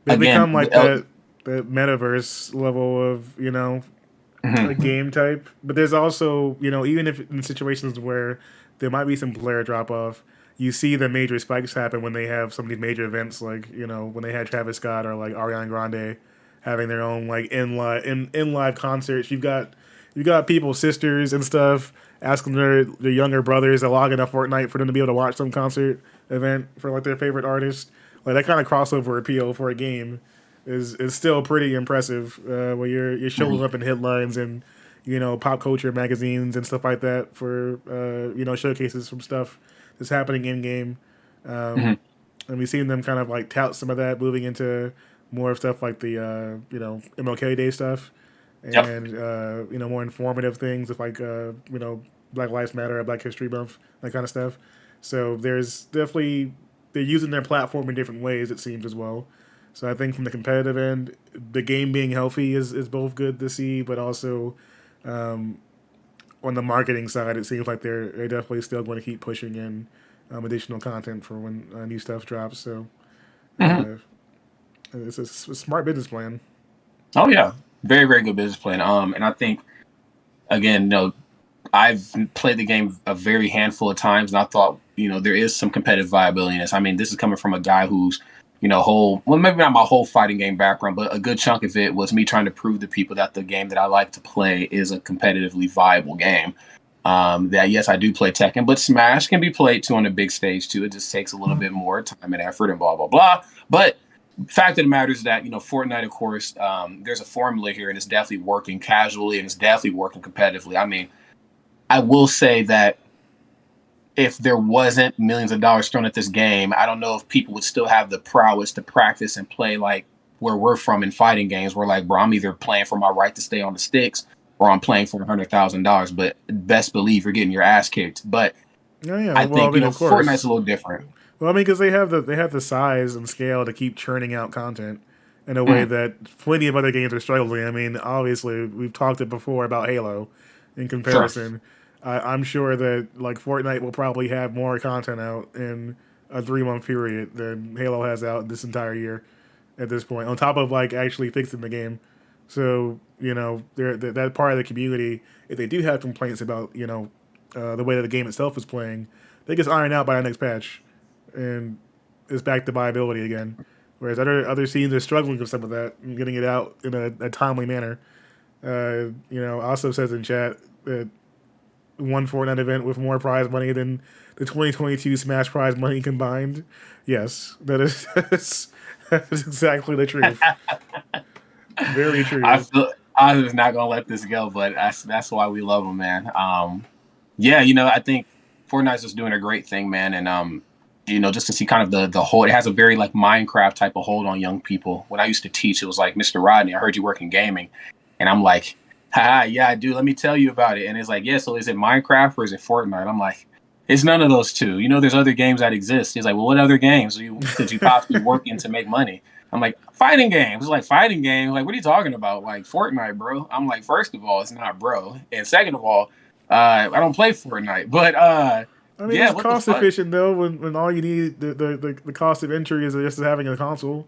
they become like the metaverse level of, a game type. But there's also, even if in situations where there might be some player drop off, you see the major spikes happen when they have some of these major events, like when they had Travis Scott or like Ariana Grande having their own like in live concerts. You've got people's sisters and stuff asking their younger brothers to log into Fortnite for them to be able to watch some concert event for like their favorite artist. Like that kind of crossover appeal for a game is still pretty impressive. Where you're showing up in headlines and pop culture magazines and stuff like that for showcases from stuff that's happening in game, and we've seen them kind of like tout some of that, moving into more of stuff like the MLK Day stuff, and more informative things with like Black Lives Matter, Black History Month, that kind of stuff. So there's definitely they're using their platform in different ways, it seems, as well. So I think from the competitive end, the game being healthy is both good to see, but also on the marketing side, it seems like they're definitely still going to keep pushing in additional content for when new stuff drops. So it's a smart business plan. Oh yeah, very very good business plan. And I think again, I've played the game a very handful of times, and I thought, there is some competitive viability in this. I mean, this is coming from a guy who's, maybe not my whole fighting game background, but a good chunk of it was me trying to prove to people that the game that I like to play is a competitively viable game. That yes, I do play Tekken, but Smash can be played too on a big stage too. It just takes a little bit more time and effort and blah blah blah. But fact of the matter is that Fortnite, of course, there's a formula here, and it's definitely working casually, and it's definitely working competitively. I mean, I will say that if there wasn't millions of dollars thrown at this game, I don't know if people would still have the prowess to practice and play like where we're from in fighting games. We're like, bro, I'm either playing for my right to stay on the sticks or I'm playing for $100,000. But best believe you're getting your ass kicked. But I think Fortnite's a little different. Well, I mean, because they have the size and scale to keep churning out content in a way that plenty of other games are struggling. I mean, obviously, we've talked it before about Halo in comparison. Sure. I'm sure that like Fortnite will probably have more content out in a 3-month period than Halo has out this entire year at this point, on top of like actually fixing the game. So, that part of the community, if they do have complaints about, the way that the game itself is playing, they just iron out by the next patch. And it's back to viability again. Whereas other scenes are struggling with some of that and getting it out in a timely manner. Also says in chat that one Fortnite event with more prize money than the 2022 Smash prize money combined. Yes, that is exactly the truth. Very true. I'm just not gonna let this go, but that's why we love them, man. I think Fortnite's just doing a great thing, man, and just to see kind of the whole, it has a very like Minecraft type of hold on young people. When I used to teach, it was like, Mr. Rodney, I heard you work in gaming, and I'm like, yeah, I do. Let me tell you about it. And it's like, yeah, so is it Minecraft or is it Fortnite? I'm like, it's none of those two. There's other games that exist. He's like, well, what other games could you possibly work in to make money? I'm like, fighting games. It's like, fighting games? Like, what are you talking about? Like, Fortnite, bro. I'm like, first of all, it's not bro. And second of all, I don't play Fortnite. But, I mean, it's cost efficient, though, when all you need, the cost of entry is just having a console.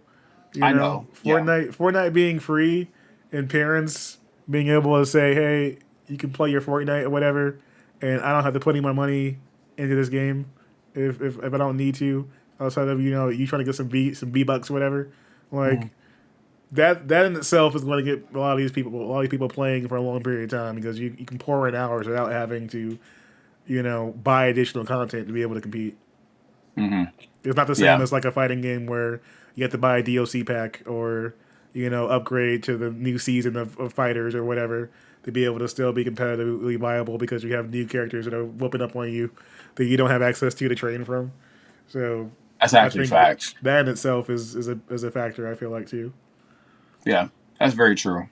I know. Fortnite being free and parents being able to say, hey, you can play your Fortnite or whatever, and I don't have to put any more money into this game if I don't need to, outside of, you trying to get some V-Bucks or whatever. Like, that in itself is going to get a lot of these people playing for a long period of time, because you can pour in hours without having to, buy additional content to be able to compete. Mm-hmm. It's not the same as like a fighting game where you have to buy a DLC pack or upgrade to the new season of fighters or whatever to be able to still be competitively viable, because you have new characters that are whooping up on you that you don't have access to train from. So that's actually facts. That in itself is a factor, I feel like, too. Yeah, that's very true.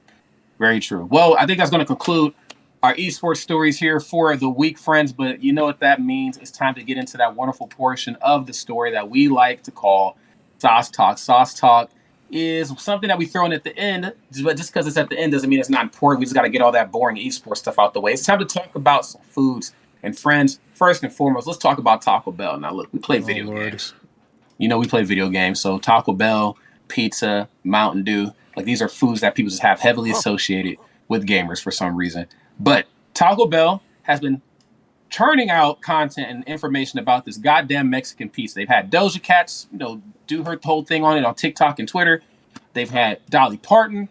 Very true. Well, I think that's going to conclude our esports stories here for the week, friends. But you know what that means? It's time to get into that wonderful portion of the story that we like to call Sauce Talk. Sauce Talk is something that we throw in at the end, but just because it's at the end doesn't mean it's not important. We just got to get all that boring esports stuff out the way. It's time to talk about some foods. And friends, first and foremost, let's talk about Taco Bell. Now, look, we play video games. We play video games. So Taco Bell, pizza, Mountain Dew, like these are foods that people just have heavily associated with gamers for some reason. But Taco Bell has been churning out content and information about this goddamn Mexican pizza. They've had Doja Cat, do her whole thing on it on TikTok and Twitter. They've had Dolly Parton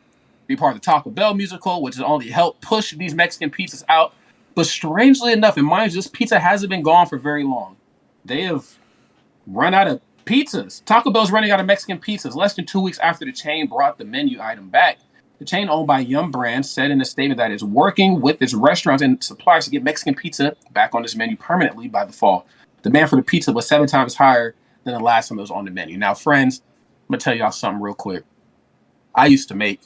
be part of the Taco Bell musical, which has only helped push these Mexican pizzas out. But strangely enough, and mind you, this pizza hasn't been gone for very long. They have run out of pizzas. Taco Bell's running out of Mexican pizzas less than 2 weeks after the chain brought the menu item back. The chain, owned by Yum Brands, said in a statement that it's working with its restaurants and suppliers to get Mexican pizza back on this menu permanently by the fall. Demand for the pizza was 7 times higher than the last time it was on the menu. Now, friends, I'm going to tell y'all something real quick. I used to make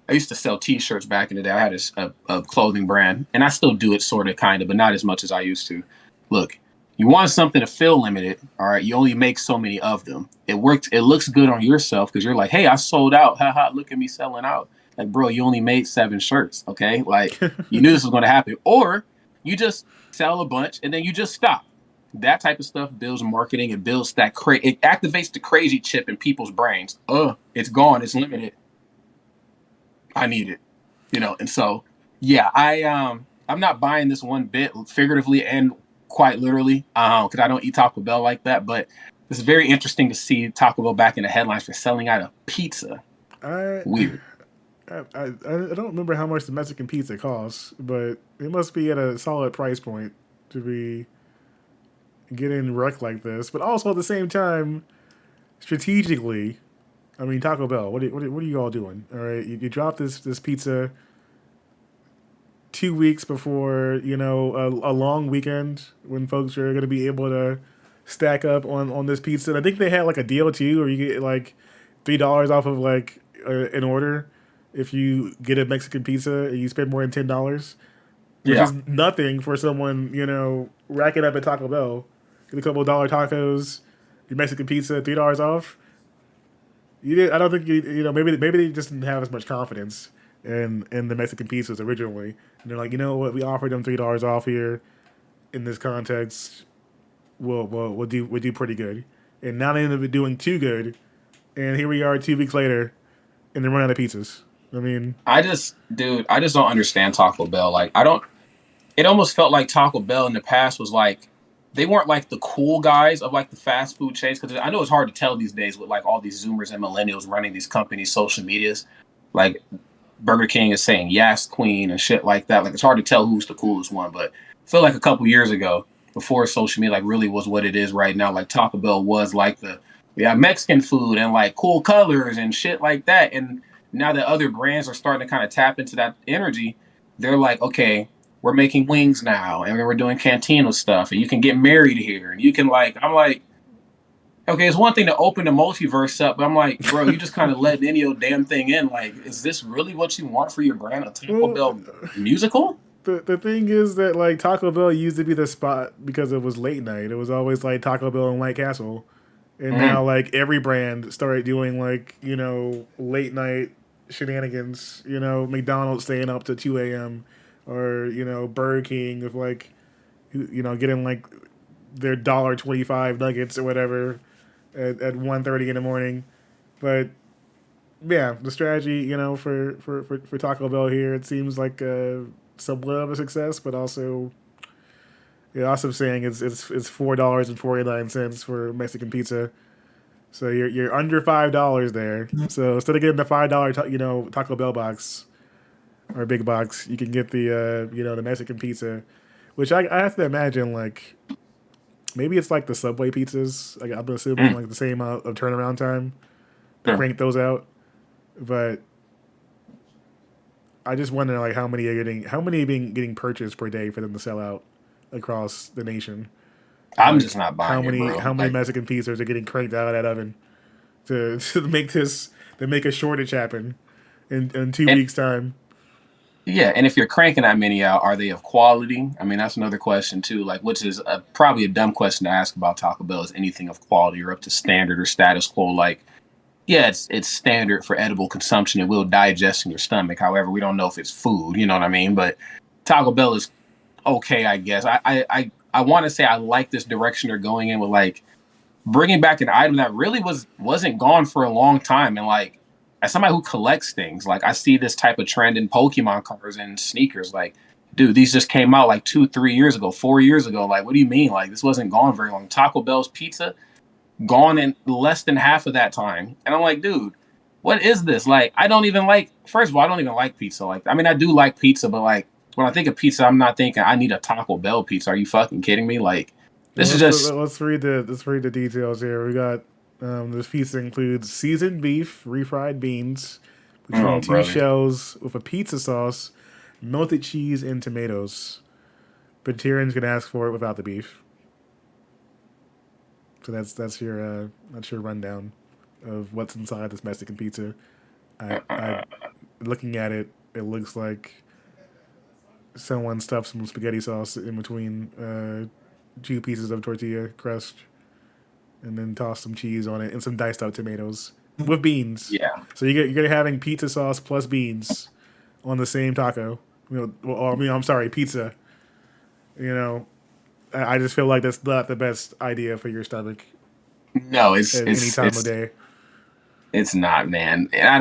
I used to sell T-shirts back in the day. I had a clothing brand, and I still do it sort of, kind of, but not as much as I used to. Look, you want something to feel limited, all right? You only make so many of them. It worked. It looks good on yourself because you're like, hey, I sold out. Haha, look at me selling out. Like, bro, you only made 7 shirts, okay? Like, you knew this was going to happen. Or you just sell a bunch and then you just stop. That type of stuff builds marketing. It builds that it activates the crazy chip in people's brains. It's gone. It's limited. I need it, And so, yeah, I'm not buying this one bit, figuratively and quite literally, because I don't eat Taco Bell like that. But it's very interesting to see Taco Bell back in the headlines for selling out a pizza. Weird. I don't remember how much the Mexican pizza costs, but it must be at a solid price point to be getting wrecked like this. But also at the same time, strategically, I mean, Taco Bell, what are you all doing? All right, you drop this pizza 2 weeks before a long weekend when folks are going to be able to stack up on this pizza. And I think they had like a deal too, where you get like $3 off of like an order if you get a Mexican pizza and you spend more than $10, which is nothing for someone racking up at Taco Bell. Get a couple of dollar tacos, your Mexican pizza, $3 off. I don't think maybe they just didn't have as much confidence in the Mexican pizzas originally, and they're like, you know what, we offered them $3 off here in this context. We'll do pretty good, and now they ended up doing too good, and here we are 2 weeks later, and they're running out of pizzas. I mean, I just don't understand Taco Bell. Like, it almost felt like Taco Bell in the past was like, they weren't like the cool guys of like the fast food chains. Because I know it's hard to tell these days with like all these Zoomers and millennials running these companies' social medias. Like Burger King is saying yes, queen, and shit like that. Like, it's hard to tell who's the coolest one. But I feel like a couple years ago, before social media like really was what it is right now, like Taco Bell was like Mexican food and like cool colors and shit like that. And now that other brands are starting to kind of tap into that energy, they're like, okay, we're making wings now, and we're doing Cantina stuff, and you can get married here, and you can I'm like, okay, it's one thing to open the multiverse up, but I'm like, bro, you just kind of let any old damn thing in. Like, is this really what you want for your brand, a Taco Bell musical? The thing is that like Taco Bell used to be the spot because it was late night. It was always like Taco Bell and White Castle, and now like every brand started doing like late night shenanigans. McDonald's staying up to 2 a.m. or Burger King with like getting like their $1.25 nuggets or whatever at 1:30 in the morning. But yeah, the strategy for Taco Bell here, it seems like somewhat of a success, but also also saying it's $4.49 for Mexican pizza. So you're under $5 there. So instead of getting the $5 Taco Bell box or big box, you can get the the Mexican pizza, which I have to imagine like maybe it's like the Subway pizzas. Like I'm assuming like the same amount of turnaround time to crank those out. But I just wonder like how many are getting purchased per day for them to sell out across the nation. I'm just not buying how many Mexican pizzas are getting cranked out of that oven to make a shortage happen in 2 weeks time. Yeah, and if you're cranking that many out, are they of quality? I mean, that's another question too. Like, which is probably a dumb question to ask about Taco Bell. Is anything of quality or up to standard or status quo? Like, yeah, it's standard for edible consumption. It will digest in your stomach. However, we don't know if it's food. You know what I mean? But Taco Bell is okay, I guess. I want to say I like this direction they're going in with like bringing back an item that really wasn't gone for a long time. And like, as somebody who collects things, like I see this type of trend in Pokemon cards and sneakers. Like, dude, these just came out like 2-3 years ago, 4 years ago. Like, what do you mean? Like, this wasn't gone very long. Taco Bell's pizza gone in less than half of that time. And I'm like, dude, what is this? Like, first of all, I don't even like pizza. Like, I mean, I do like pizza, but like when I think of pizza, I'm not thinking I need a Taco Bell pizza. Are you fucking kidding me? Like, this is just. Let's read the details here. We got this pizza includes seasoned beef, refried beans, between two shells with a pizza sauce, melted cheese, and tomatoes. Vegetarians can ask for it without the beef. So that's your rundown of what's inside this Mexican pizza. I looking at it, it looks like someone stuffed some spaghetti sauce in between 2 pieces of tortilla crust, and then tossed some cheese on it and some diced up tomatoes with beans. Yeah. So you're gonna having pizza sauce plus beans on the same taco. I'm sorry, pizza. You know, I just feel like that's not the best idea for your stomach No, at any time of day. It's not, man. And I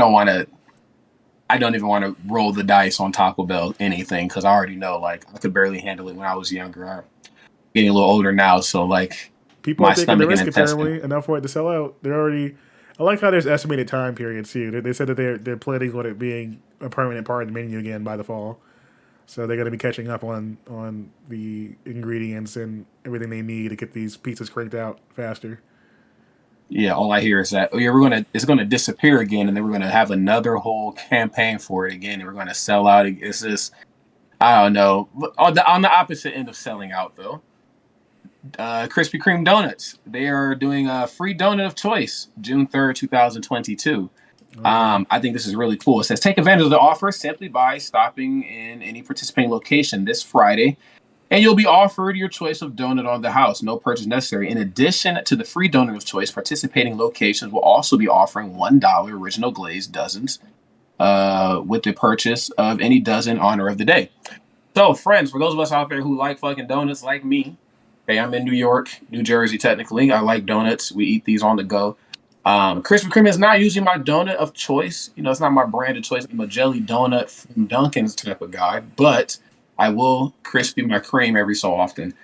don't even want to roll the dice on Taco Bell anything because I already know, like, I could barely handle it when I was younger. I'm getting a little older now, so, like, People are my taking the stomach and risk intestine. apparently enough for it to sell out. They're already. I like how there's estimated time periods too. They said that they're planning on it being a permanent part of the menu again by the fall. So they're going to be catching up on the ingredients and everything they need to get these pizzas cranked out faster. Yeah, all I hear is that it's gonna disappear again, and then we're gonna have another whole campaign for it again, and we're gonna sell out. It's just I don't know. On the opposite end of selling out, though, Krispy Kreme donuts, they are doing a free donut of choice June 3rd, 2022. I think this is really cool. It says take advantage of the offer simply by stopping in any participating location this Friday. And you'll be offered your choice of donut on the house. No purchase necessary. In addition to the free donut of choice, participating locations will also be offering $1 original glazed dozens with the purchase of any dozen honor of the day. So, friends, for those of us out there who like fucking donuts like me, hey, I'm in New York, New Jersey, technically. I like donuts. We eat these on the go. Krispy Kreme is not usually my donut of choice. You know, it's not my brand of choice. I'm a jelly donut from Dunkin's type of guy, but I will crispy my cream every so often.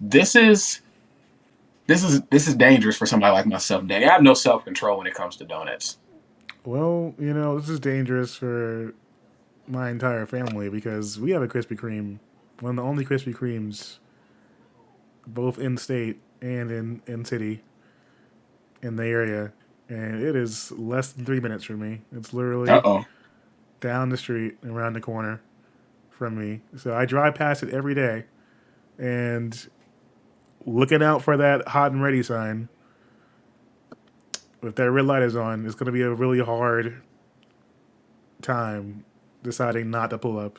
This is dangerous for somebody like myself, Danny. I have no self-control when it comes to donuts. Well, this is dangerous for my entire family because we have a Krispy Kreme, one of the only Krispy Kremes, both in state and in city, in the area, and it is less than 3 minutes from me. It's literally down the street, around the corner from me. So I drive past it every day, and looking out for that hot and ready sign. If that red light is on, it's going to be a really hard time deciding not to pull up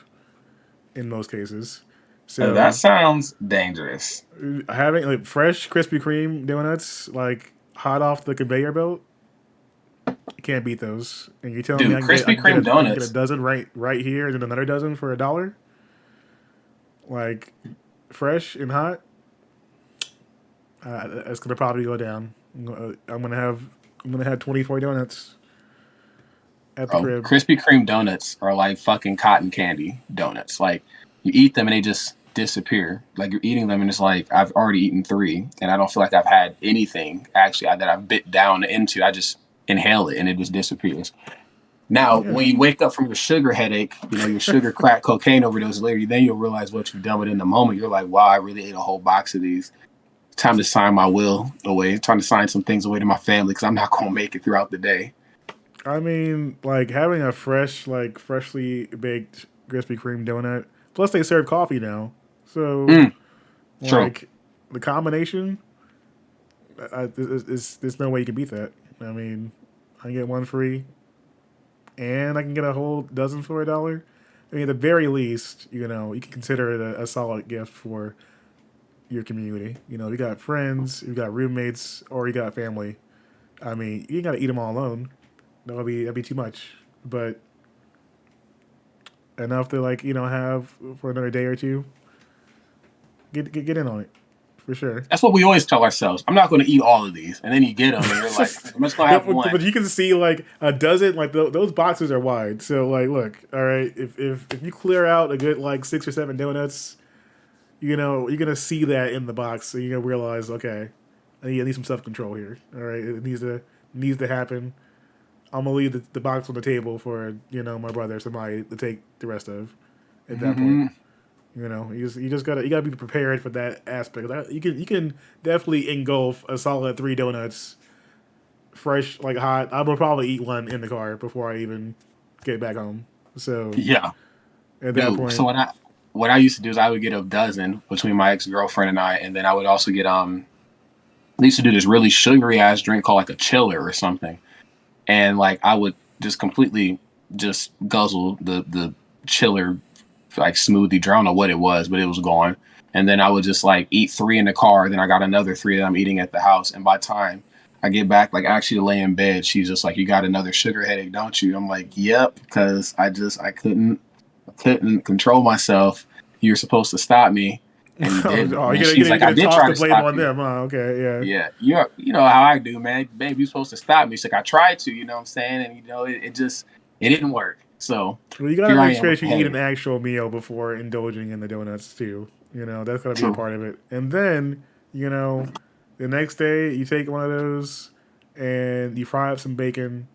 in most cases. So that sounds dangerous. Having like fresh Krispy Kreme donuts, like hot off the conveyor belt, you can't beat those. And you're telling me I can get a dozen right here and then another dozen for $1? Like fresh and hot, it's gonna probably go down. I'm gonna have 24 donuts at the crib. Krispy Kreme donuts are like fucking cotton candy donuts. Like you eat them and they just disappear. Like you're eating them and it's like I've already eaten 3 and I don't feel like I've had anything actually that I've bit down into. I just inhale it and it just disappears. Now, when you wake up from your sugar headache, your sugar crack cocaine overdose later, then you'll realize what you've done. But in the moment, you're like, wow, I really ate a whole box of these. Time to sign my will away. Time to sign some things away to my family because I'm not going to make it throughout the day. I mean, like having a freshly baked Krispy Kreme donut. Plus, they serve coffee now. So, the combination, there's no way you can beat that. I mean, I get one free. And I can get a whole dozen for $1. I mean, at the very least, you can consider it a solid gift for your community. You got friends, you got roommates, or you got family. I mean, you ain't got to eat them all alone. That'd be too much. But enough to have for another day or two. Get in on it. For sure. That's what we always tell ourselves. I'm not going to eat all of these. And then you get them and you're like, I'm just going to have one. But you can see like a dozen, like those boxes are wide. So like, look, all right, if you clear out a good like 6 or 7 donuts, you're going to see that in the box. So you're going to realize, okay, I need some self-control here. All right, it needs to happen. I'm going to leave the box on the table for, my brother or somebody to take the rest of at that point. You gotta be prepared for that aspect. You can definitely engulf a solid 3 donuts, fresh like hot. I would probably eat one in the car before I even get back home. So yeah, at that point. So what I used to do is I would get a dozen between my ex-girlfriend and I, and then I would also get I used to do this really sugary ass drink called like a chiller or something, and like I would just completely just guzzle the chiller like smoothie drink. I don't know what it was, but it was gone. And then I would just like eat 3 in the car. Then I got another 3 that I'm eating at the house. And by the time I get back, like actually lay in bed, she's just like, "You got another sugar headache, don't you?" I'm like, "Yep," because I couldn't control myself. You were supposed to stop me, and you didn't. Oh, And you're she's gonna like, "I did toss try the to blame stop on you." them, huh? Okay, yeah. Yeah, you know how I do, man. Babe, you're supposed to stop me. She's like, "I tried to," you know what I'm saying? And it didn't work. So Well, you gotta here I make am sure with you the eat an headache. actual meal before indulging in the donuts too. You know, that's gotta be a True. part of it. And then, you know, the next day you take one of those and you fry up some bacon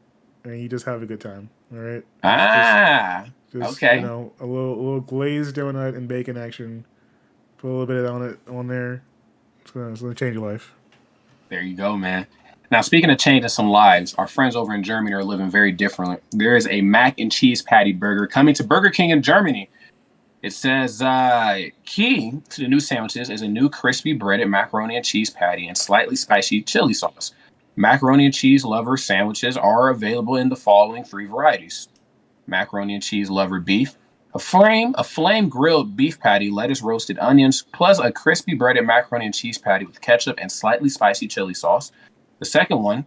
and you just have a good time. All right. Just you Okay. know, a little glazed donut and bacon action. Put a little bit on it on there. It's gonna change your life. There you go, man. Now, speaking of changing some lives, our friends over in Germany are living very differently. There is a mac and cheese patty burger coming to Burger King in Germany. It says key to the new sandwiches is a new crispy breaded macaroni and cheese patty and slightly spicy chili sauce. Macaroni and cheese lover sandwiches are available in the following 3 varieties: macaroni and cheese lover beef, a flame grilled beef patty, lettuce, roasted onions, plus a crispy breaded macaroni and cheese patty with ketchup and slightly spicy chili sauce. The second one,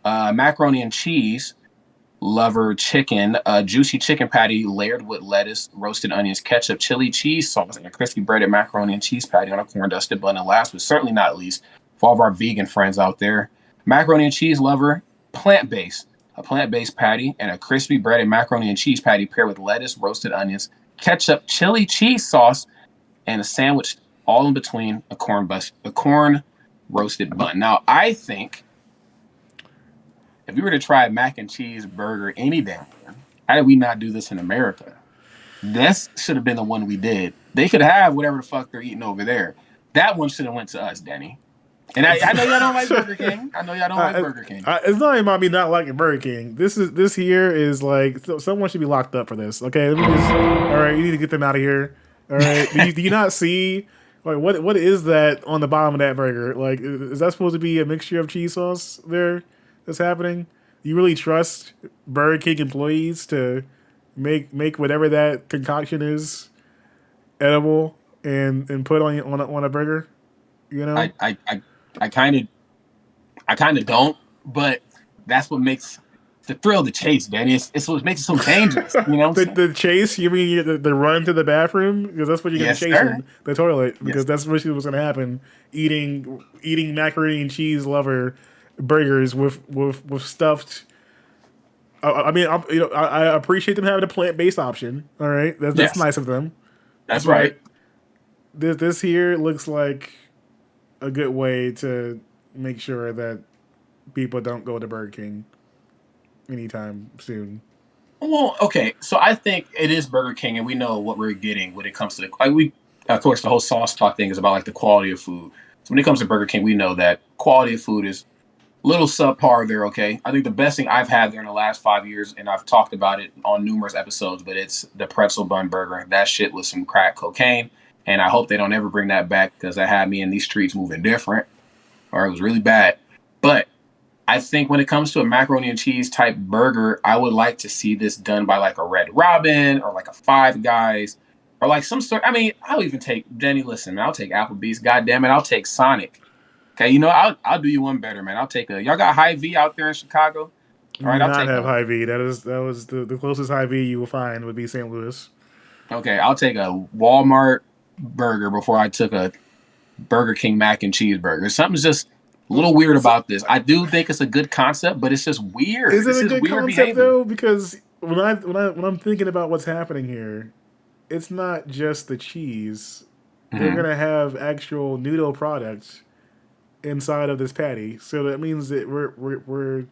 macaroni and cheese lover chicken, a juicy chicken patty layered with lettuce, roasted onions, ketchup, chili, cheese sauce, and a crispy breaded macaroni and cheese patty on a corn dusted bun. And last but certainly not least, for all of our vegan friends out there, macaroni and cheese lover plant-based, a plant-based patty and a crispy breaded macaroni and cheese patty paired with lettuce, roasted onions, ketchup, chili, cheese sauce, and a sandwich all in between a corn roasted bun. Now, I think if we were to try a mac and cheese burger any damn year, how did we not do this in America? This should have been the one we did. They could have whatever the fuck they're eating over there. That one should have went to us, Denny. And I know y'all don't like Burger King. I know y'all don't like Burger King. It's not even about me not liking Burger King. This here is like someone should be locked up for this. Okay, let me just. All right, you need to get them out of here. All right, do you not see like what is that on the bottom of that burger? Like, is that supposed to be a mixture of cheese sauce there that's happening? You really trust Burger King employees to make whatever that concoction is edible and put on a burger? You know, I kind of don't, but that's what makes the thrill of the chase, man. It's what makes it so dangerous. You know what I'm saying? the chase, you mean the run to the bathroom? Because that's what you're Yes, going to chase sir. in the toilet. Because Yes. that's what was going to happen. Eating macaroni and cheese lover burgers with stuffed. I mean, I appreciate them having a plant-based option. All right, that's Yes. nice of them. That's But right. This here looks like a good way to make sure that people don't go to Burger King anytime soon. Well, okay, so I think it is Burger King, and we know what we're getting when it comes to of course, the whole sauce talk thing is about like the quality of food. So when it comes to Burger King, we know that quality of food is a little subpar there. Okay, I think the best thing I've had there in the last 5 years, and I've talked about it on numerous episodes, but it's the pretzel bun burger. That shit was some crack cocaine, and I hope they don't ever bring that back because that had me in these streets moving different, or it was really bad. But I think when it comes to a macaroni and cheese type burger, I would like to see this done by like a Red Robin or like a Five Guys or like some sort. I mean, I'll even take Denny. Listen, man, I'll take Applebee's. God damn it, I'll take Sonic. Okay, you know, I'll do you one better, man. I'll take y'all got Hy-Vee out there in Chicago. All right, Do I'll not take have a Hy-Vee. That was the closest Hy-Vee you will find would be St. Louis. okay, I'll take a Walmart burger before I took a Burger King mac and cheese burger. Something's just a little weird about this. I do think it's a good concept, but it's just weird. Is This it a is good weird concept behavior. though? Because when I'm thinking about what's happening here, it's not just the cheese. They're gonna have actual noodle products inside of this patty, so that means that we're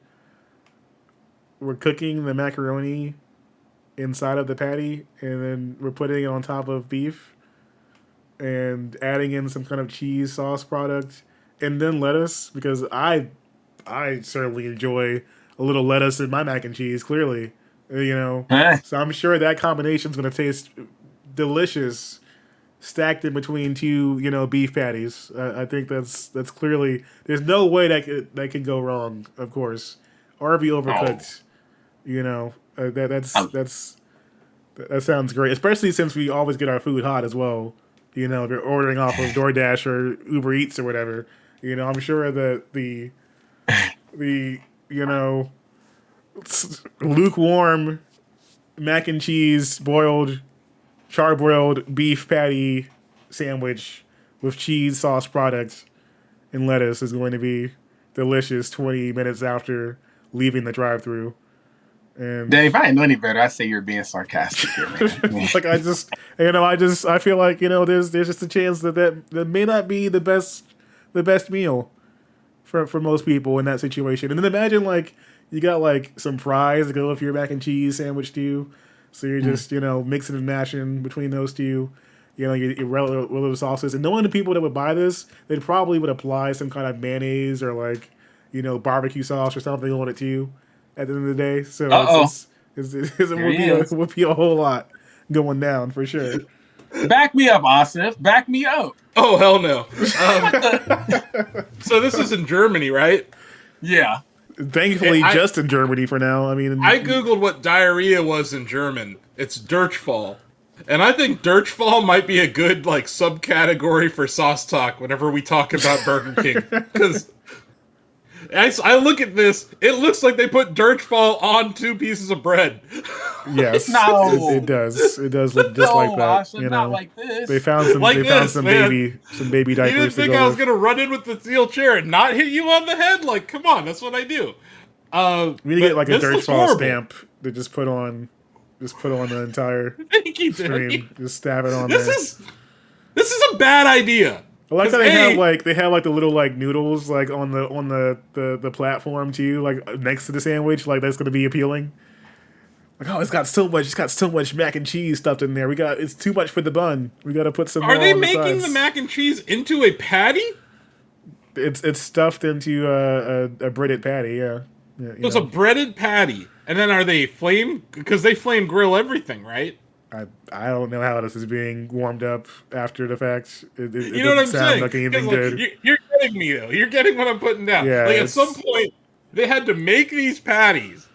cooking the macaroni inside of the patty, and then we're putting it on top of beef and adding in some kind of cheese sauce product, and then lettuce. Because I certainly enjoy a little lettuce in my mac and cheese. Clearly, you know, Huh? so I'm sure that combination is going to taste delicious, stacked in between two, beef patties. I think that's clearly there's no way that can go wrong. Of course, or be Oh, overcooked. You know, That sounds great, especially since we always get our food hot as well. You know, if you're ordering off of DoorDash or Uber Eats or whatever, you know, I'm sure that the you know, lukewarm mac and cheese charbroiled beef patty sandwich with cheese sauce products and lettuce is going to be delicious 20 minutes after leaving the drive-thru. And Dave, I didn't know any better. I say you're being sarcastic here, man. like I feel like, you know, there's just a chance that may not be the best meal for most people in that situation. And then imagine like you got like some fries to go with your mac and cheese sandwich too. So you're just, you know, mixing and mashing between those two, you know, your relative sauces. And knowing the people that would buy this, they probably would apply some kind of mayonnaise or like, you know, barbecue sauce or something on it too at the end of the day. So it would be a whole lot going down for sure. Back me up, Asif. Back me up. Oh, hell no. So this is in Germany, right? Yeah. Thankfully, just in Germany for now. I mean, I Googled what diarrhea was in German. It's Durchfall. And I think Durchfall might be a good like subcategory for sauce talk whenever we talk about Burger King. Because I look at this, it looks like they put Durchfall on 2 pieces of bread. Yes, no, it does. It does look just like that. You know, not like this. They found some. Like they found this, some man. baby diapers. You didn't think I was gonna run in with the steel chair and not hit you on the head? Like, come on, that's what I do. We need to get like a Durchfall stamp to just put on the entire stream. Just stab it on there. This is a bad idea. I like how they have like the little like noodles like on the platform too, like next to the sandwich. Like that's gonna be appealing. Like, oh, it's got so much mac and cheese stuffed in there. It's too much for the bun. We got to put some. Are they making the mac and cheese into a patty? It's stuffed into a breaded patty. Yeah. So it's a breaded patty, and then are they because they flame grill everything, right? I don't know how this is being warmed up after the fact. It you know what I'm saying? Like anything good. You're getting me though. You're getting what I'm putting down. Yeah, like at some point they had to make these patties.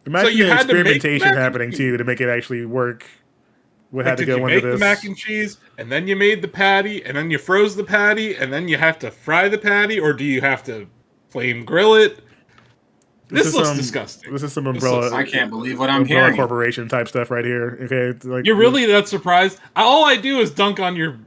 Imagine the experimentation happening too to make it actually work. What had to go into this? You make the mac and cheese, and then you made the patty, and then you froze the patty, and then you have to fry the patty, or do you have to flame grill it? This looks disgusting. This is some umbrella. I can't believe what I'm hearing. Corporation type stuff right here. Okay, like, you're really that surprised? All I do is dunk on your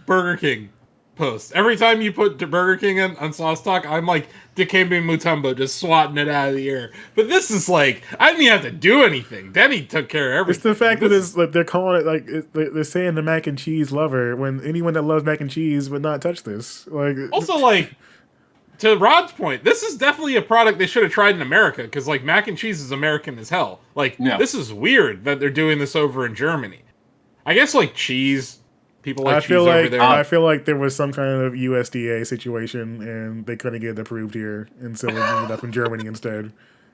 Burger King post. Every time you put Burger King on Sauce Talk, I'm like Dikembe Mutombo just swatting it out of the air. But this is like, I didn't even have to do anything. Denny took care of everything. It's the fact that it's like they're calling it like they're saying the mac and cheese lover when anyone that loves mac and cheese would not touch this. Like also like. To Rod's point, this is definitely a product they should have tried in America because, like, mac and cheese is American as hell. Like, This is weird that they're doing this over in Germany. I guess, like, cheese, people like cheese over there. I feel like there was some kind of USDA situation and they couldn't get it approved here, and so we ended up in Germany instead.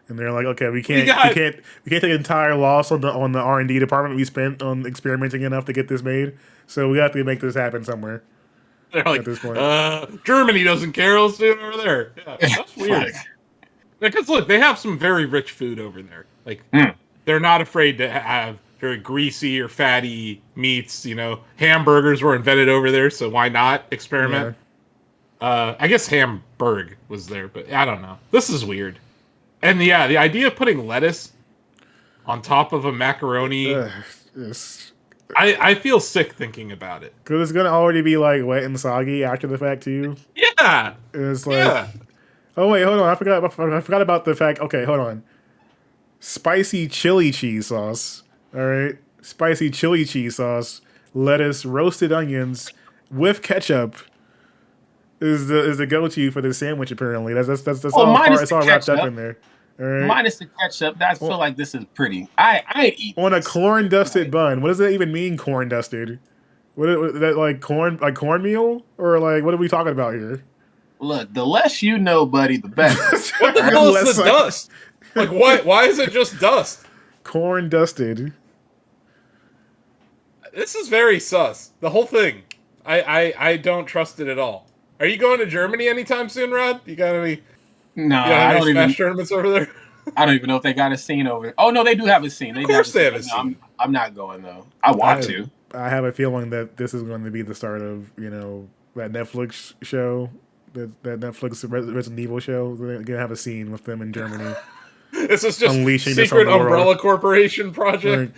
And they're like, okay, we can't take an entire loss on the R&D department we spent on experimenting enough to get this made. So we have to make this happen somewhere. They're like, at this point. Germany doesn't care. Let's do it over there. Yeah, that's weird. Because look, they have some very rich food over there. Like they're not afraid to have very greasy or fatty meats. You know, hamburgers were invented over there, so why not experiment? Yeah. I guess Hamburg was there, but I don't know. This is weird. And the idea of putting lettuce on top of a macaroni. I feel sick thinking about it. Because it's going to already be, like, wet and soggy after the fact, too. Yeah. It's like... Oh, wait, hold on. I forgot about the fact... Okay, hold on. Spicy chili cheese sauce. All right? Spicy chili cheese sauce, lettuce, roasted onions with ketchup is the go-to for this sandwich, apparently. That's all wrapped up in there. Right. Minus the ketchup, I feel like this is pretty. I eat on a corn dusted bun. What does that even mean? Corn dusted? What that like cornmeal or like what are we talking about here? Look, the less you know, buddy, the better. What the hell is the dust? Like why is it just dust? Corn dusted. This is very sus. The whole thing. I don't trust it at all. Are you going to Germany anytime soon, Rod? You got any? No, I don't even. Tournaments over there. I don't even know if they got a scene over. Oh no, they do have a scene. Of course they have a scene. I'm not going though. I want to. I have a feeling that this is going to be the start of that Netflix show, that Netflix Resident Evil show. They're gonna have a scene with them in Germany. This is just unleashing secret umbrella corporation project.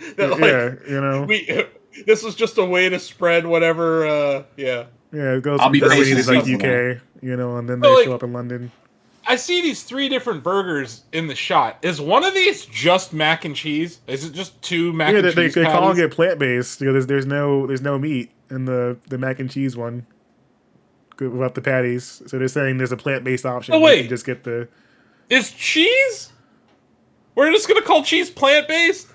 This was just a way to spread whatever. Yeah, it goes from Germany to like UK, and then they show up in London. I see these 3 different burgers in the shot. Is one of these just mac and cheese? Is it just 2 mac and cheese? They're calling it plant based. There's no meat in the mac and cheese one without the patties. So they're saying there's a plant based option. Oh wait, you can just get the. Is cheese? We're just gonna call cheese plant based?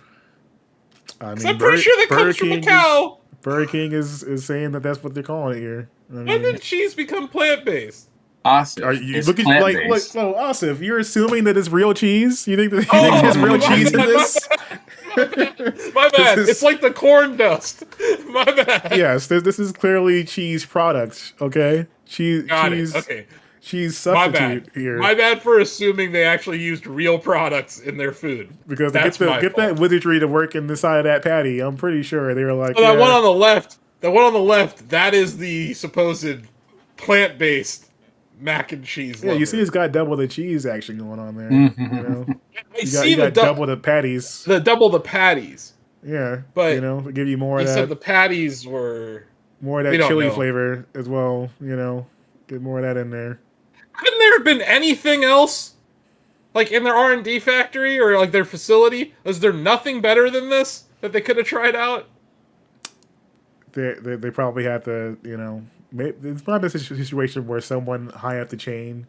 I mean, I'm pretty sure that comes from a cow. Burger King is saying that that's what they're calling it here. When did cheese become plant based? Asif, are you looking like Asif? You're assuming that it's real cheese? You think there's real cheese in this? My bad. It's like the corn dust. My bad. Yes, this is clearly cheese products. Okay, cheese. Okay. Cheese substitute here. My bad for assuming they actually used real products in their food. Because to get that wizardry to work in the side of that patty, I'm pretty sure they were like. That one on the left, that is the supposed plant-based mac and cheese. Yeah, you see, it's got double the cheese action going on there. You got double the patties. Double the patties. Yeah, but give you more. He said the patties were more of that chili flavor as well. Get more of that in there. Couldn't there have been anything else, like in their R&D factory or like their facility? Was there nothing better than this that they could have tried out? They probably had to, it's probably a situation where someone high up the chain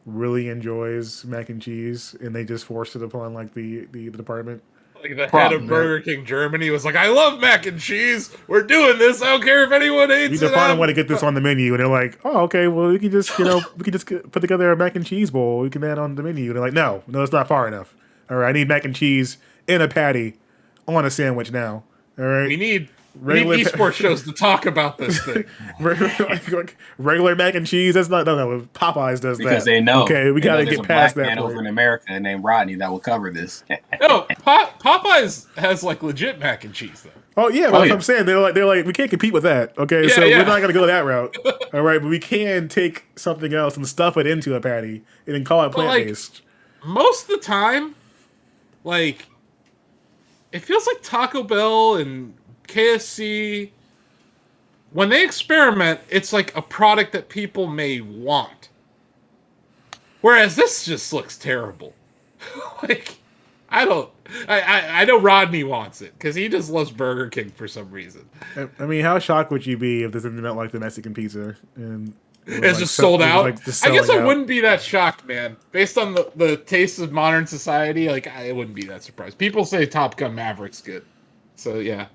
really enjoys mac and cheese, and they just forced it upon like the department. Like the head of Burger King Germany was like, "I love mac and cheese. We're doing this. I don't care if anyone hates it." You finally want to get this on the menu, and they're like, "Oh, okay. Well, we can just put together a mac and cheese bowl. We can add on the menu." And they're like, "No, it's not far enough. All right, I need mac and cheese in a patty on a sandwich now. All right, we need esports shows to talk about this thing. regular mac and cheese. That's not no. Popeyes does because that they know. Okay, we got to get past that. Man over in America named Rodney that will cover this. No, Popeyes has like legit mac and cheese though. Oh yeah, that's what I'm saying. They're like we can't compete with that. Okay, so we're not gonna go that route. All right, but we can take something else and stuff it into a patty and then call it plant based. Most of the time, like it feels like Taco Bell and KFC, when they experiment, it's like a product that people may want. Whereas this just looks terrible. I know Rodney wants it because he just loves Burger King for some reason. I mean, how shocked would you be if this ended up like the Mexican pizza and it's just sold out? I guess I wouldn't be that shocked, man. Based on the tastes of modern society, I wouldn't be that surprised. People say Top Gun Maverick's good. So yeah,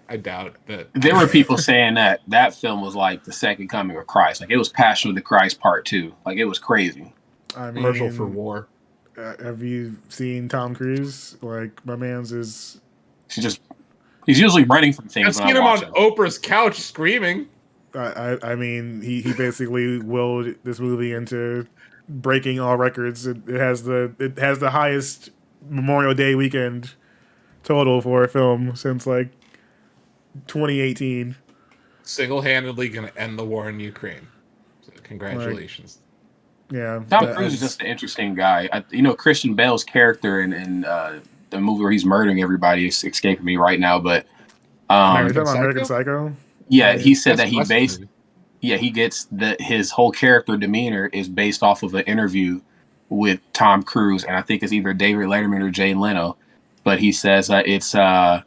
I doubt that. There were people saying that film was like the second coming of Christ. Like it was Passion of the Christ Part 2. Like it was crazy. I mean, commercial for war. Have you seen Tom Cruise? Like my man's is. He's usually running from things. I've seen him on Oprah's couch screaming. I mean, he basically willed this movie into breaking all records. It has the highest Memorial Day weekend total for a film since 2018. Single-handedly going to end the war in Ukraine. So congratulations. Yeah, Tom Cruise is just an interesting guy. Christian Bale's character in the movie where he's murdering everybody is escaping me right now. But American Psycho. Yeah, he said that he gets that his whole character demeanor is based off of an interview with Tom Cruise, and I think it's either David Letterman or Jay Leno. But he says it's an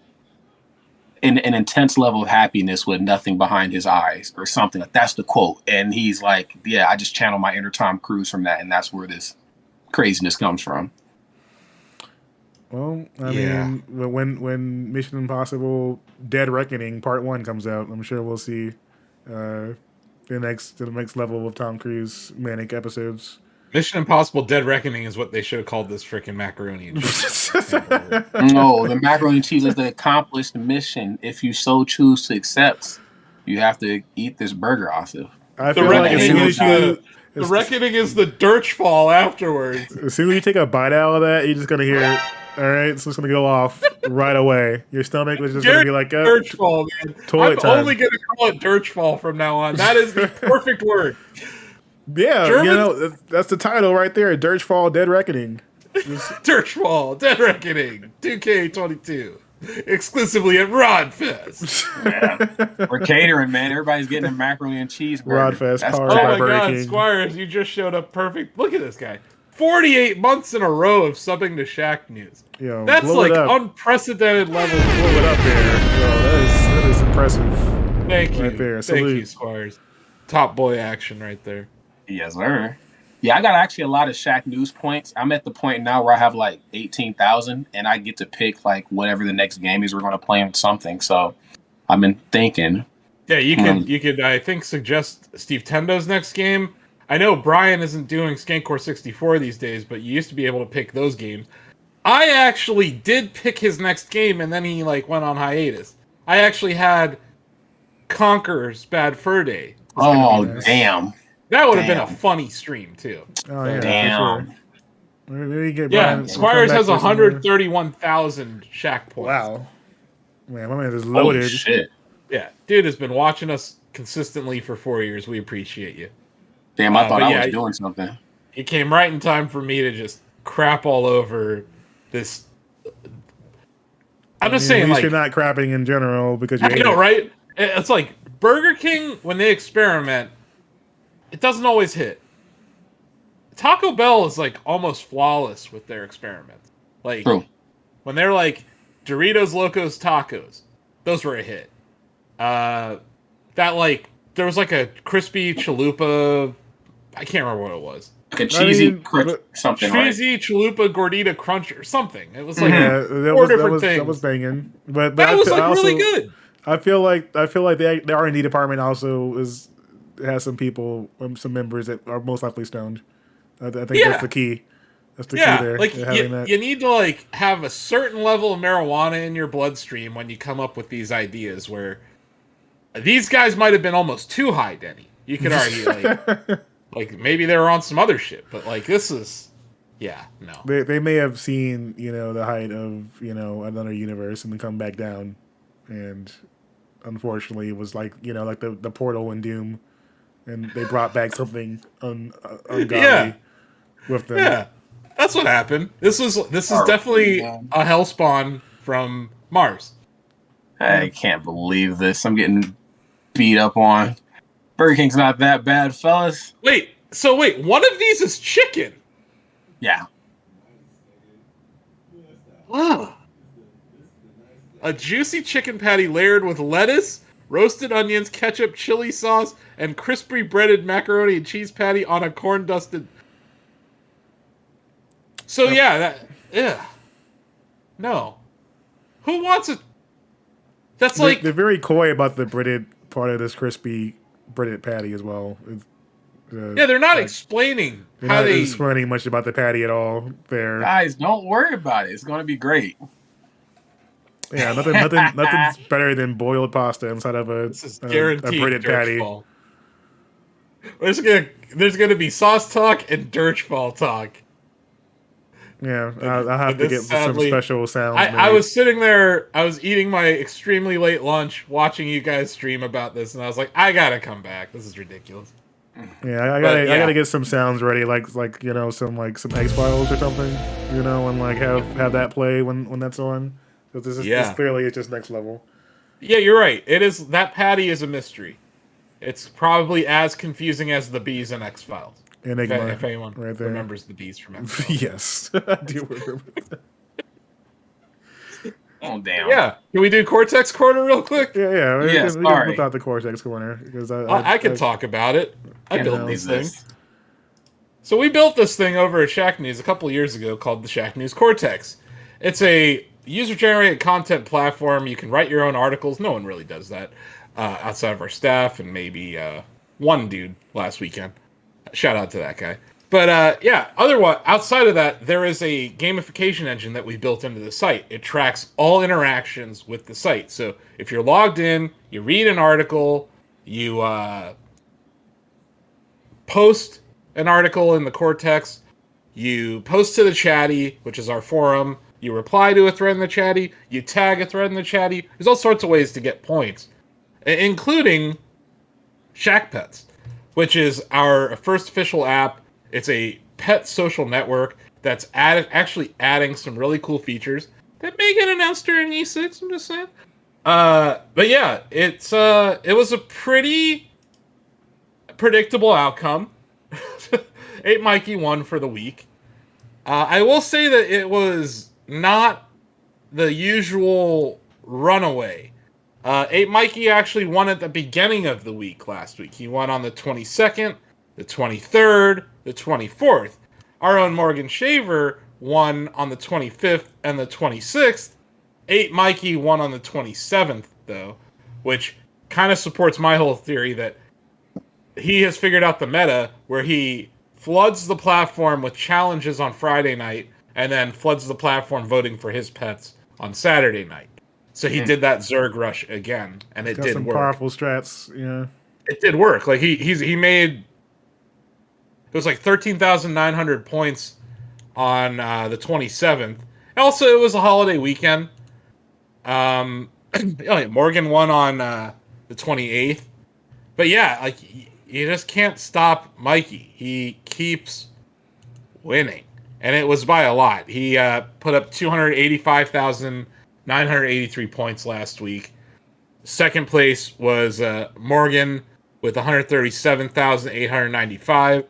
intense level of happiness with nothing behind his eyes or something. That's the quote. And he's like, yeah, I just channel my inner Tom Cruise from that. And that's where this craziness comes from. Well, I mean, when Mission Impossible Dead Reckoning Part 1 comes out, I'm sure we'll see the next level of Tom Cruise manic episodes. Mission Impossible Dead Reckoning is what they should have called this freaking macaroni and cheese. No, the macaroni and cheese is the accomplished mission. If you so choose to accept, you have to eat this burger, Asif. I feel like The reckoning is the dirge fall afterwards. As soon as you take a bite out of that, you're just gonna hear, all right, it's just gonna go off right away. Your stomach was just gonna be like, dirge fall, man. Toilet time. I'm only gonna call it dirge fall from now on. That is the perfect word. Yeah, Germans, that's the title right there. Dirge fall, Dead Reckoning. Dirge fall, Dead Reckoning, 2K22. Exclusively at Rodfest. Yeah. We're catering, man. Everybody's getting a macaroni and cheese burger. Rodfest, powered oh by my Burger God, King. Squires, you just showed up perfect. Look at this guy. 48 months in a row of subbing to Shacknews. Yo, that's like unprecedented levels. Blow it up there. Yo, that is impressive. Thank you. Right there. Thank you, Squires. Top boy action right there. Yes, sir. Yeah, I got actually a lot of Shacknews points. I'm at the point now where I have like 18,000, and I get to pick like whatever the next game is we're going to play on something. So I've been thinking. Yeah, you could I think suggest Steve Tendo's next game. I know Brian isn't doing Skankcore 64 these days, but you used to be able to pick those games. I actually did pick his next game, and then he like went on hiatus. I actually had Conqueror's Bad Fur Day. Oh, damn. That would have been a funny stream, too. Oh, yeah. Damn. Yeah, Squires has 131,000 Shack points. Wow. Man, my man is loaded. Holy shit. Yeah, dude has been watching us consistently for 4 years. We appreciate you. Damn, I thought I was doing something. It came right in time for me to just crap all over this. I'm just saying, at least like, you're not crapping in general because you know, right? It's like Burger King, when they experiment, it doesn't always hit. Taco Bell is like almost flawless with their experiments. Like, when they're like Doritos Locos Tacos, those were a hit. That like there was like a crispy chalupa. I can't remember what it was. Like a cheesy something. Cheesy chalupa gordita crunch or something. It was like that was banging. But that was like really good. I feel like the R&D department also has some people, some members that are most likely stoned. I think that's the key. That's the key there. Like you need to like have a certain level of marijuana in your bloodstream when you come up with these ideas. Where these guys might have been almost too high, Denny. You could argue like maybe they were on some other shit, but like this is, no. They may have seen the height of another universe and then come back down, and unfortunately it was like like the portal in Doom. And they brought back something ungodly with them. Yeah, that's what happened. This is definitely a hellspawn from Mars. I can't believe this. I'm getting beat up on. Burger King's not that bad, fellas. Wait, one of these is chicken. Yeah. Wow. A juicy chicken patty layered with lettuce, roasted onions, ketchup, chili sauce, and crispy breaded macaroni and cheese patty on a corn dusted. So no. Who wants it? They're very coy about the breaded part of this crispy breaded patty as well. They're not explaining how they explaining much about the patty at all. There, guys, don't worry about it. It's going to be great. Yeah, nothing's better than boiled pasta inside of a breaded patty. There's gonna be sauce talk and dirtfall talk. Yeah, I'll have to get some special sounds. I was sitting there, I was eating my extremely late lunch, watching you guys stream about this, and I was like, I gotta come back. This is ridiculous. Yeah, I gotta get some sounds ready, like some X-Files or something, and like have that play when that's on. Because this clearly is just next level. Yeah, you're right. It is. That patty is a mystery. It's probably as confusing as the bees in X-Files. Enigma, if anyone remembers the bees from X-Files. Yes, I do remember that. Oh, damn. Yeah. Can we do Cortex Corner real quick? Yeah. We can without the Cortex Corner. Because I can talk about it. I built these things. So we built this thing over at Shacknews a couple of years ago called the Shacknews Cortex. It's a user-generated content platform. You can write your own articles. No one really does that outside of our staff and maybe one dude last weekend. Shout out to that guy. But otherwise, outside of that, there is a gamification engine that we built into the site. It tracks all interactions with the site. So if you're logged in, you read an article, you post an article in the Cortex, you post to the chatty, which is our forum, you reply to a thread in the chatty, you tag a thread in the chatty. There's all sorts of ways to get points, including Shack Pets, which is our first official app. It's a pet social network that's actually adding some really cool features that may get announced during E6, I'm just saying. But yeah, it was a pretty predictable outcome. 8 Mikey won for the week. I will say that it was not the usual runaway. 8 Mikey actually won at the beginning of the week last week. He won on the 22nd, the 23rd, the 24th. Our own Morgan Shaver won on the 25th and the 26th. 8 Mikey won on the 27th, though, which kind of supports my whole theory that he has figured out the meta where he floods the platform with challenges on Friday night and then floods the platform voting for his pets on Saturday night. So he did that Zerg rush again, and it did work. Powerful strats, yeah. It did work. Like he made, it was like 13,900 points on the 27th. Also, it was a holiday weekend. Morgan won on the 28th. But yeah, like you just can't stop Mikey. He keeps winning, and it was by a lot. He put up 285,983 points last week. Second place was Morgan with 137,895.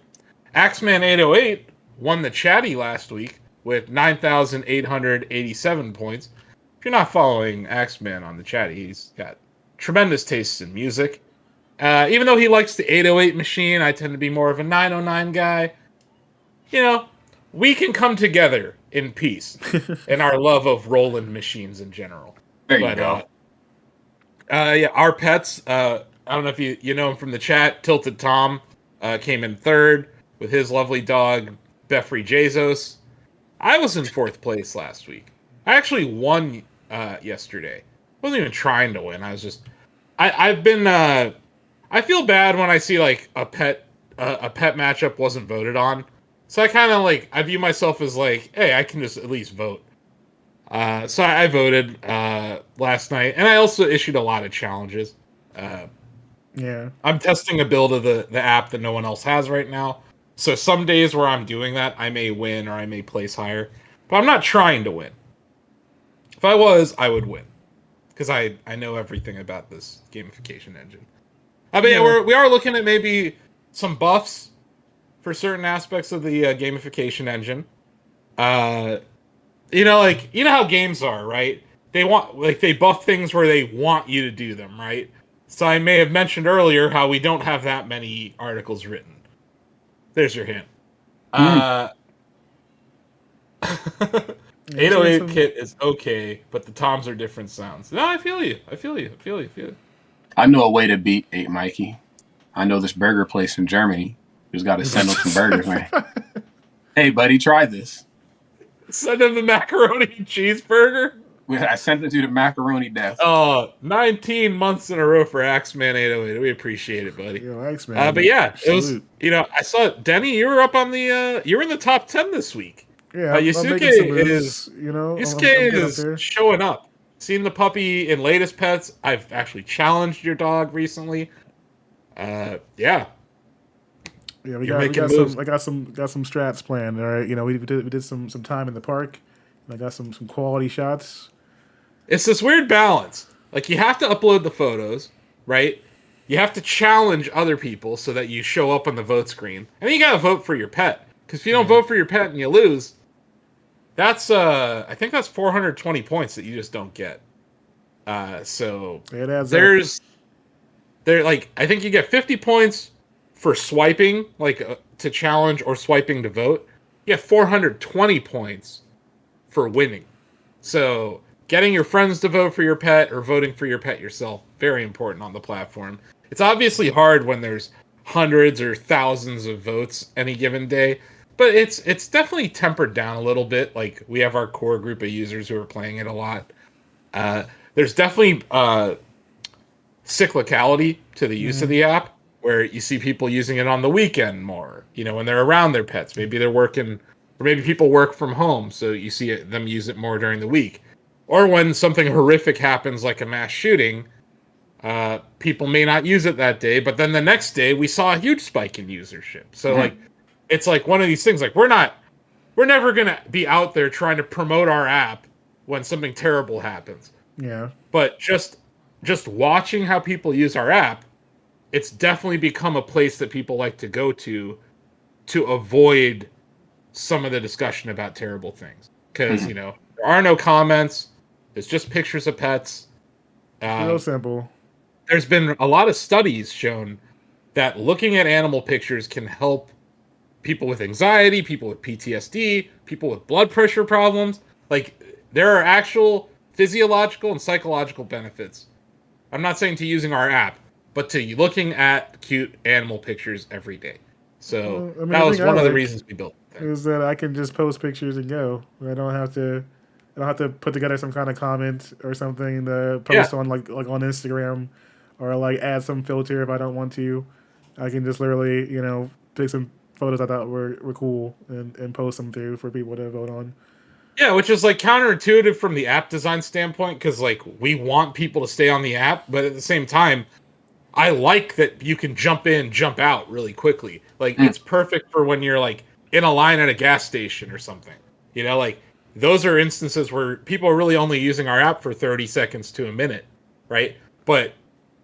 Axeman 808 won the chatty last week with 9,887 points. If you're not following Axeman on the chatty, he's got tremendous taste in music. Even though he likes the 808 machine, I tend to be more of a 909 guy. You know, we can come together in peace in our love of Roland machines in general. There you go. Yeah, our pets, I don't know if you know him from the chat, Tilted Tom came in third with his lovely dog, Beffrey Jesus. I was in fourth place last week. I actually won yesterday. I wasn't even trying to win. I was just... I've been... I feel bad when I see like a pet matchup wasn't voted on. So I kind of like, I view myself as like, hey, I can just at least vote. So I voted last night, and I also issued a lot of challenges. Yeah. I'm testing a build of the app that no one else has right now. So some days where I'm doing that, I may win or I may place higher. But I'm not trying to win. If I was, I would win. Because I know everything about this gamification engine. But yeah, we are looking at maybe some buffs for certain aspects of the gamification engine. You know how games are, right? They buff things where they want you to do them, right? So I may have mentioned earlier how we don't have that many articles written. There's your hint. 808 kit is okay, but the toms are different sounds. No, I feel you. I know a way to beat 8 Mikey. I know this burger place in Germany. You just got to send them some burgers, man. Hey, buddy, try this. Send him the macaroni cheeseburger? I sent it to the macaroni death. 19 months in a row for Axeman 808. We appreciate it, buddy. Yo, Axeman. But yeah, it was, I saw Denny, you were up on the, you were in the top 10 this week. Yeah, Yusuke is showing up. Seen the puppy in latest pets. I've actually challenged your dog recently. Yeah, we got some. I got some strats planned. All right, we did some time in the park, and I got some quality shots. It's this weird balance. Like you have to upload the photos, right? You have to challenge other people so that you show up on the vote screen, and then you gotta vote for your pet. Because if you don't vote for your pet and you lose, that's I think that's 420 points that you just don't get. So there's I think you get 50 points for swiping, to challenge or swiping to vote. You get 420 points for winning. So getting your friends to vote for your pet or voting for your pet yourself, very important on the platform. It's obviously hard when there's hundreds or thousands of votes any given day, but it's definitely tempered down a little bit. Like we have our core group of users who are playing it a lot. There's definitely cyclicality to the use of the app. where you see people using it on the weekend more, when they're around their pets. Maybe they're working, or maybe people work from home, so you see them use it more during the week. Or when something horrific happens, like a mass shooting, people may not use it that day, but then the next day we saw a huge spike in usership. So like, it's like one of these things, like we're never going to be out there trying to promote our app when something terrible happens. Yeah. But just watching how people use our app, it's definitely become a place that people like to go to avoid some of the discussion about terrible things. Because, there are no comments. It's just pictures of pets. Real simple. There's been a lot of studies shown that looking at animal pictures can help people with anxiety, people with PTSD, people with blood pressure problems. Like, there are actual physiological and psychological benefits. I'm not saying to using our app, but to looking at cute animal pictures every day. So that was one of the reasons we built it. Is that I can just post pictures and go. I don't have to put together some kind of comment or something to post on like on Instagram, or like add some filter if I don't want to. I can just literally, pick some photos I thought were cool and post them through for people to vote on. Yeah, which is like counterintuitive from the app design standpoint, because like we want people to stay on the app, but at the same time, I like that you can jump in, jump out really quickly. Like it's perfect for when you're like in a line at a gas station or something. Like those are instances where people are really only using our app for 30 seconds to a minute, right? But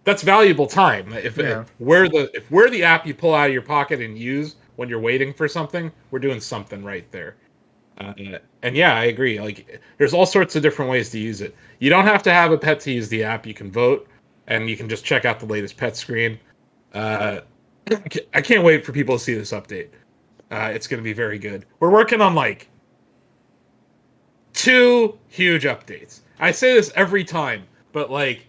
that's valuable time. If we're the app you pull out of your pocket and use when you're waiting for something, we're doing something right there. And yeah, I agree. Like, there's all sorts of different ways to use it. You don't have to have a pet to use the app. You can vote, and you can just check out the latest pet screen. I can't wait for people to see this update. It's going to be very good. We're working on like 2 huge updates. I say this every time, but like,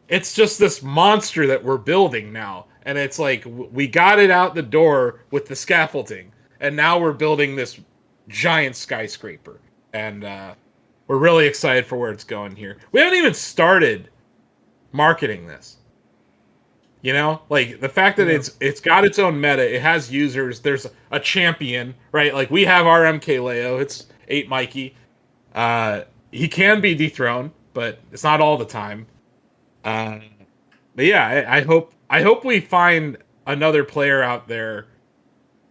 it's just this monster that we're building now. And it's like, we got it out the door with the scaffolding, and now we're building this giant skyscraper, and we're really excited for where it's going here. We haven't even started marketing this. Like the fact that it's got its own meta, it has users, there's a champion, right? Like we have our MKLeo, it's 8 Mikey. He can be dethroned, but it's not all the time. But yeah, I hope we find another player out there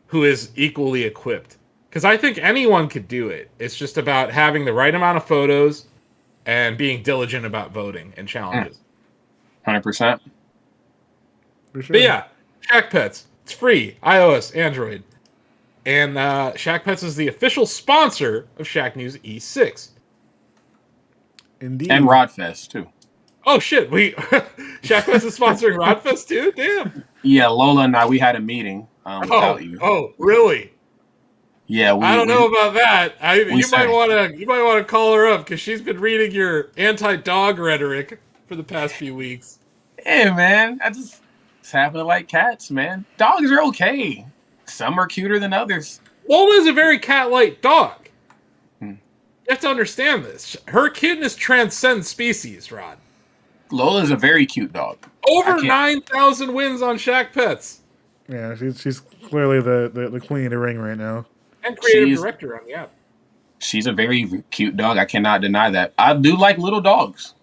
who is equally equipped. Because I think anyone could do it. It's just about having the right amount of photos and being diligent about voting and challenges. 100%. For sure. But yeah, Shack Pets. It's free. iOS, Android. And Shack Pets is the official sponsor of Shacknews E6. Indeed. And Rodfest, too. Oh, shit. Shack Pets is sponsoring Rodfest, too? Damn. Yeah, Lola and I, we had a meeting without you. Oh, really? Yeah, I don't know about that. You might want to call her up because she's been reading your anti-dog rhetoric for the past few weeks. Yeah, man. I just happen to like cats, man. Dogs are okay. Some are cuter than others. Lola's a very cat-like dog. You have to understand this. Her cuteness transcends species, Rod. Lola's a very cute dog. Over 9,000 wins on Shack Pets. Yeah, she's clearly the queen of the ring right now. And creative director on the app. She's a very cute dog. I cannot deny that. I do like little dogs.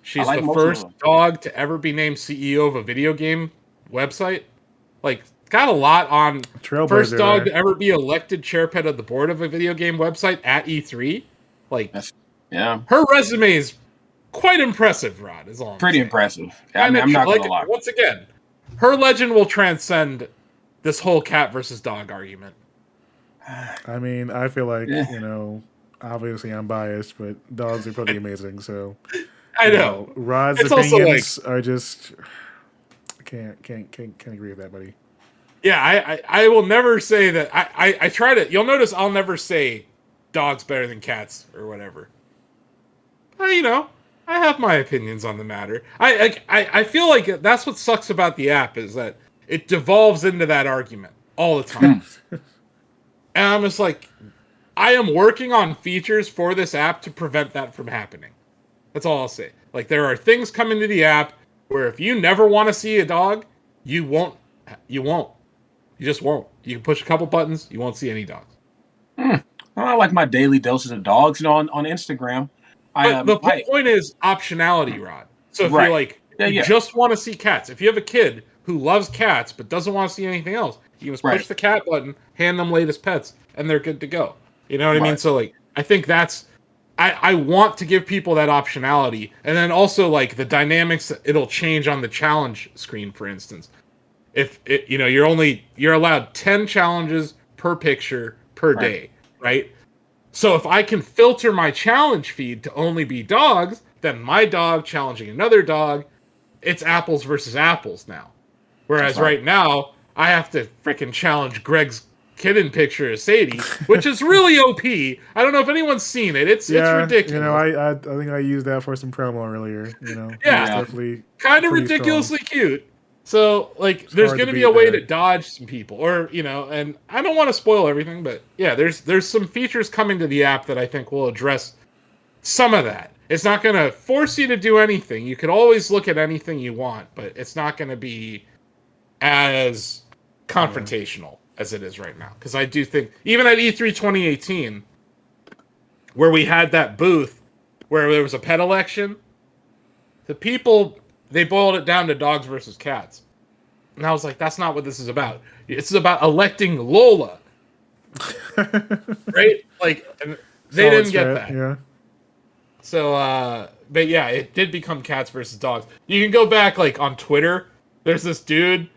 She's the first dog to ever be named CEO of a video game website. Like, got a lot on first dog to ever be elected chair pet of the board of a video game website at E3. Like, yeah, her resume is quite impressive, Rod. Is all pretty impressive. I mean, I'm not gonna lie. Once again, her legend will transcend this whole cat versus dog argument. I mean, I feel like, obviously I'm biased, but dogs are pretty amazing, so I know. Rod's opinions are just can't agree with that, buddy. Yeah, I will never say that. I try to. You'll notice I'll never say dogs better than cats or whatever. I have my opinions on the matter. I feel like that's what sucks about the app is that it devolves into that argument all the time. And I'm just like, I am working on features for this app to prevent that from happening. That's all I'll say. Like, there are things coming to the app where if you never want to see a dog, you won't. You just won't. You can push a couple buttons, you won't see any dogs. I like my daily doses of dogs, on Instagram. But the point is optionality, Rod. So if you're like, just want to see cats. If you have a kid who loves cats but doesn't want to see anything else, you can just push the cat button, hand them latest pets, and they're good to go. You know what I mean? So like, I think that's, I want to give people that optionality, and then also like the dynamics it'll change on the challenge screen, for instance. If it, you're allowed 10 challenges per picture per day, right? So if I can filter my challenge feed to only be dogs, then my dog challenging another dog, it's apples versus apples now. Whereas right now, I have to freaking challenge Greg's kitten picture of Sadie, which is really OP. I don't know if anyone's seen it. It's ridiculous. I think I used that for some promo earlier. It's definitely kind of ridiculously cute. So, like, there's going to be a way to dodge some people, or, and I don't want to spoil everything, but yeah, there's some features coming to the app that I think will address some of that. It's not going to force you to do anything. You could always look at anything you want, but it's not going to be as confrontational as it is right now. Because I do think, even at E3 2018, where we had that booth where there was a pet election, the people... They boiled it down to dogs versus cats. And I was like, that's not what this is about. This is about electing Lola. Right? Like, they didn't get that. Yeah. So, but yeah, it did become cats versus dogs. You can go back, like, on Twitter. There's this dude.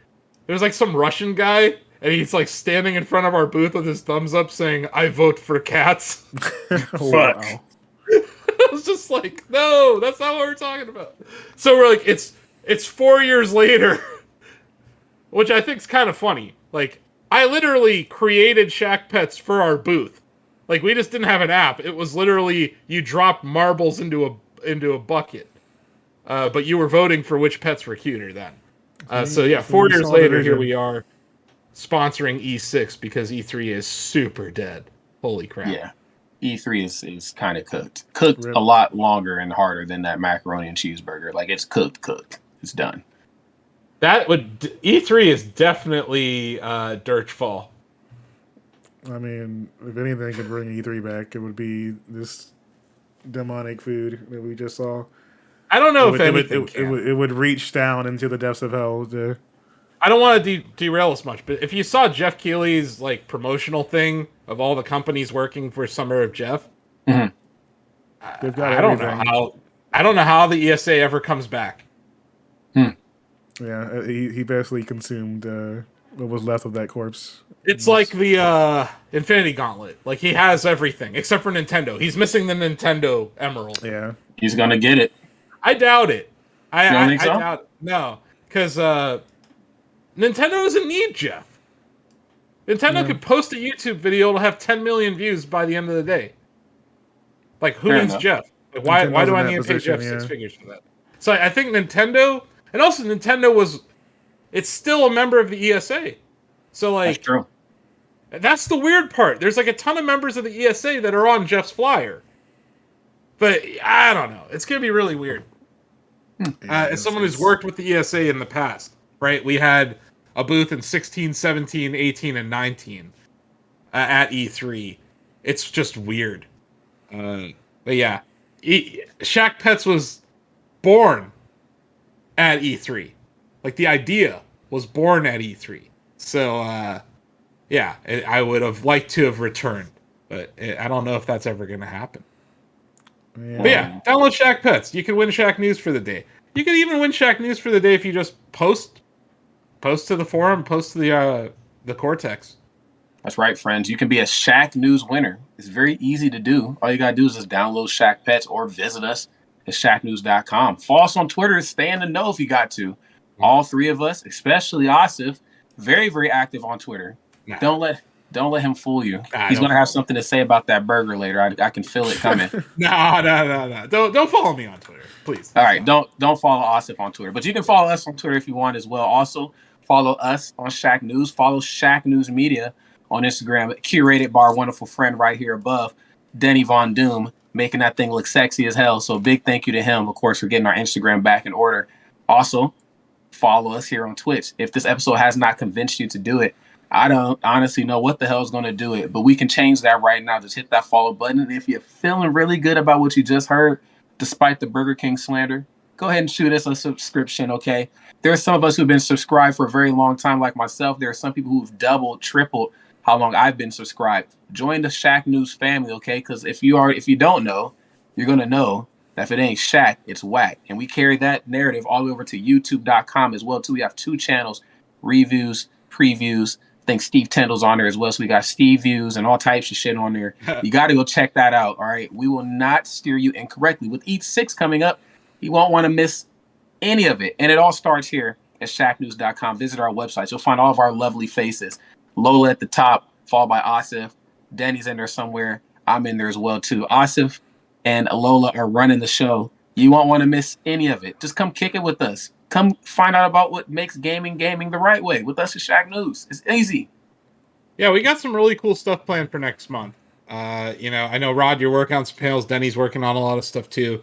There's, like, some Russian guy. And he's, like, standing in front of our booth with his thumbs up saying, I vote for cats. Fuck. Wow. I was just like, no, that's not what we're talking about. So we're like, it's 4 years later, which I think is kind of funny. Like, I literally created Shack Pets for our booth. Like, we just didn't have an app. It was literally, you dropped marbles into a bucket. But you were voting for which pets were cuter then. So yeah, 4 years later, here we are sponsoring E6 because E3 is super dead. Holy crap. Yeah. E3 is kind of cooked a lot longer and harder than that macaroni and cheeseburger. Like, it's cooked. It's done. E3 is definitely Dirtfall. I mean, if anything could bring E3 back, it would be this demonic food that we just saw. I don't know if anything it would reach down into the depths of hell. I don't want to derail us much, but if you saw Jeff Keighley's like promotional thing of all the companies working for Summer of Jeff, they've got everything. I don't know how the ESA ever comes back. Yeah, he basically consumed what was left of that corpse. It's like the Infinity Gauntlet. Like, he has everything except for Nintendo. He's missing the Nintendo Emerald. Yeah, he's gonna get it. I doubt it. I doubt it. No, because Nintendo doesn't need Jeff. Nintendo could post a YouTube video, it'll have 10 million views by the end of the day. Like, who needs Jeff? Like, why do I need to pay Jeff 6 figures for that? So I think Nintendo, and also Nintendo it's still a member of the ESA. So, like, that's true. That's the weird part. There's like a ton of members of the ESA that are on Jeff's flyer. But I don't know. It's going to be really weird. As someone who's worked with the ESA in the past, right? We had a booth in 16, 17, 18, and 19 at E3. It's just weird. But yeah, Shack Pets was born at E3. Like, the idea was born at E3. So, yeah, I would have liked to have returned. But I don't know if that's ever going to happen. Yeah. But yeah, download Shack Pets. You can win Shacknews for the day. You can even win Shacknews for the day if you just post to the forum, post to the Cortex. That's right, friends. You can be a Shacknews winner. It's very easy to do. All you gotta do is just download Shack Pets or visit us at shacknews.com. Follow us on Twitter. Stay in the know if you got to. All three of us, especially Asif, very, very active on Twitter. Nah. Don't let him fool you. He's gonna have something to say about that burger later. I can feel it coming. No. Don't follow me on Twitter, please. All right, don't follow Asif on Twitter, but you can follow us on Twitter if you want as well. Also, follow us on Shacknews. Follow Shacknews Media on Instagram, curated by our wonderful friend right here above, Denny Von Doom, making that thing look sexy as hell. So big thank you to him, of course, for getting our Instagram back in order. Also, follow us here on Twitch. If this episode has not convinced you to do it, I don't honestly know what the hell is going to do it, but we can change that right now. Just hit that follow button. And if you're feeling really good about what you just heard, despite the Burger King slander, go ahead and shoot us a subscription, okay? There are some of us who've been subscribed for a very long time, like myself. There are some people who've doubled, tripled how long I've been subscribed. Join the Shacknews family, okay? Because if you don't know, you're going to know that if it ain't Shaq, it's whack. And we carry that narrative all the way over to youtube.com as well, too. We have 2 channels, reviews, previews. I think Steve Tyndall's on there as well. So we got Steve views and all types of shit on there. You got to go check that out, all right? We will not steer you incorrectly. With each 6 coming up, you won't want to miss any of it. And it all starts here at shacknews.com. Visit our website. You'll find all of our lovely faces. Lola at the top, followed by Asif. Denny's in there somewhere. I'm in there as well, too. Asif and Lola are running the show. You won't want to miss any of it. Just come kick it with us. Come find out about what makes gaming the right way with us at Shacknews. It's easy. Yeah, we got some really cool stuff planned for next month. I know, Rod, you're working on some panels. Denny's working on a lot of stuff, too.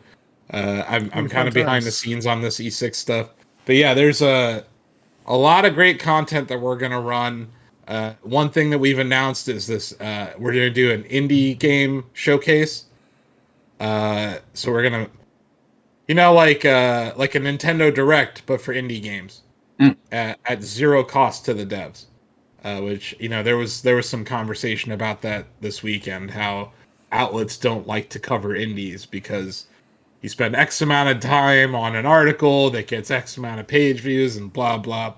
I'm kind of behind the scenes on this E6 stuff. But yeah, there's a lot of great content that we're going to run. One thing that we've announced is this. We're going to do an indie game showcase. So we're going to, like a Nintendo Direct, but for indie games at zero cost to the devs. Which, there was some conversation about that this weekend, how outlets don't like to cover indies because you spend X amount of time on an article that gets X amount of page views and blah, blah.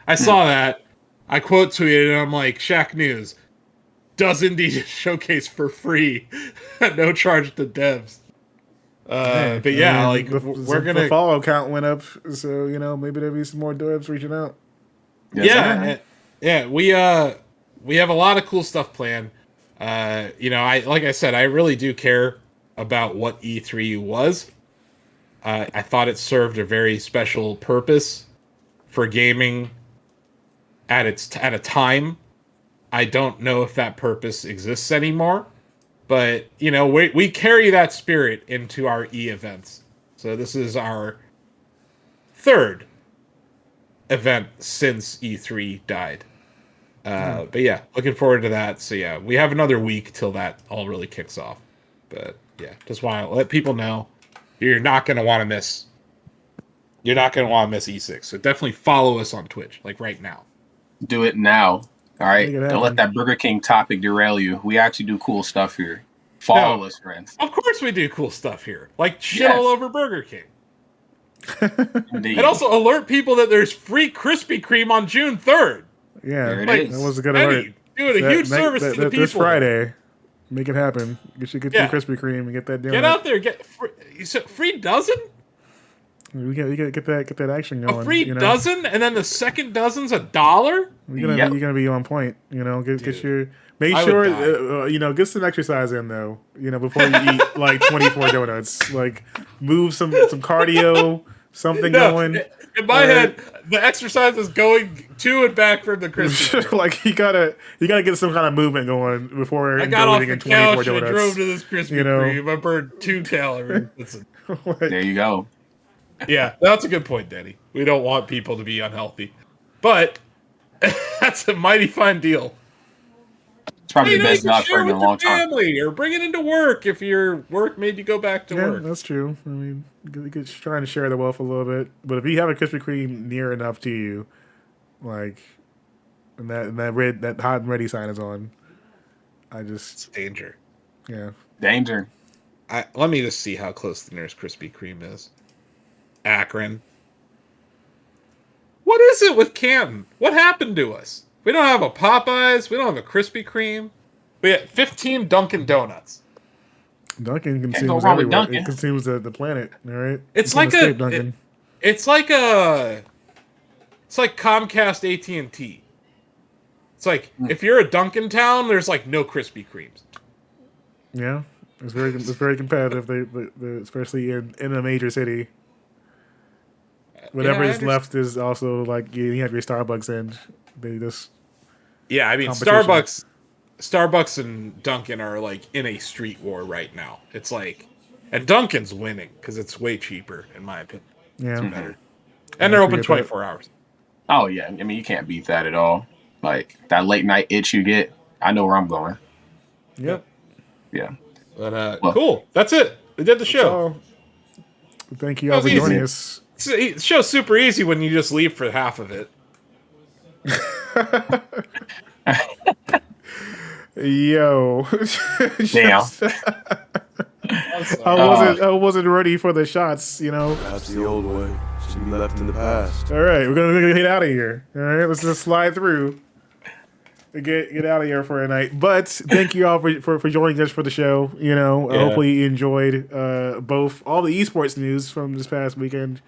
I saw that. I quote tweeted and I'm like, Shacknews does indie showcase for free at no charge to devs. But yeah, we're going to... The follow count went up, so, maybe there'll be some more devs reaching out. Yeah, we have a lot of cool stuff planned. Like I said, I really do care about what E3 was. I thought it served a very special purpose for gaming at a time. I don't know if that purpose exists anymore, but we carry that spirit into our E-events. So this is our 3rd event since E3 died. But yeah, looking forward to that. So yeah, we have another week till that all really kicks off. But yeah, just want to let people know you're not going to want to miss. You're not going to want to miss E6. So definitely follow us on Twitch, like right now. Do it now. All right. Don't let that Burger King topic derail you. We actually do cool stuff here. Follow us, friends. Of course we do cool stuff here. Like shit all over Burger King. And also alert people that there's free Krispy Kreme on June 3rd. Yeah, that was a good alert. Doing a huge service to the people. This Friday. Make it happen. Get your Krispy Kreme and get that down. Get out there. Get free dozen? We gotta get that action going. A free dozen, and then the second dozen's $1. You're gonna be on point. Get your get some exercise in though. Before you eat like 24 donuts. Like move some cardio, something going. In my head, the exercise is going to and back from the Krispy Kreme. Like you gotta get some kind of movement going before I got off the couch and drove to this Krispy Kreme. I burned 2 calories. There you go. Yeah, that's a good point, Denny. We don't want people to be unhealthy, but that's a mighty fine deal. It's probably the best job for in a long time. Or bring it into work if your work made you go back to work. That's true. I mean, you're trying to share the wealth a little bit, but if you have a Krispy Kreme near enough to you, like, and that hot and ready sign is on, it's danger. Yeah, danger. Let me just see how close the nearest Krispy Kreme is. Akron. What is it with Canton? What happened to us? We don't have a Popeyes. We don't have a Krispy Kreme. We have 15 Dunkin' Donuts. Dunkin' consumes everywhere. Dunkin'. It consumes the planet. All right. It's like it's like Comcast AT&T. It's like if you're a Dunkin' town, there's like no Krispy Kremes. Yeah, it's very competitive. They especially in a major city. Whatever is left is also like you have your Starbucks and they just. Yeah, I mean Starbucks and Dunkin' are like in a street war right now. It's like, and Dunkin's winning because it's way cheaper in my opinion. Yeah, it's better. And they're open 24 hours. Oh, yeah. I mean, you can't beat that at all. Like, that late night itch you get, I know where I'm going. Yep. Yeah. But cool. That's it. We did the show. Thank you all for joining us. The show's super easy when you just leave for half of it. Yo. Damn. I wasn't ready for the shots, you know. That's the old way. Should be left in the past. All right, we're gonna get out of here. All right, let's just slide through. Get out of here for a night. But thank you all for joining us for the show. You know, hopefully you enjoyed both all the esports news from this past weekend,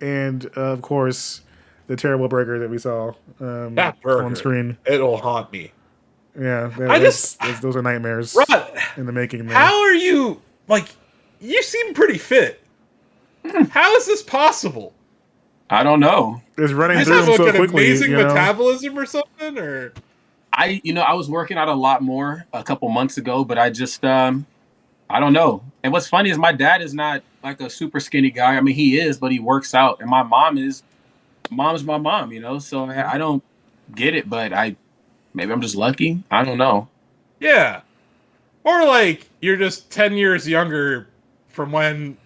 and of course the terrible burger that we saw that burger on screen. It'll haunt me. Yeah, those are nightmares Rod, in the making. Man. How are you? Like, you seem pretty fit. How is this possible? I don't know. It's running Is through that so like an quickly. amazing metabolism or something? Or I was working out a lot more a couple months ago, but I just I don't know. And what's funny is my dad is not like a super skinny guy. I mean, he is, but he works out, and my mom's my mom, you know. So I don't get it, but maybe I'm just lucky. I don't know. Yeah. Or like you're just 10 years younger from when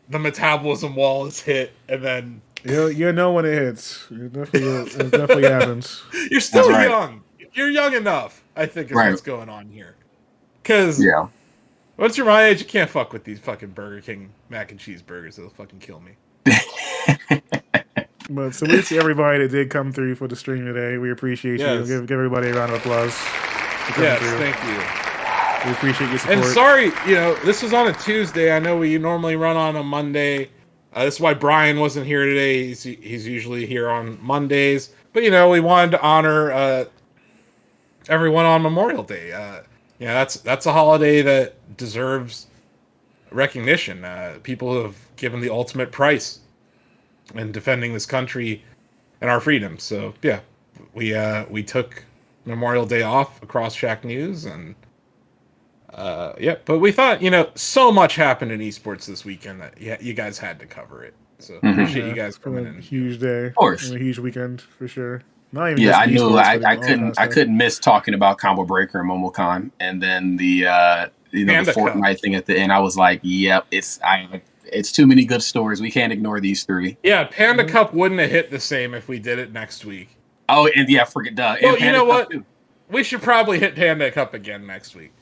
the metabolism wall is hit, and then you know when it hits. It definitely happens. You're still young. You're young enough, I think, is what's going on here. Because once you're my age, you can't fuck with these fucking Burger King mac and cheese burgers. They'll fucking kill me. But salute to everybody that did come through for the stream today. We appreciate you. Give everybody a round of applause. Yes, thank you. We appreciate your support. And sorry, this was on a Tuesday. I know we normally run on a Monday. This is why Brian wasn't here today. He's usually here on Mondays. But, we wanted to honor everyone on Memorial Day. That's a holiday that deserves recognition. People who have given the ultimate price in defending this country and our freedom. So, yeah, we took Memorial Day off across Shacknews, and but we thought, so much happened in esports this weekend that you guys had to cover it. So appreciate you guys coming in. Huge day, of course, a huge weekend for sure. Not even I knew I couldn't miss talking about Combo Breaker and MomoCon, and then the the Fortnite thing at the end. I was like, yep, it's too many good stories. We can't ignore these three. Yeah, Panda Cup wouldn't have hit the same if we did it next week. Oh, and forget duh. Well, you know what? We should probably hit Panda Cup again next week.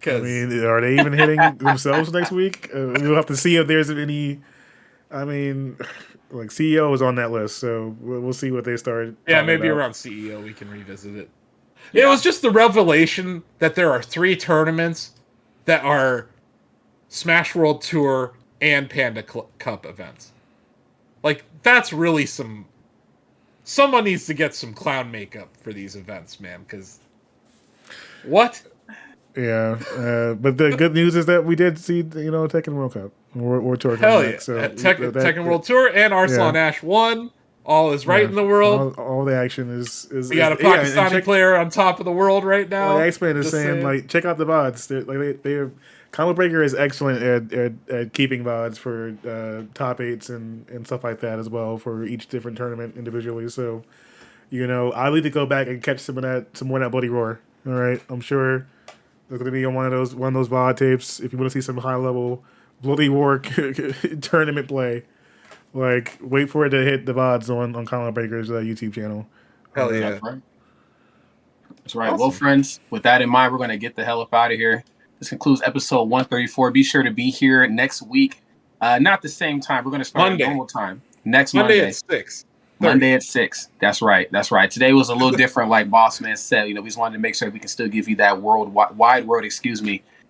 I mean, are they even hitting themselves next week? We'll have to see if there's any. I mean, like CEO is on that list, so we'll see what they start. Yeah, maybe around CEO we can revisit it. Yeah. It was just the revelation that there are 3 tournaments that are Smash World Tour and Panda Cup events. Like, that's really someone needs to get some clown makeup for these events, man, because what? Yeah, but the good news is that we did see, Tekken World Cup or Tour. Hell yeah, so Tekken World Tour and Arslan Ash won. All is right in the world. All the action is. We got a Pakistani player on top of the world right now. Like X-Man is saying, like, check out the VODs. They're Combo Breaker is excellent at keeping VODs for top 8s and stuff like that as well for each different tournament individually. So, I need to go back and catch some more of that Bloody Roar. All right, I'm sure. It's going to be on one of those VOD tapes. If you want to see some high level Bloody War tournament play, like, wait for it to hit the VODs on Combo Breaker's YouTube channel. Hell yeah! That's right. Awesome. Well, friends, with that in mind, we're going to get the hell up out of here. This concludes episode 134. Be sure to be here next week. Not the same time. We're going to start at normal time next Monday at 6. Monday at 6. That's right. Today was a little different, like Boss Man said. We just wanted to make sure we can still give you that wide world,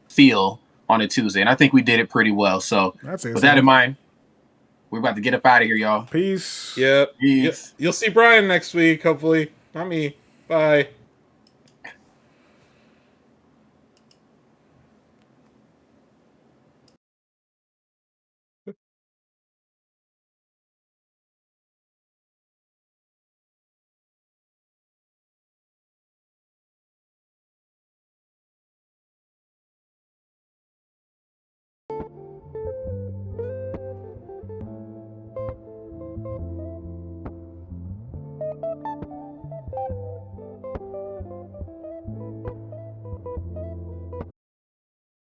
feel on a Tuesday. And I think we did it pretty well. So with that in mind, we're about to get up out of here, y'all. Peace. Yep. Peace. You'll see Brian next week, hopefully. Not me. Bye.